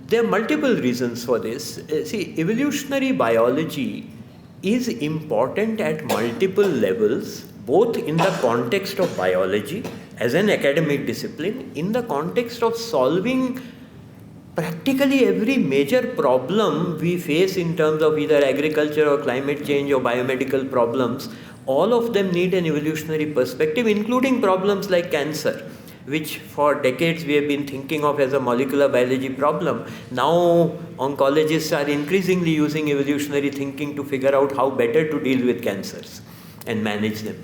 There are multiple reasons for this. See, evolutionary biology is important at multiple levels, both in the context of biology as an academic discipline, in the context of solving practically every major problem we face in terms of either agriculture or climate change or biomedical problems. All of them need an evolutionary perspective, including problems like cancer, which for decades we have been thinking of as a molecular biology problem. Now oncologists are increasingly using evolutionary thinking to figure out how better to deal with cancers and manage them.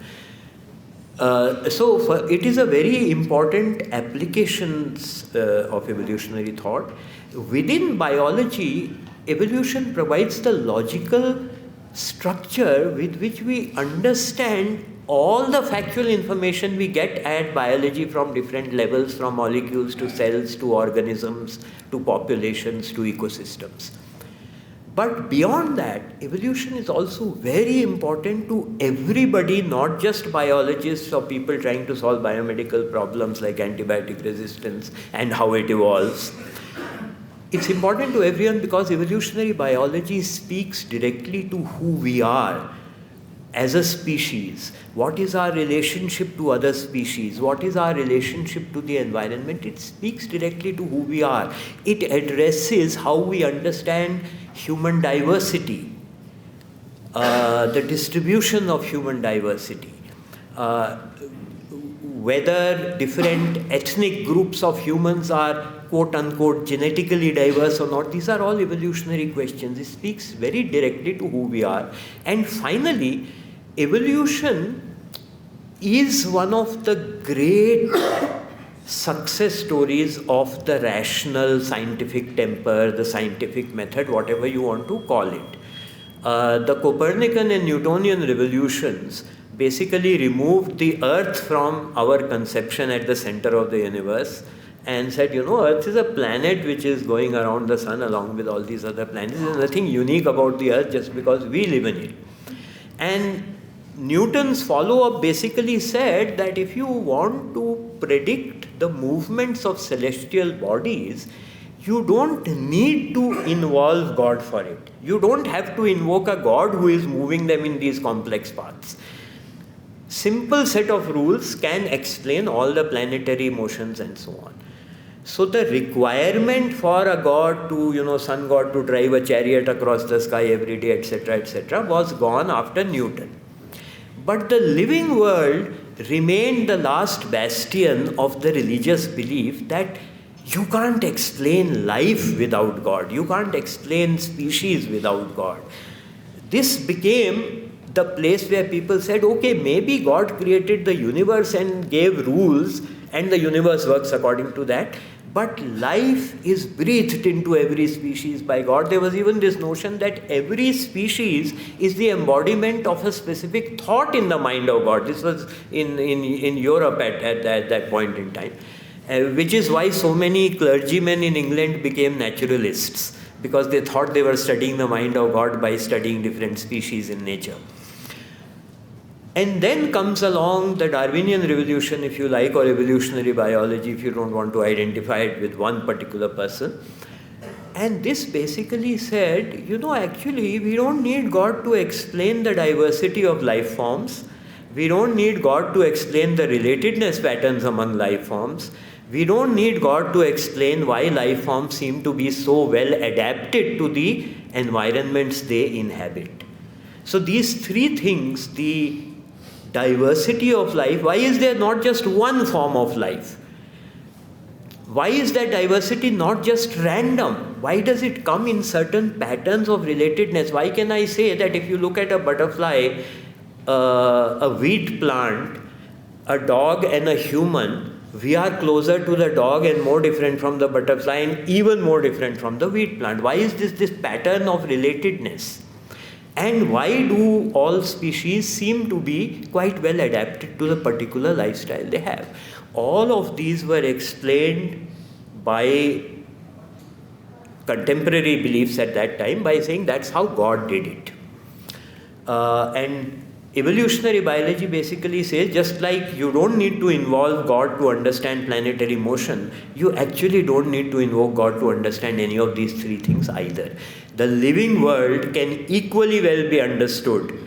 It is a very important applications of evolutionary thought. Within biology, evolution provides the logical structure with which we understand all the factual information we get at biology from different levels, from molecules to cells to organisms to populations to ecosystems. But beyond that, evolution is also very important to everybody, not just biologists or people trying to solve biomedical problems like antibiotic resistance and how it evolves. It's important to everyone because evolutionary biology speaks directly to who we are as a species. What is our relationship to other species? What is our relationship to the environment? It speaks directly to who we are. It addresses how we understand human diversity, the distribution of human diversity, whether different ethnic groups of humans are quote-unquote genetically diverse or not. These are all evolutionary questions. It speaks very directly to who we are. And finally, evolution is one of the great success stories of the rational scientific temper, the scientific method, whatever you want to call it. The Copernican and Newtonian revolutions basically removed the Earth from our conception at the center of the universe and said, Earth is a planet which is going around the sun along with all these other planets. There's nothing unique about the Earth just because we live in it. And Newton's follow-up basically said that if you want to predict the movements of celestial bodies, you don't need to involve God for it. You don't have to invoke a God who is moving them in these complex paths. Simple set of rules can explain all the planetary motions and so on. So the requirement for a god to, sun god to drive a chariot across the sky every day, etc., was gone after Newton. But the living world remained the last bastion of the religious belief that you can't explain life without God. You can't explain species without God. This became the place where people said, okay, maybe God created the universe and gave rules and the universe works according to that. But life is breathed into every species by God. There was even this notion that every species is the embodiment of a specific thought in the mind of God. This was in Europe at that point in time. Which is why so many clergymen in England became naturalists, because they thought they were studying the mind of God by studying different species in nature. And then comes along the Darwinian revolution, if you like, or evolutionary biology, if you don't want to identify it with one particular person. And this basically said, actually, we don't need God to explain the diversity of life forms. We don't need God to explain the relatedness patterns among life forms. We don't need God to explain why life forms seem to be so well adapted to the environments they inhabit. So these three things, the diversity of life, why is there not just one form of life? Why is that diversity not just random? Why does it come in certain patterns of relatedness? Why can I say that if you look at a butterfly, a wheat plant, a dog and a human, we are closer to the dog and more different from the butterfly and even more different from the wheat plant? Why is this pattern of relatedness? And why do all species seem to be quite well adapted to the particular lifestyle they have? All of these were explained by contemporary beliefs at that time by saying that's how God did it. And evolutionary biology basically says just like you don't need to involve God to understand planetary motion, you actually don't need to invoke God to understand any of these three things either. The living world can equally well be understood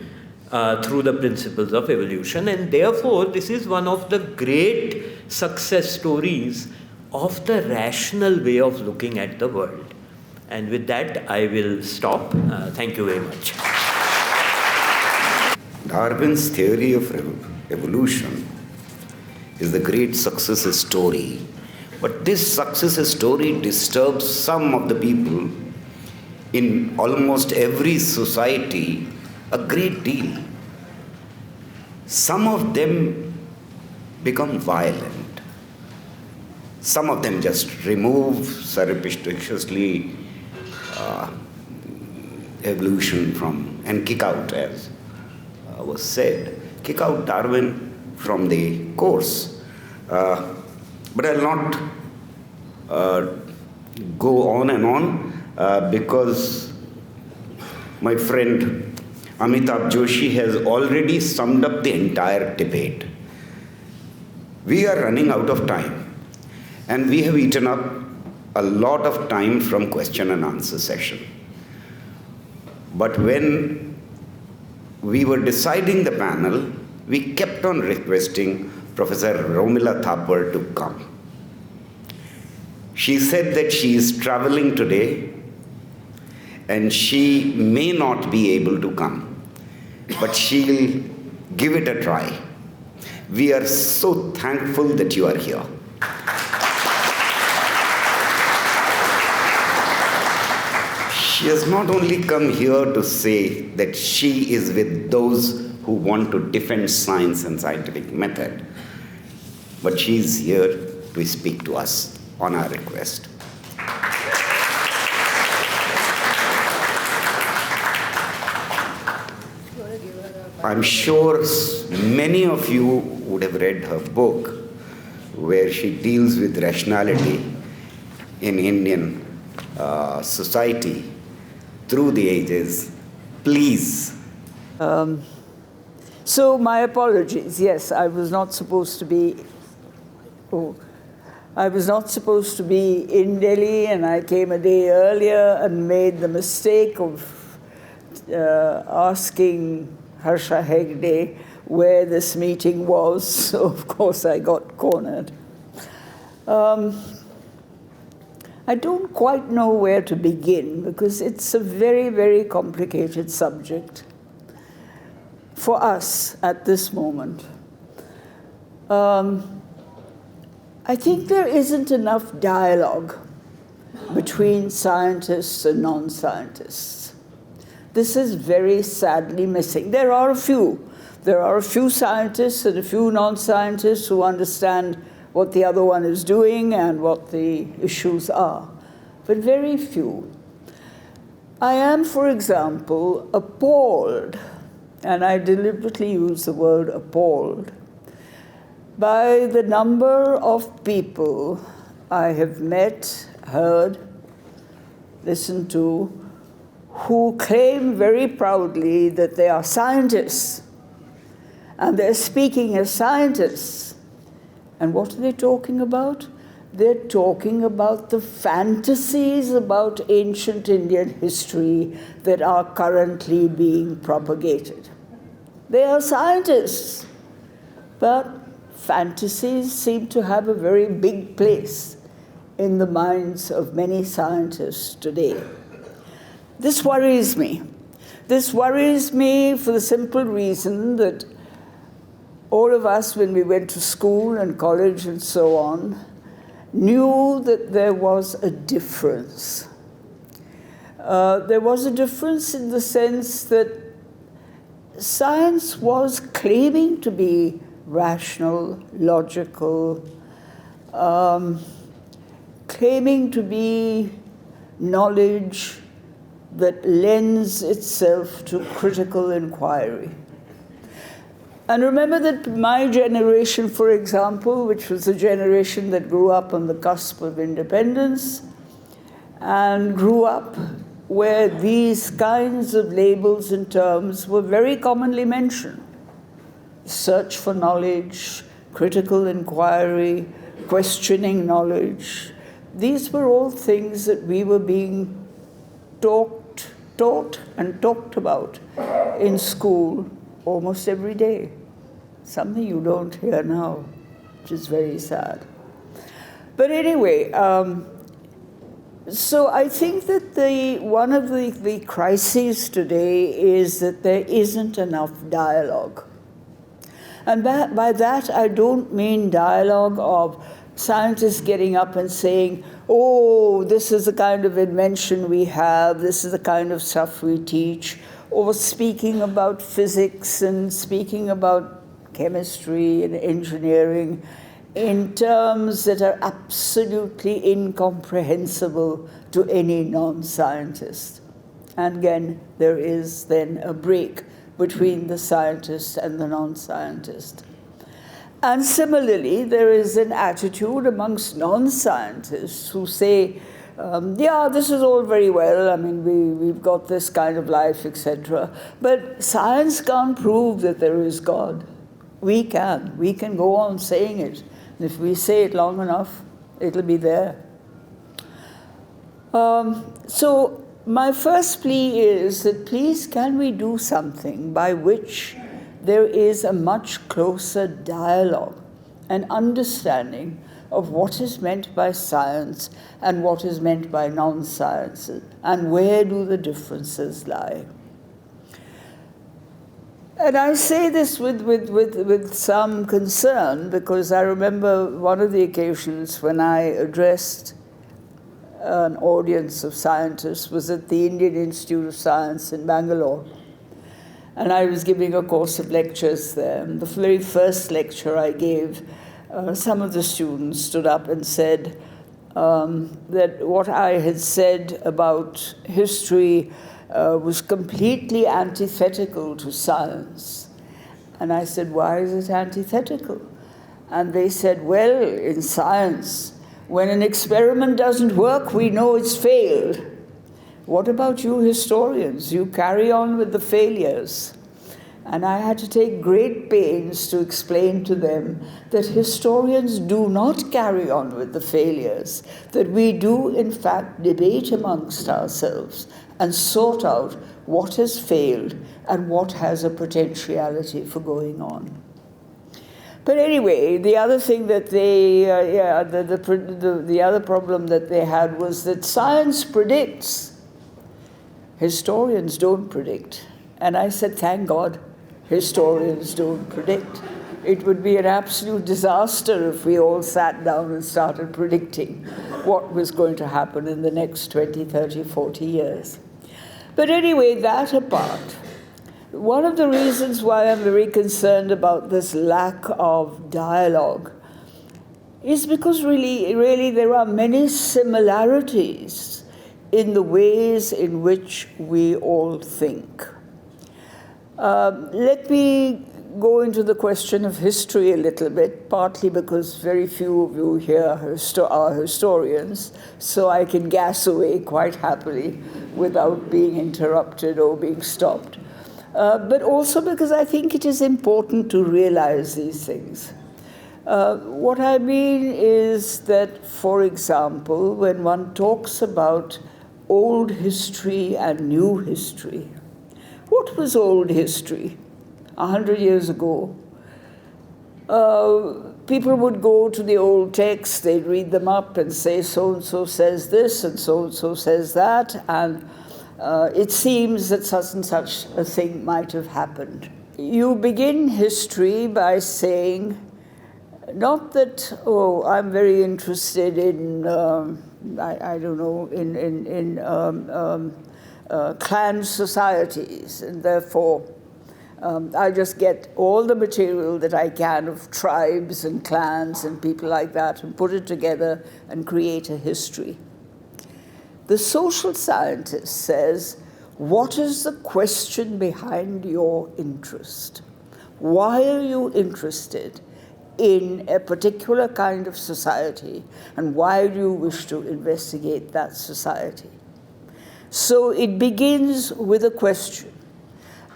through the principles of evolution, and therefore this is one of the great success stories of the rational way of looking at the world. And with that I will stop. Thank you very much. Darwin's theory of evolution is the great success story. But this success story disturbs some of the people in almost every society a great deal. Some of them become violent. Some of them just remove surreptitiously evolution from and kick out, as was said, kick out Darwin from the course. But I'll not go on and on because my friend Amitabh Joshi has already summed up the entire debate. We are running out of time, and we have eaten up a lot of time from question and answer session. But when we were deciding the panel, we kept on requesting Professor Romila Thapar to come. She said that she is traveling today and she may not be able to come, but she'll give it a try. We are so thankful that you are here. She has not only come here to say that she is with those who want to defend science and scientific method. But she's here to speak to us on our request. I'm sure many of you would have read her book where she deals with rationality in Indian society through the ages. Please. So my apologies. Yes, I was not supposed to be. I was not supposed to be in Delhi, and I came a day earlier and made the mistake of asking Harsha Hegde where this meeting was. So of course I got cornered. I don't quite know where to begin because it's a very, very complicated subject for us at this moment. I think there isn't enough dialogue between scientists and non-scientists. This is very sadly missing. There are a few. There are a few scientists and a few non-scientists who understand what the other one is doing and what the issues are, but very few. I am, for example, appalled, and I deliberately use the word appalled, by the number of people I have met, heard, listened to, who claim very proudly that they are scientists, and they're speaking as scientists. And what are they talking about? They're talking about the fantasies about ancient Indian history that are currently being propagated. They are scientists, but fantasies seem to have a very big place in the minds of many scientists today. This worries me. This worries me for the simple reason that all of us, when we went to school and college and so on, knew that there was a difference. There was a difference in the sense that science was claiming to be rational, logical, claiming to be knowledge that lends itself to critical inquiry. And remember that my generation, for example, which was the generation that grew up on the cusp of independence and grew up where these kinds of labels and terms were very commonly mentioned. Search for knowledge, critical inquiry, questioning knowledge. These were all things that we were being taught and talked about in school almost every day. Something you don't hear now, which is very sad. But anyway, so I think that one of the crises today is that there isn't enough dialogue. And by that, I don't mean dialogue of scientists getting up and saying, oh, this is the kind of invention we have, this is the kind of stuff we teach, or speaking about physics and speaking about chemistry and engineering in terms that are absolutely incomprehensible to any non-scientist. And again, there is then a break between the scientist and the non-scientist. And similarly, there is an attitude amongst non-scientists who say, yeah, this is all very well, I mean, we've got this kind of life, etc. But science can't prove that there is God. We can go on saying it. And if we say it long enough, it'll be there. So my first plea is that please can we do something by which there is a much closer dialogue and understanding of what is meant by science and what is meant by non-science, and where do the differences lie. And I say this with some concern, because I remember one of the occasions when I addressed an audience of scientists was at the Indian Institute of Science in Bangalore. And I was giving a course of lectures there. And the very first lecture I gave, some of the students stood up and said that what I had said about history was completely antithetical to science. And I said, why is it antithetical? And they said, well, in science, when an experiment doesn't work, we know it's failed. What about you historians? You carry on with the failures. And I had to take great pains to explain to them that historians do not carry on with the failures, that we do, in fact, debate amongst ourselves and sort out what has failed and what has a potentiality for going on. But anyway, the other thing that they, the other problem that they had was that science predicts. Historians don't predict. And I said, thank God, historians don't predict. It would be an absolute disaster if we all sat down and started predicting what was going to happen in the next 20, 30, 40 years. But anyway, that apart, one of the reasons why I'm very concerned about this lack of dialogue is because really there are many similarities in the ways in which we all think. Let me go into the question of history a little bit, partly because very few of you here are historians, so I can gas away quite happily without being interrupted or being stopped. But also because I think it is important to realize these things. What I mean is that, for example, when one talks about old history and new history, what was old history 100 years ago? People would go to the old texts, they'd read them up and say so-and-so says this and so-and-so says that, and it seems that such and such a thing might have happened. You begin history by saying, not that, oh, I'm very interested in, I don't know, in clan societies, and therefore I just get all the material that I can of tribes and clans and people like that and put it together and create a history. The social scientist says, what is the question behind your interest? Why are you interested in a particular kind of society, and why do you wish to investigate that society? So it begins with a question.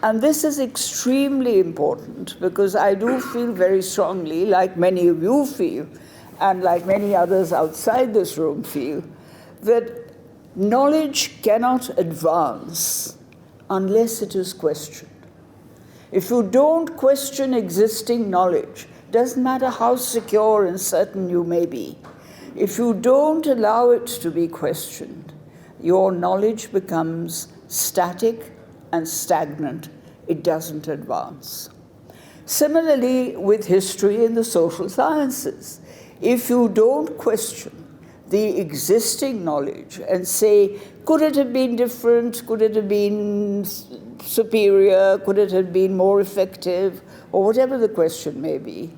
And this is extremely important because I do feel very strongly, like many of you feel, and like many others outside this room feel, that knowledge cannot advance unless it is questioned. If you don't question existing knowledge, doesn't matter how secure and certain you may be, if you don't allow it to be questioned, your knowledge becomes static and stagnant. It doesn't advance. Similarly, with history and the social sciences, if you don't question the existing knowledge and say, could it have been different? Could it have been superior? Could it have been more effective? Or whatever the question may be,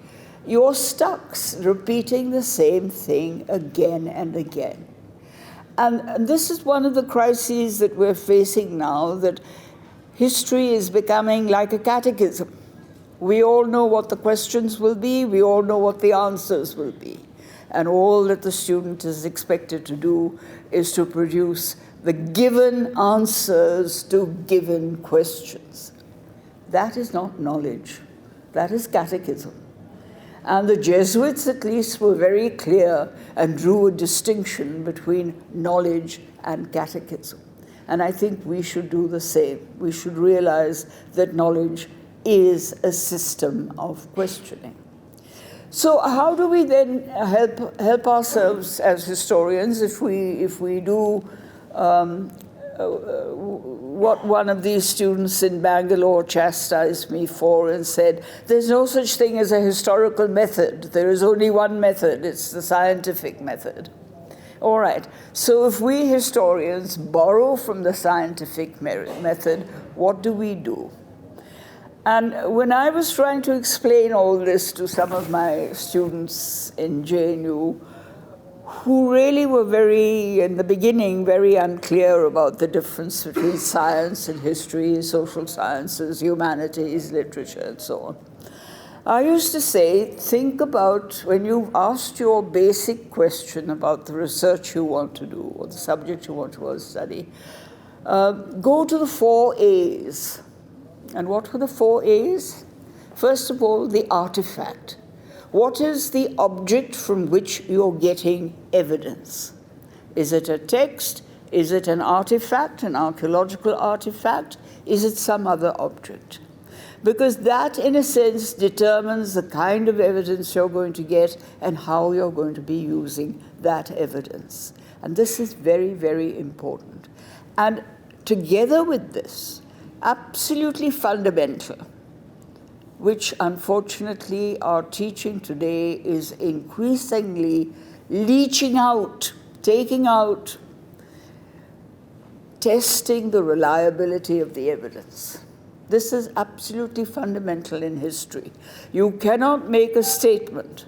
you're stuck repeating the same thing again and again. And this is one of the crises that we're facing now, that history is becoming like a catechism. We all know what the questions will be, we all know what the answers will be. And all that the student is expected to do is to produce the given answers to given questions. That is not knowledge. That is catechism. And the Jesuits, at least, were very clear and drew a distinction between knowledge and catechism. And I think we should do the same. We should realize that knowledge is a system of questioning. So how do we then help ourselves as historians if we do what one of these students in Bangalore chastised me for and said, there's no such thing as a historical method. There is only one method. It's the scientific method. All right. So if we historians borrow from the scientific method, what do? And when I was trying to explain all this to some of my students in JNU, who really were in the beginning, very unclear about the difference between science and history, social sciences, humanities, literature, and so on, I used to say, think about when you've asked your basic question about the research you want to do or the subject you want to study, go to the 4 A's. And what were the 4 A's? First of all, the artifact. What is the object from which you're getting evidence? Is it a text? Is it an artifact, an archaeological artifact? Is it some other object? Because that, in a sense, determines the kind of evidence you're going to get and how you're going to be using that evidence. And this is very, very important. And together with this, absolutely fundamental, which unfortunately our teaching today is increasingly leaching out, taking out, testing the reliability of the evidence. This is absolutely fundamental in history. You cannot make a statement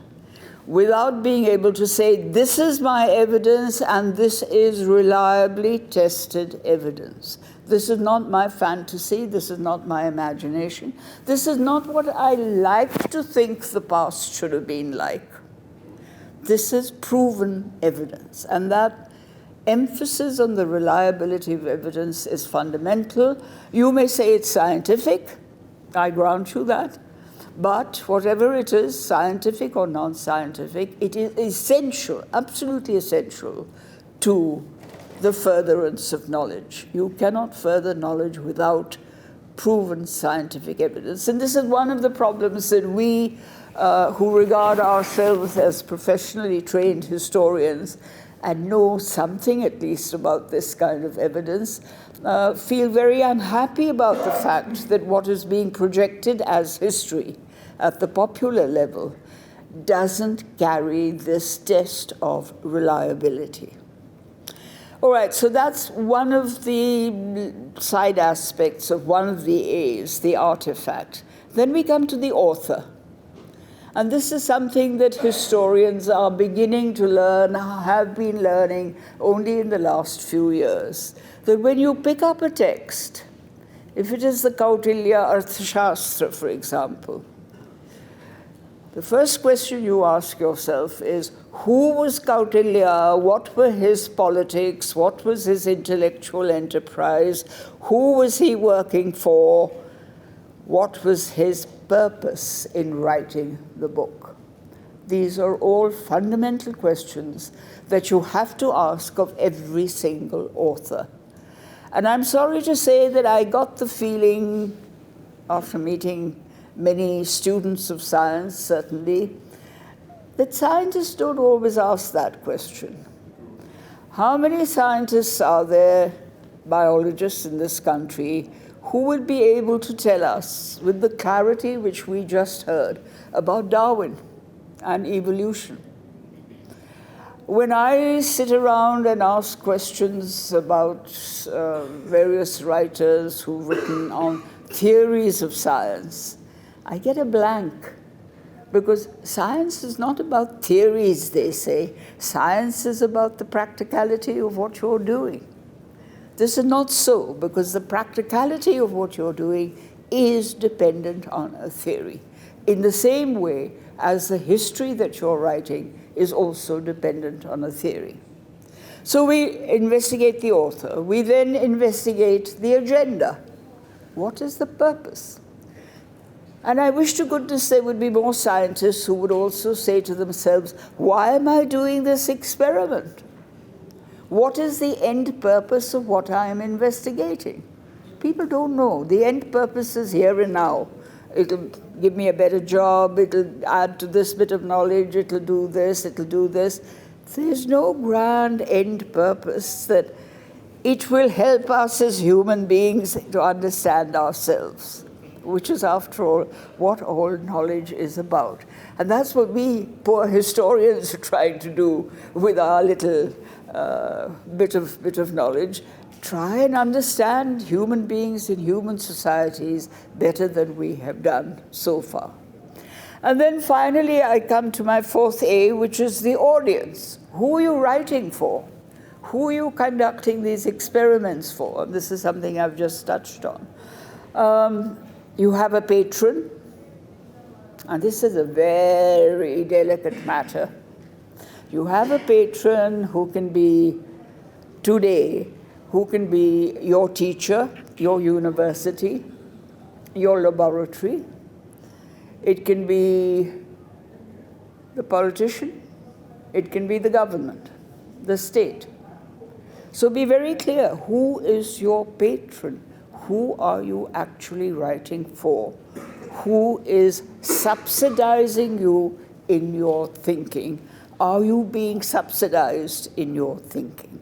without being able to say, this is my evidence and this is reliably tested evidence. This is not my fantasy, this is not my imagination. This is not what I like to think the past should have been like. This is proven evidence, and that emphasis on the reliability of evidence is fundamental. You may say it's scientific, I grant you that, but whatever it is, scientific or non-scientific, it is essential, absolutely essential to the furtherance of knowledge. You cannot further knowledge without proven scientific evidence. And this is one of the problems that we, who regard ourselves as professionally trained historians and know something at least about this kind of evidence, feel very unhappy about the fact that what is being projected as history at the popular level doesn't carry this test of reliability. All right, so that's one of the side aspects of one of the A's, the artifact. Then we come to the author. And this is something that historians are beginning to learn, have been learning only in the last few years. That when you pick up a text, if it is the Kautilya Arthashastra, for example, the first question you ask yourself is, who was Kautilya? What were his politics? What was his intellectual enterprise? Who was he working for? What was his purpose in writing the book? These are all fundamental questions that you have to ask of every single author. And I'm sorry to say that I got the feeling, after meeting many students of science, certainly, that scientists don't always ask that question. How many scientists are there, biologists in this country, who would be able to tell us, with the clarity which we just heard, about Darwin and evolution? When I sit around and ask questions about various writers who've written on theories of science, I get a blank, because science is not about theories, they say. Science is about the practicality of what you're doing. This is not so, because the practicality of what you're doing is dependent on a theory, in the same way as the history that you're writing is also dependent on a theory. So we investigate the author. We then investigate the agenda. What is the purpose? And I wish to goodness there would be more scientists who would also say to themselves, why am I doing this experiment? What is the end purpose of what I am investigating? People don't know. The end purpose is here and now. It'll give me a better job, it'll add to this bit of knowledge, it'll do this, it'll do this. There's no grand end purpose that it will help us as human beings to understand ourselves, which is, after all, what all knowledge is about. And that's what we poor historians are trying to do with our little bit of knowledge, try and understand human beings in human societies better than we have done so far. And then finally, I come to my fourth A, which is the audience. Who are you writing for? Who are you conducting these experiments for? This is something I've just touched on. You have a patron, and this is a very delicate matter. You have a patron who can be, today, who can be your teacher, your university, your laboratory. It can be the politician. It can be the government, the state. So be very clear, who is your patron? Who are you actually writing for? Who is subsidizing you in your thinking? Are you being subsidized in your thinking?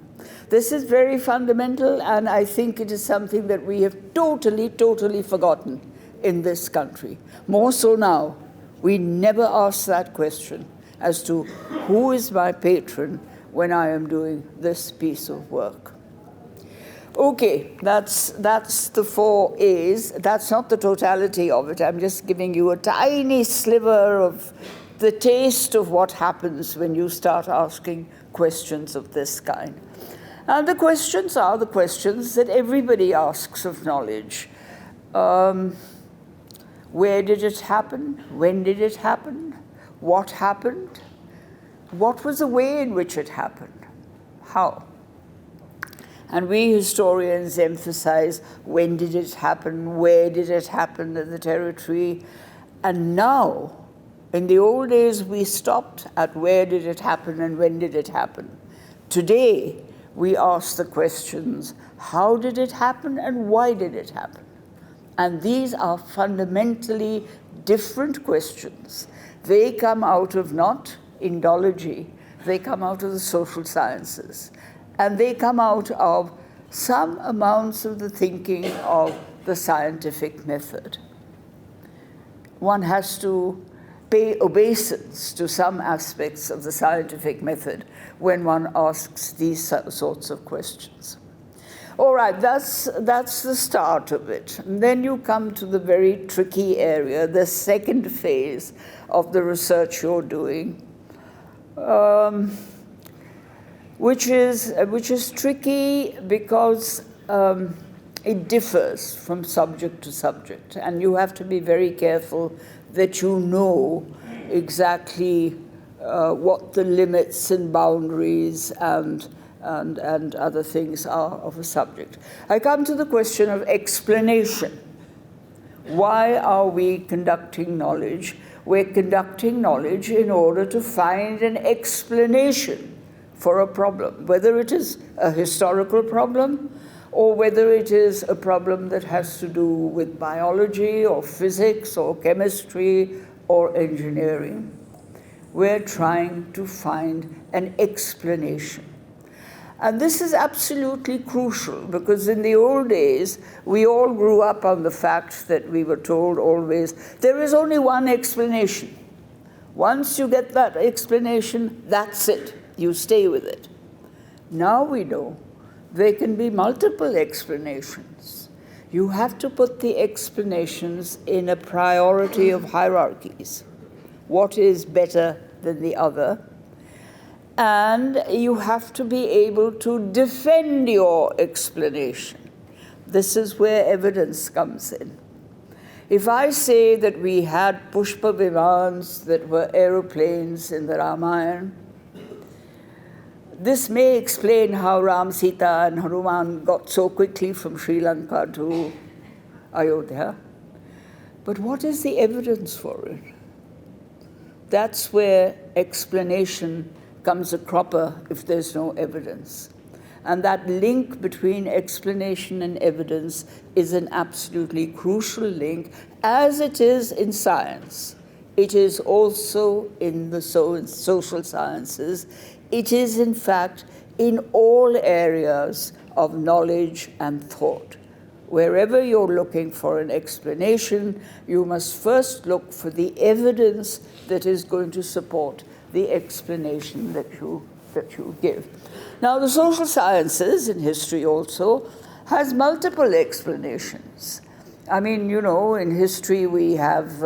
This is very fundamental, and I think it is something that we have totally forgotten in this country. More so now. We never ask that question as to who is my patron when I am doing this piece of work. Okay, that's the 4 A's. That's not the totality of it. I'm just giving you a tiny sliver of the taste of what happens when you start asking questions of this kind. And the questions are the questions that everybody asks of knowledge. Where did it happen? When did it happen? What happened? What was the way in which it happened? How? And we historians emphasize when did it happen, where did it happen in the territory. And now, in the old days, we stopped at where did it happen and when did it happen. Today, we ask the questions, how did it happen and why did it happen? And these are fundamentally different questions. They come out of not Indology, they come out of the social sciences. And they come out of some amounts of the thinking of the scientific method. One has to pay obeisance to some aspects of the scientific method when one asks these sorts of questions. All right, that's the start of it. And then you come to the very tricky area, the second phase of the research you're doing, which is tricky because it differs from subject to subject, and you have to be very careful that you know exactly what the limits and boundaries and other things are of a subject. I come to the question of explanation. Why are we conducting knowledge? We're conducting knowledge in order to find an explanation for a problem, whether it is a historical problem or whether it is a problem that has to do with biology or physics or chemistry or engineering. We're trying to find an explanation. And this is absolutely crucial because in the old days, we all grew up on the fact that we were told always, there is only one explanation. Once you get that explanation, that's it. You stay with it. Now we know there can be multiple explanations. You have to put the explanations in a priority of hierarchies. What is better than the other? And you have to be able to defend your explanation. This is where evidence comes in. If I say that we had Pushpa Vimans that were aeroplanes in the Ramayana, this may explain how Ram, Sita, and Hanuman got so quickly from Sri Lanka to Ayodhya. But what is the evidence for it? That's where explanation comes a cropper if there's no evidence. And that link between explanation and evidence is an absolutely crucial link, as it is in science. It is also in the social sciences. It is, in fact, in all areas of knowledge and thought. Wherever you're looking for an explanation, you must first look for the evidence that is going to support the explanation that you give. Now, the social sciences, in history also, has multiple explanations. I mean, you know, in history we have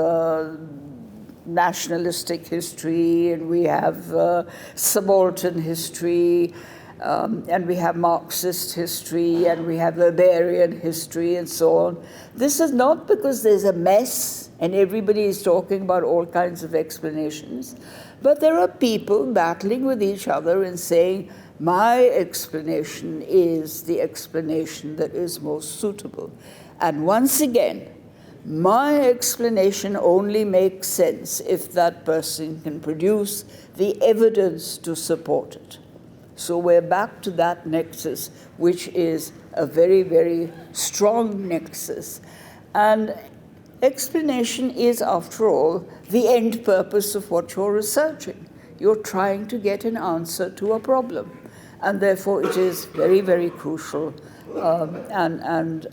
nationalistic history, and we have subaltern history, and we have Marxist history, and we have Weberian history, and so on. This is not because there's a mess and everybody is talking about all kinds of explanations, but there are people battling with each other and saying, my explanation is the explanation that is most suitable. And once again, my explanation only makes sense if that person can produce the evidence to support it. So we're back to that nexus, which is a very, very strong nexus. And explanation is, after all, the end purpose of what you're researching. You're trying to get an answer to a problem. And therefore it is very, very crucial and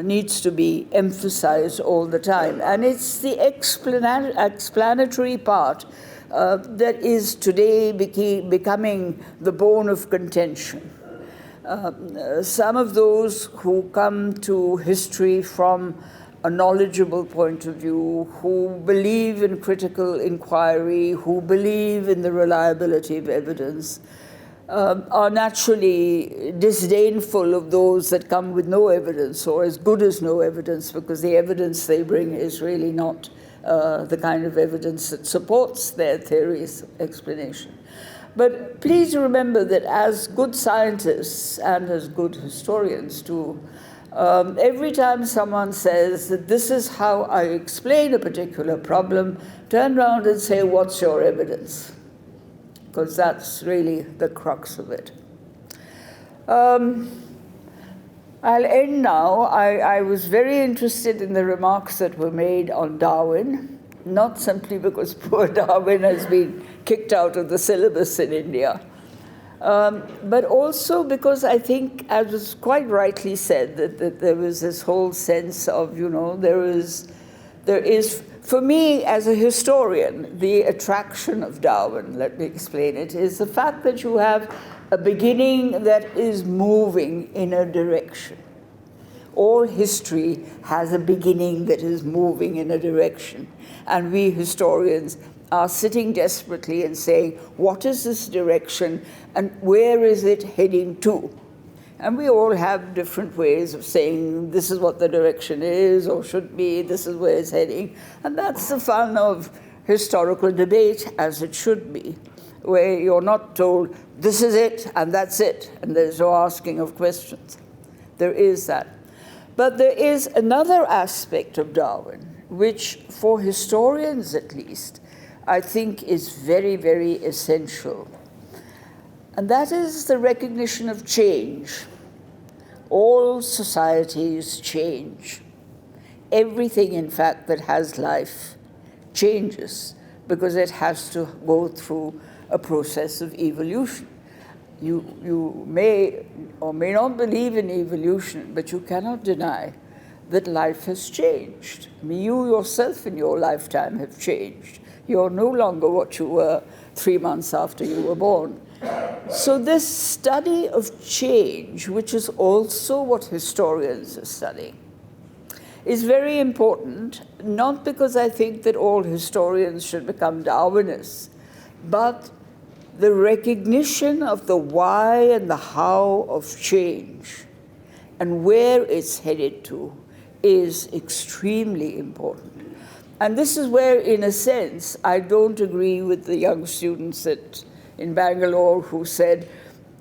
needs to be emphasized all the time. And it's the explanatory part that is today becoming the bone of contention. Some of those who come to history from a knowledgeable point of view, who believe in critical inquiry, who believe in the reliability of evidence, are naturally disdainful of those that come with no evidence, or as good as no evidence, because the evidence they bring is really not the kind of evidence that supports their theory's explanation. But please remember that as good scientists and as good historians too, every time someone says that this is how I explain a particular problem, turn around and say, what's your evidence? Because that's really the crux of it. I'll end now. I was very interested in the remarks that were made on Darwin, not simply because poor Darwin has been kicked out of the syllabus in India, but also because I think, as was quite rightly said, that there was this whole sense of, you know, there is, for me as a historian, the attraction of Darwin, let me explain it, is the fact that you have a beginning that is moving in a direction. All history has a beginning that is moving in a direction. And we historians are sitting desperately and saying, what is this direction and where is it heading to? And we all have different ways of saying, this is what the direction is or should be, this is where it's heading. And that's the fun of historical debate, as it should be, where you're not told, this is it and that's it, and there's no asking of questions. There is that. But there is another aspect of Darwin, which for historians at least, I think is very, very essential. And that is the recognition of change. All societies change. Everything, in fact, that has life changes because it has to go through a process of evolution. You may or may not believe in evolution, but you cannot deny that life has changed. I mean, you yourself in your lifetime have changed. You're no longer what you were 3 months after you were born. So this study of change, which is also what historians are studying, is very important, not because I think that all historians should become Darwinists, but the recognition of the why and the how of change and where it's headed to is extremely important. And this is where, in a sense, I don't agree with the young students in Bangalore who said,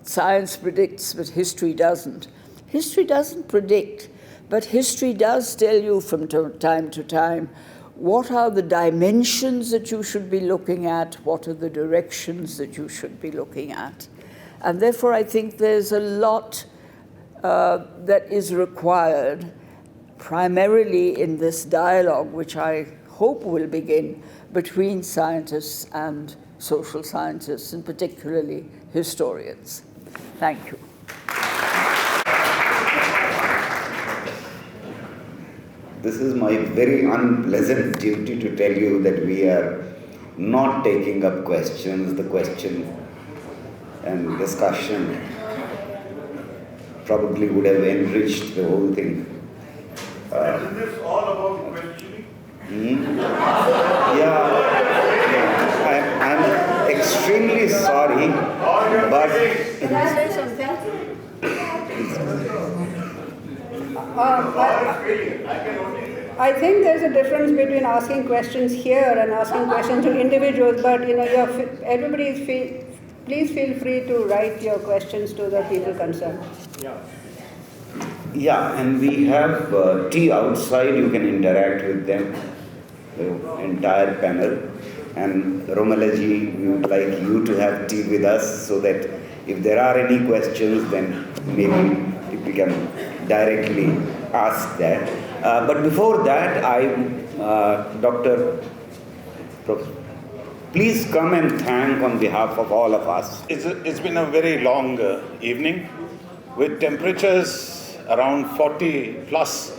science predicts, but history doesn't. History doesn't predict, but history does tell you from time to time what are the dimensions that you should be looking at, what are the directions that you should be looking at. And therefore, I think there's a lot that is required, primarily in this dialogue, which I hope will begin between scientists and social scientists, and particularly historians. Thank you. This is my very unpleasant duty to tell you that we are not taking up questions. The question and discussion probably would have enriched the whole thing. Isn't this all about questioning? Yeah. I'm extremely sorry, but Can I say something? I think there's a difference between asking questions here and asking questions to individuals, but please feel free to write your questions to the people concerned. yeah, and we have tea outside. You can interact with them, the entire panel. And Romalaji, we would like you to have tea with us so that if there are any questions, then maybe we can directly ask that. But before that, Dr. Please come and thank on behalf of all of us. It's been a very long evening with temperatures around 40 plus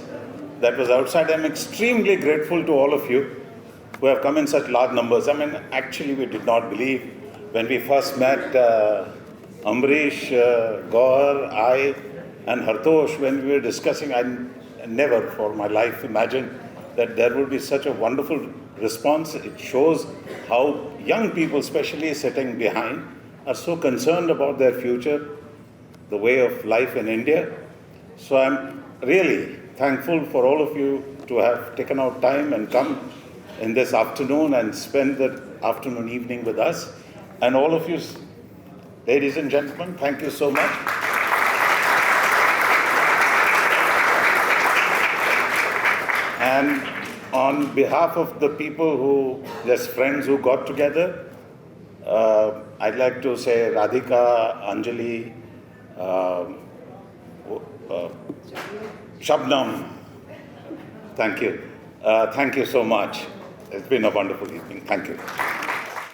that was outside. I'm extremely grateful to all of you who have come in such large numbers. I mean, actually, we did not believe when we first met Amrish, Gaur, I, and Hartosh, when we were discussing, I never for my life imagined that there would be such a wonderful response. It shows how young people, especially sitting behind, are so concerned about their future, the way of life in India. So I'm really thankful for all of you to have taken out time and come in this afternoon and spend the afternoon, evening with us. And all of you, ladies and gentlemen, thank you so much. And on behalf of the people just friends who got together, I'd like to say Radhika, Anjali, Shabnam, thank you. Thank you so much. It's been a wonderful evening. Thank you.